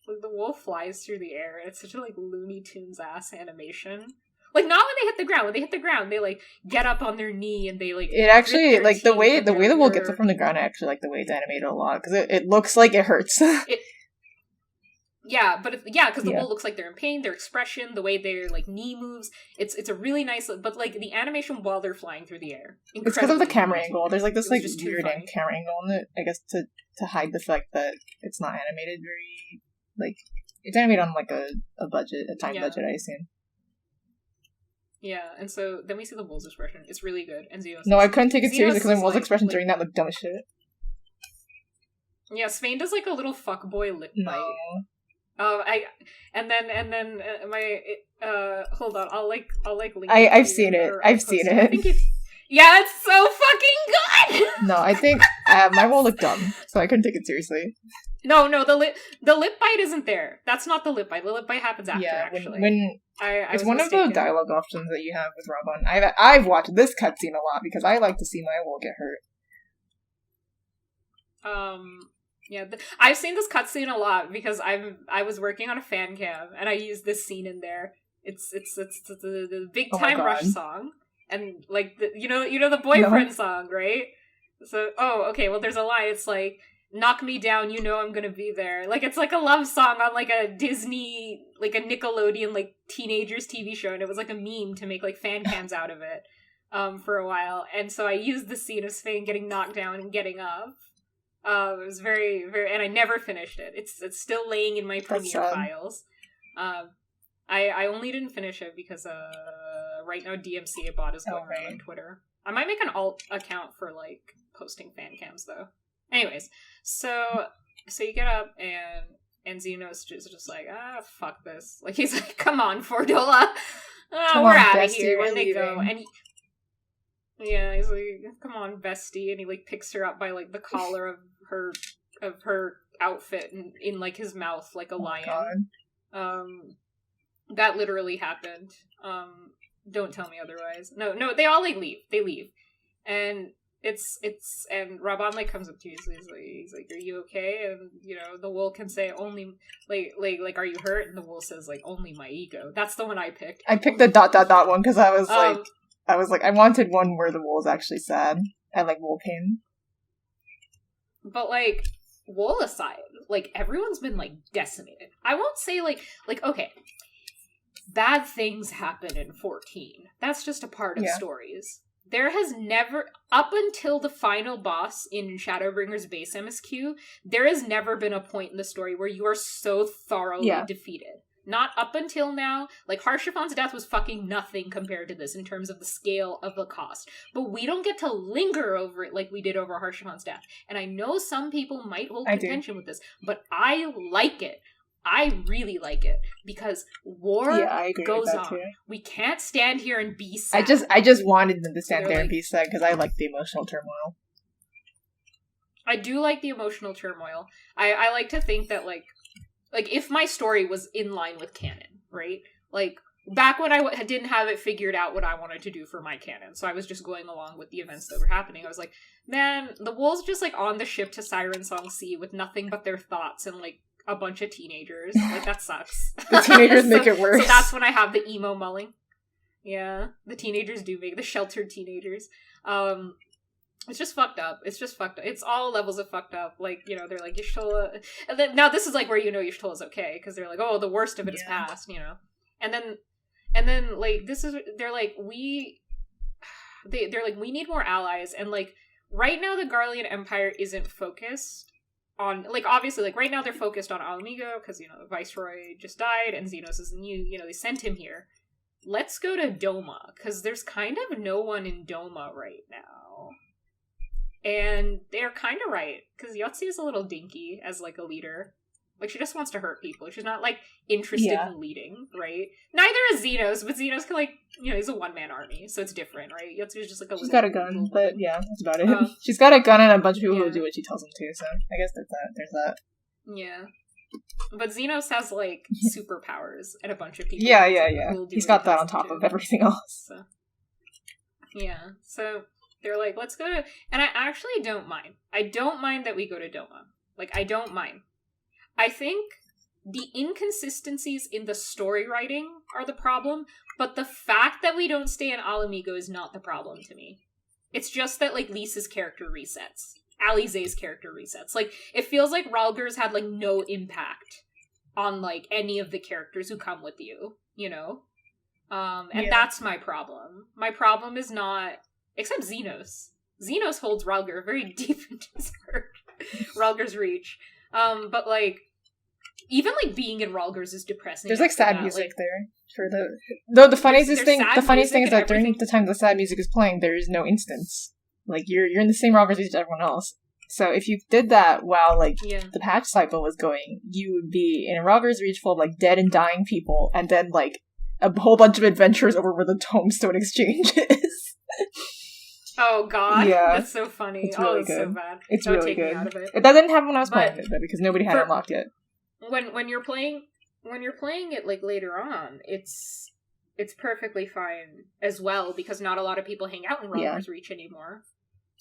like, the wolf flies through the air, and it's such a, like, Looney Tunes ass animation. Like, not when they hit the ground. When they hit the ground, they, like, get up on their knee and they, like, it actually, like, the way the wolf gets up from the ground, I actually like the way it's animated a lot, because it looks like it hurts. Yeah, but because the wolf looks like they're in pain, their expression, the way their, like, knee moves, it's a really nice, but, like, the animation while they're flying through the air. It's because of the camera angle. There's, like, this, like, just weird camera angle in it, I guess, to hide the fact that it's not animated very, like, it's animated on, like, a budget, a time budget, I assume. Yeah, and so then we see the wolf's expression. It's really good. And Zenos. No, I couldn't take it seriously because the wolf's expression during that looked dumb as shit. Yeah, Svein does, like, a little fuckboy lip bite. Hold on, I'll link I've seen it. I've seen it. Yeah, it's so fucking good! No, I think my wolf looked dumb, so I couldn't take it seriously. No, the lip bite isn't there. That's not the lip bite. The lip bite happens after, actually. When it's one of the dialogue options that you have with Ragon. I've watched this cutscene a lot because I like to see my wolf get hurt. Yeah, I've seen this cutscene a lot because I was working on a fan cam and I used this scene in there. It's the big time rush song, and, like, you know the boyfriend song, right? So okay, well, there's a line. It's like, knock me down, you know I'm gonna be there. Like, it's like a love song on, like, a Disney, like, a Nickelodeon, like, teenagers TV show, and it was like a meme to make, like, fan cams out of it for a while. And so I used the scene of Svein getting knocked down and getting up. It was very, very, and I never finished it. It's still laying in my Premiere files. I only didn't finish it because right now DMCA bot is going around on Twitter. I might make an alt account for, like, posting fan cams, though. Anyways, so you get up and Zenos just like, fuck this. Like, he's like, come on, Fordola. We're out of here. And they go. And he's like, come on, bestie. And he, like, picks her up by, like, the collar of her outfit in like, his mouth, like a lion. God. That literally happened. Don't tell me otherwise. No, they all, like, leave. They leave. And and Raban, like, comes up to you, he's like, are you okay? And, you know, the wool can say only, like, are you hurt? And the wool says, like, only my ego. That's the one I picked. I picked the ... one, because I was like, I wanted one where the wool is actually sad, and, like, wool pain. But, like, wool aside, like, everyone's been, like, decimated. I won't say, like, okay, bad things happen in 14. That's just a part of stories. There has never, up until the final boss in Shadowbringer's base MSQ, there has never been a point in the story where you are so thoroughly defeated. Not up until now. Like, Harshafon's death was fucking nothing compared to this in terms of the scale of the cost. But we don't get to linger over it like we did over Harshafon's death. And I know some people might hold contention with this, but I like it. I really like it because war goes on. Too. We can't stand here and be sad. I just wanted them to stand there and be sad because I like the emotional turmoil. I do like the emotional turmoil. I like to think that like if my story was in line with canon, right? Like back when I didn't have it figured out what I wanted to do for my canon, so I was just going along with the events that were happening. I was like, man, the wolves just like on the ship to Siren Song Sea with nothing but their thoughts and like a bunch of teenagers. Like, that sucks. The teenagers make it worse. So that's when I have the emo mulling. Yeah, the teenagers do make the sheltered teenagers. It's just fucked up. It's just fucked up. It's all levels of fucked up. Like, you know, they're like, Y'shtola... And then, now this is like where you know Y'shtola's okay, because they're like, oh, the worst of it is past, you know? And then, like, this is... They're like, they're like, we need more allies, and, like, right now the Garlean Empire isn't focused on, like, obviously, like, right now they're focused on Ala Mhigo, because, you know, the Viceroy just died, and Zenos is new, you know, they sent him here. Let's go to Doma, because there's kind of no one in Doma right now. And they're kind of right, because Yotzi is a little dinky as, like, a leader. Like, she just wants to hurt people. She's not, like, interested in leading, right? Neither is Zenos, but Zenos can, like, you know, he's a one-man army, so it's different, right? Yotzi is just, like, a She's got a gun, but, yeah, that's about it. She's got a gun and a bunch of people who do what she tells them to, so I guess there's that. Yeah. But Zenos has, like, superpowers and a bunch of people. Yeah. He's got that on top of everything else. So. Yeah, so they're like, let's go to... And I actually don't mind. I don't mind that we go to Doma. Like, I don't mind. I think the inconsistencies in the story writing are the problem, but the fact that we don't stay in Ala Mhigo is not the problem to me. It's just that, like, Lyse's character resets. Alize's character resets. Like, it feels like Rhalgr's had, like, no impact on, like, any of the characters who come with you, you know? And that's my problem. My problem is not... Except Zenos. Zenos holds Rhalgr very deep into his heart. Rhalgr's reach. But, like, even, like, being in Rhalgr's is depressing. There's, like, sad music there. For the funniest thing is that during the time the sad music is playing, there is no instance. Like, you're in the same Rhalgr's reach as everyone else. So if you did that while, like, the patch cycle was going, you would be in a Rhalgr's reach full of, like, dead and dying people, and then, like, a whole bunch of adventures over where the Tomestone Exchange is. Oh god, that's so funny. It's really it's good. So bad. It's Don't really take good. Me out of it. That didn't happen when I was playing it, though, because nobody had it unlocked yet. When you're playing it, like, later on, it's perfectly fine as well, because not a lot of people hang out in Rhalgr's Reach anymore.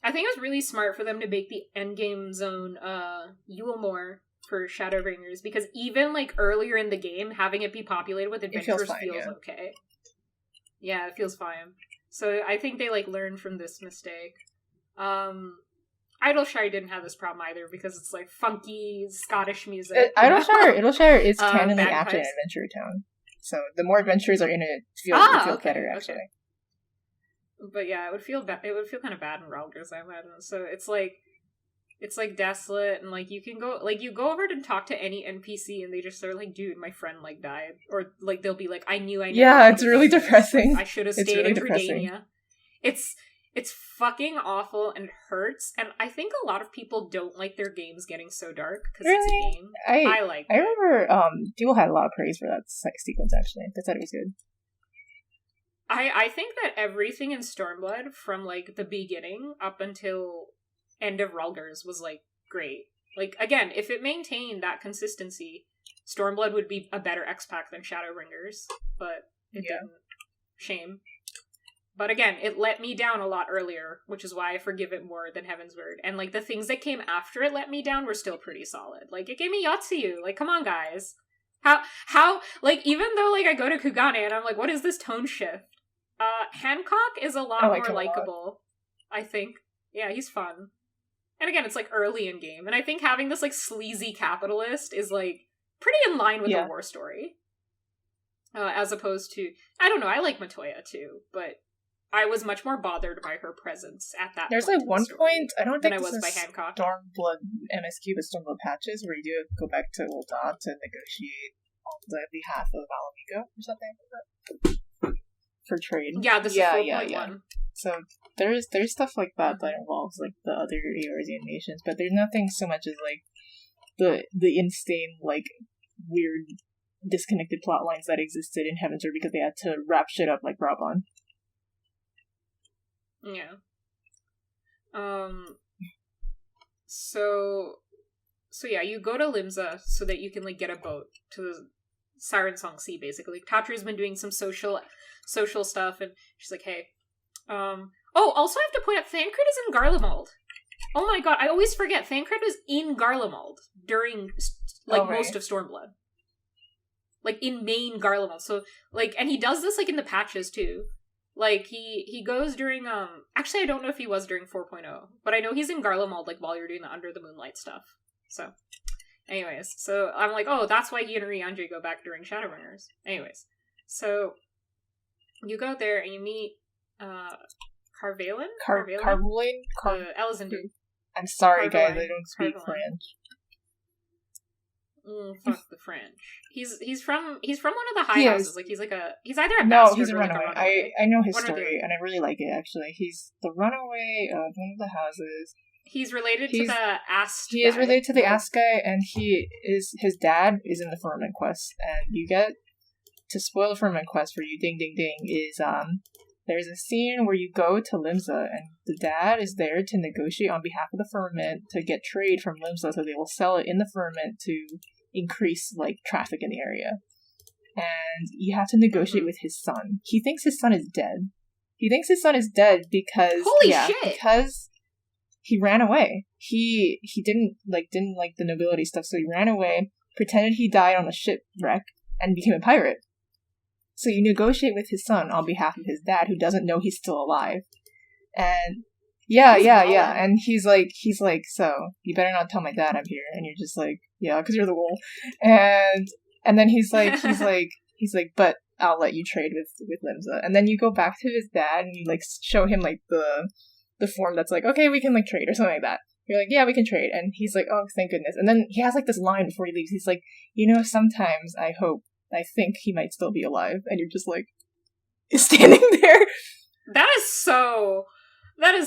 I think it was really smart for them to make the endgame zone Yulmore for Shadowbringers, because even, like, earlier in the game, having it be populated with adventurers feels okay. Yeah, it feels fine. So I think they, like, learned from this mistake. Idleshire didn't have this problem either, because it's, like, funky Scottish music. Idleshire is canonly after an adventure town. So the more adventurers are in it, it feels better, actually. Okay. But yeah, it would feel kind of bad in Rhalgr's, I imagine. So it's like desolate, and, like, you can go, like, you go over and talk to any NPC, and they just are like, dude, my friend, like, died. Or, like, they'll be like, I knew. Yeah, it's really depressing. Like, I should have stayed in Redania. It's It's fucking awful and hurts, and I think a lot of people don't like their games getting so dark because it's a game. I like it. I remember people had a lot of praise for that sequence, actually. They thought it was good. I think that everything in Stormblood, from, like, the beginning up until end of Rulgers, was, like, great. Like, again, if it maintained that consistency, Stormblood would be a better X-Pack than Shadowbringers, but it didn't. Shame. But again, it let me down a lot earlier, which is why I forgive it more than Heavensward. And, like, the things that came after it let me down were still pretty solid. Like, it gave me Yotsuyu. Like, come on, guys. How, like, even though, like, I go to Kugane and I'm like, what is this tone shift? Hancock is a lot more likable, I think. Yeah, he's fun. And again, it's, like, early in game. And I think having this, like, sleazy capitalist is, like, pretty in line with the war story. As opposed to, I don't know, I like Matoya too, but I was much more bothered by her presence at that There's point. There's, like, one point, I don't think I was by Hancock. Stormblood MSQ, but Stormblood patches, where you do go back to Ul'dah to negotiate on the behalf of Ala Mhigo or something like that. For trade. Yeah, this is 4.1. So there's stuff like that that involves, like, the other Eorzean nations, but there's nothing so much as, like, the insane, like, weird, disconnected plot lines that existed in Heavensward because they had to wrap shit up like Brabant. Yeah. So yeah, you go to Limsa so that you can, like, get a boat to the Siren Song Sea, basically. Tatri's been doing some social stuff, and she's like, hey. Also I have to point out, Thancred is in Garlemald. Oh my god, I always forget, Thancred was in Garlemald during, like, most of Stormblood. Like, in main Garlemald. So, like, and he does this, like, in the patches, too. Like, he goes during, actually, I don't know if he was during 4.0, but I know he's in Garlemald, like, while you're doing the Under the Moonlight stuff. So, anyways, so I'm like, oh, that's why he and Rianji go back during Shadowbringers. Anyways, so you go there and you meet, Carvalin? Carvalin? Elizendu. I'm sorry, guys, I don't speak French. Fuck the French. He's from one of the high houses. Like, he's either a bastard he's a or, like, runaway. a runaway. I know his story, and I really like it, actually. He's the runaway of one of the houses. He's related to the Ast He is related to the Ast guy, and his dad is in the Firmament Quest, and you get, to spoil the Firmament Quest for you, ding ding ding, is, there's a scene where you go to Limsa, and the dad is there to negotiate on behalf of the Firmament to get trade from Limsa, so they will sell it in the Firmament to increase, like, traffic in the area. And you have to negotiate with his son. He thinks his son is dead. Because holy shit! Because he ran away. He didn't like the nobility stuff, so he ran away, pretended he died on a shipwreck, and became a pirate. So you negotiate with his son on behalf of his dad, who doesn't know he's still alive. And yeah. And he's like, so you better not tell my dad I'm here. And you're just like, yeah, because you're the wolf. And then he's like, but I'll let you trade with Limsa. And then you go back to his dad and you, like, show him, like, the form that's like, okay, we can, like, trade or something like that. You're like, yeah, we can trade. And he's like, oh, thank goodness. And then he has, like, this line before he leaves. He's like, sometimes I think he might still be alive. And you're just like, standing there.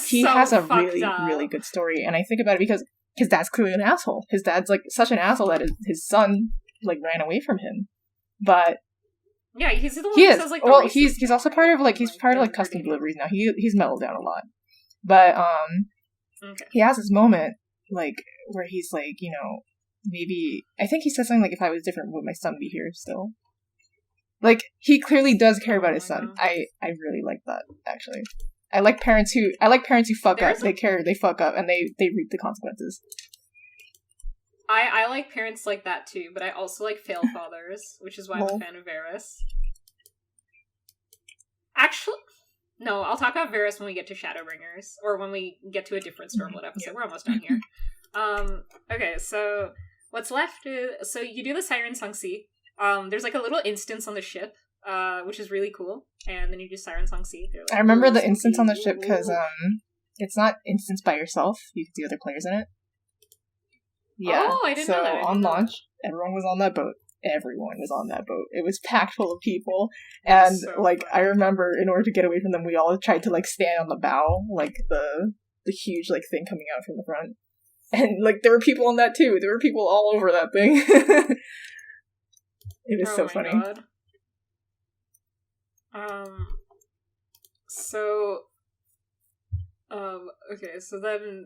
He has a really, really good story. And I think about it because his dad's clearly an asshole. His dad's, like, such an asshole that his son, like, ran away from him. But yeah, he's the one who says, like, he's also part of, like, he's part of, like, custom deliveries now. He's mellowed down a lot. But he has this moment, like, where he's like, maybe, I think he says something like, if I was different, would my son be here still? Like, he clearly does care about his son. I really like that, actually. I like parents who fuck up. They fuck up, and they reap the consequences. I like parents like that too, but I also like fail fathers, which is why I'm a fan of Varys. Actually, no, I'll talk about Varys when we get to Shadowbringers, or when we get to a different Stormblood episode. We're almost done here. Okay, so what's left is, so you do the Siren Song Sea. There's, like, a little instance on the ship, which is really cool, and then you do Siren Song Sea. Like, I remember the instance on the ship because it's not instance by yourself. You can see other players in it. Yeah. Oh, I didn't know that. So on launch, everyone was on that boat, everyone was on that boat. It was packed full of people, and So like funny. I remember, in order to get away from them, we all tried to like stand on the bow, like the huge like thing coming out from the front, and like there were people on that too. There were people all over that thing. It was so funny. God. Okay, so then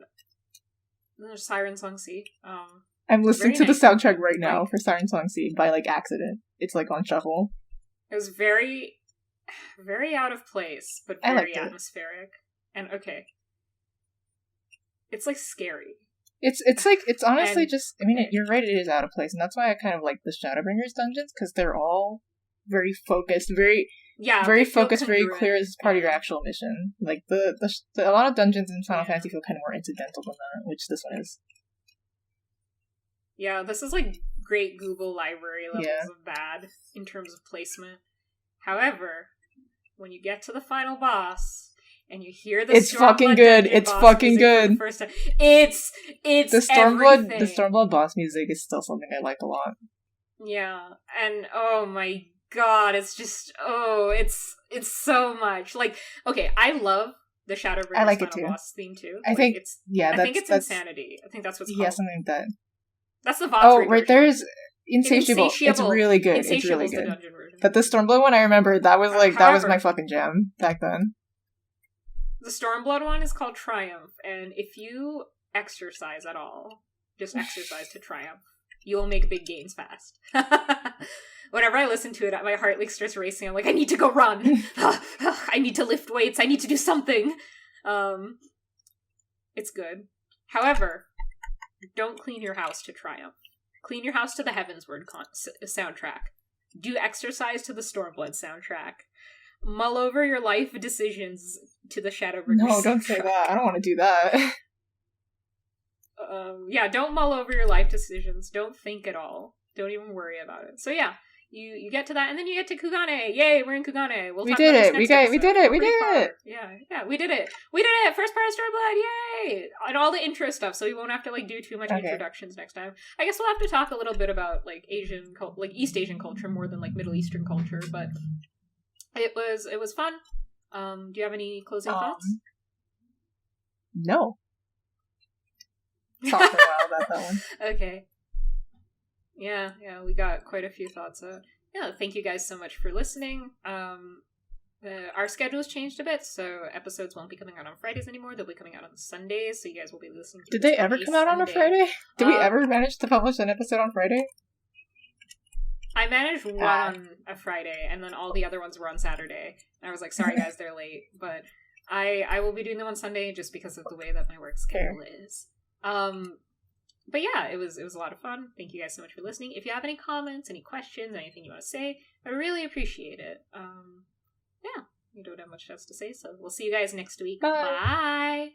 there's Siren Song C. I'm listening to nice. the soundtrack right now for Siren Song C by like accident. It's like on shuffle. It was very, very out of place, but I very liked it. atmospheric. And okay, it's like scary. It's like, it's honestly And- just, I mean, you're right, it is out of place, and that's why I kind of like the Shadowbringers dungeons, because they're all very focused, very they feel focused, very congruent. clear as part of your actual mission. Like, the a lot of dungeons in Final Yeah. Fantasy feel kind of more incidental than that, which this one is. Yeah, this is like great Google library levels Yeah. of bad in terms of placement. However, when you get to the final boss and you hear the It's fucking Stormblood good. dungeon It's boss fucking music for the good. first time, it's The Stormblood everything. boss music is still something I like a lot. Yeah, and oh my god, it's just it's so much. Like, okay, I love the Shadowbringers I like it final too. boss theme too. I Like, think- it's Yeah, I think it's that's insanity. I think that's what's yeah, called. something like that. That's the VOD. Oh, right, there's Insatiable. It's Insatiable. really good. It's Insatiable's really the good. dungeon version. But the Stormblood one, I remember, that was like, that was my However- fucking jam back then. The Stormblood one is called Triumph, and if you exercise at all, just exercise to triumph, you will make big gains fast. Whenever I listen to it, my heart like starts racing. I'm like, I need to go run. I need to lift weights. I need to do something. It's good. However, don't clean your house to triumph. Clean your house to the Heavensward soundtrack. Do exercise to the Stormblood soundtrack. Mull over your life decisions to the Shadowbringers No, don't say soundtrack. that. I don't want to do that. Yeah, don't mull over your life decisions. Don't think at all. Don't even worry about it. So yeah, you get to that, and then you get to Kugane. Yay, we're in Kugane. We did it. We did it. We did it. Yeah, we did it. We did it. First part of Stormblood. Yay! And all the intro stuff, so we won't have to like do too much Okay. introductions next time. I guess we'll have to talk a little bit about like East Asian culture more than like Middle Eastern culture, but it was fun. Do you have any closing thoughts? No. Talk for a while about that one. Okay. Yeah, we got quite a few thoughts. Yeah, thank you guys so much for listening. Our schedule's changed a bit, so episodes won't be coming out on Fridays anymore. They'll be coming out on Sundays, so you guys will be listening to Did this they ever on a come out on a Sunday. Friday? Did we Uh, ever manage to publish an episode on Friday? I managed one Ah. on a Friday, and then all the other ones were on Saturday. And I was like, sorry guys, they're late. But I will be doing them on Sunday just because of the way that my work schedule is. But yeah, it was a lot of fun. Thank you guys so much for listening. If you have any comments, any questions, anything you want to say, I really appreciate it. Yeah, we don't have much else to say, so we'll see you guys next week. Bye. Bye.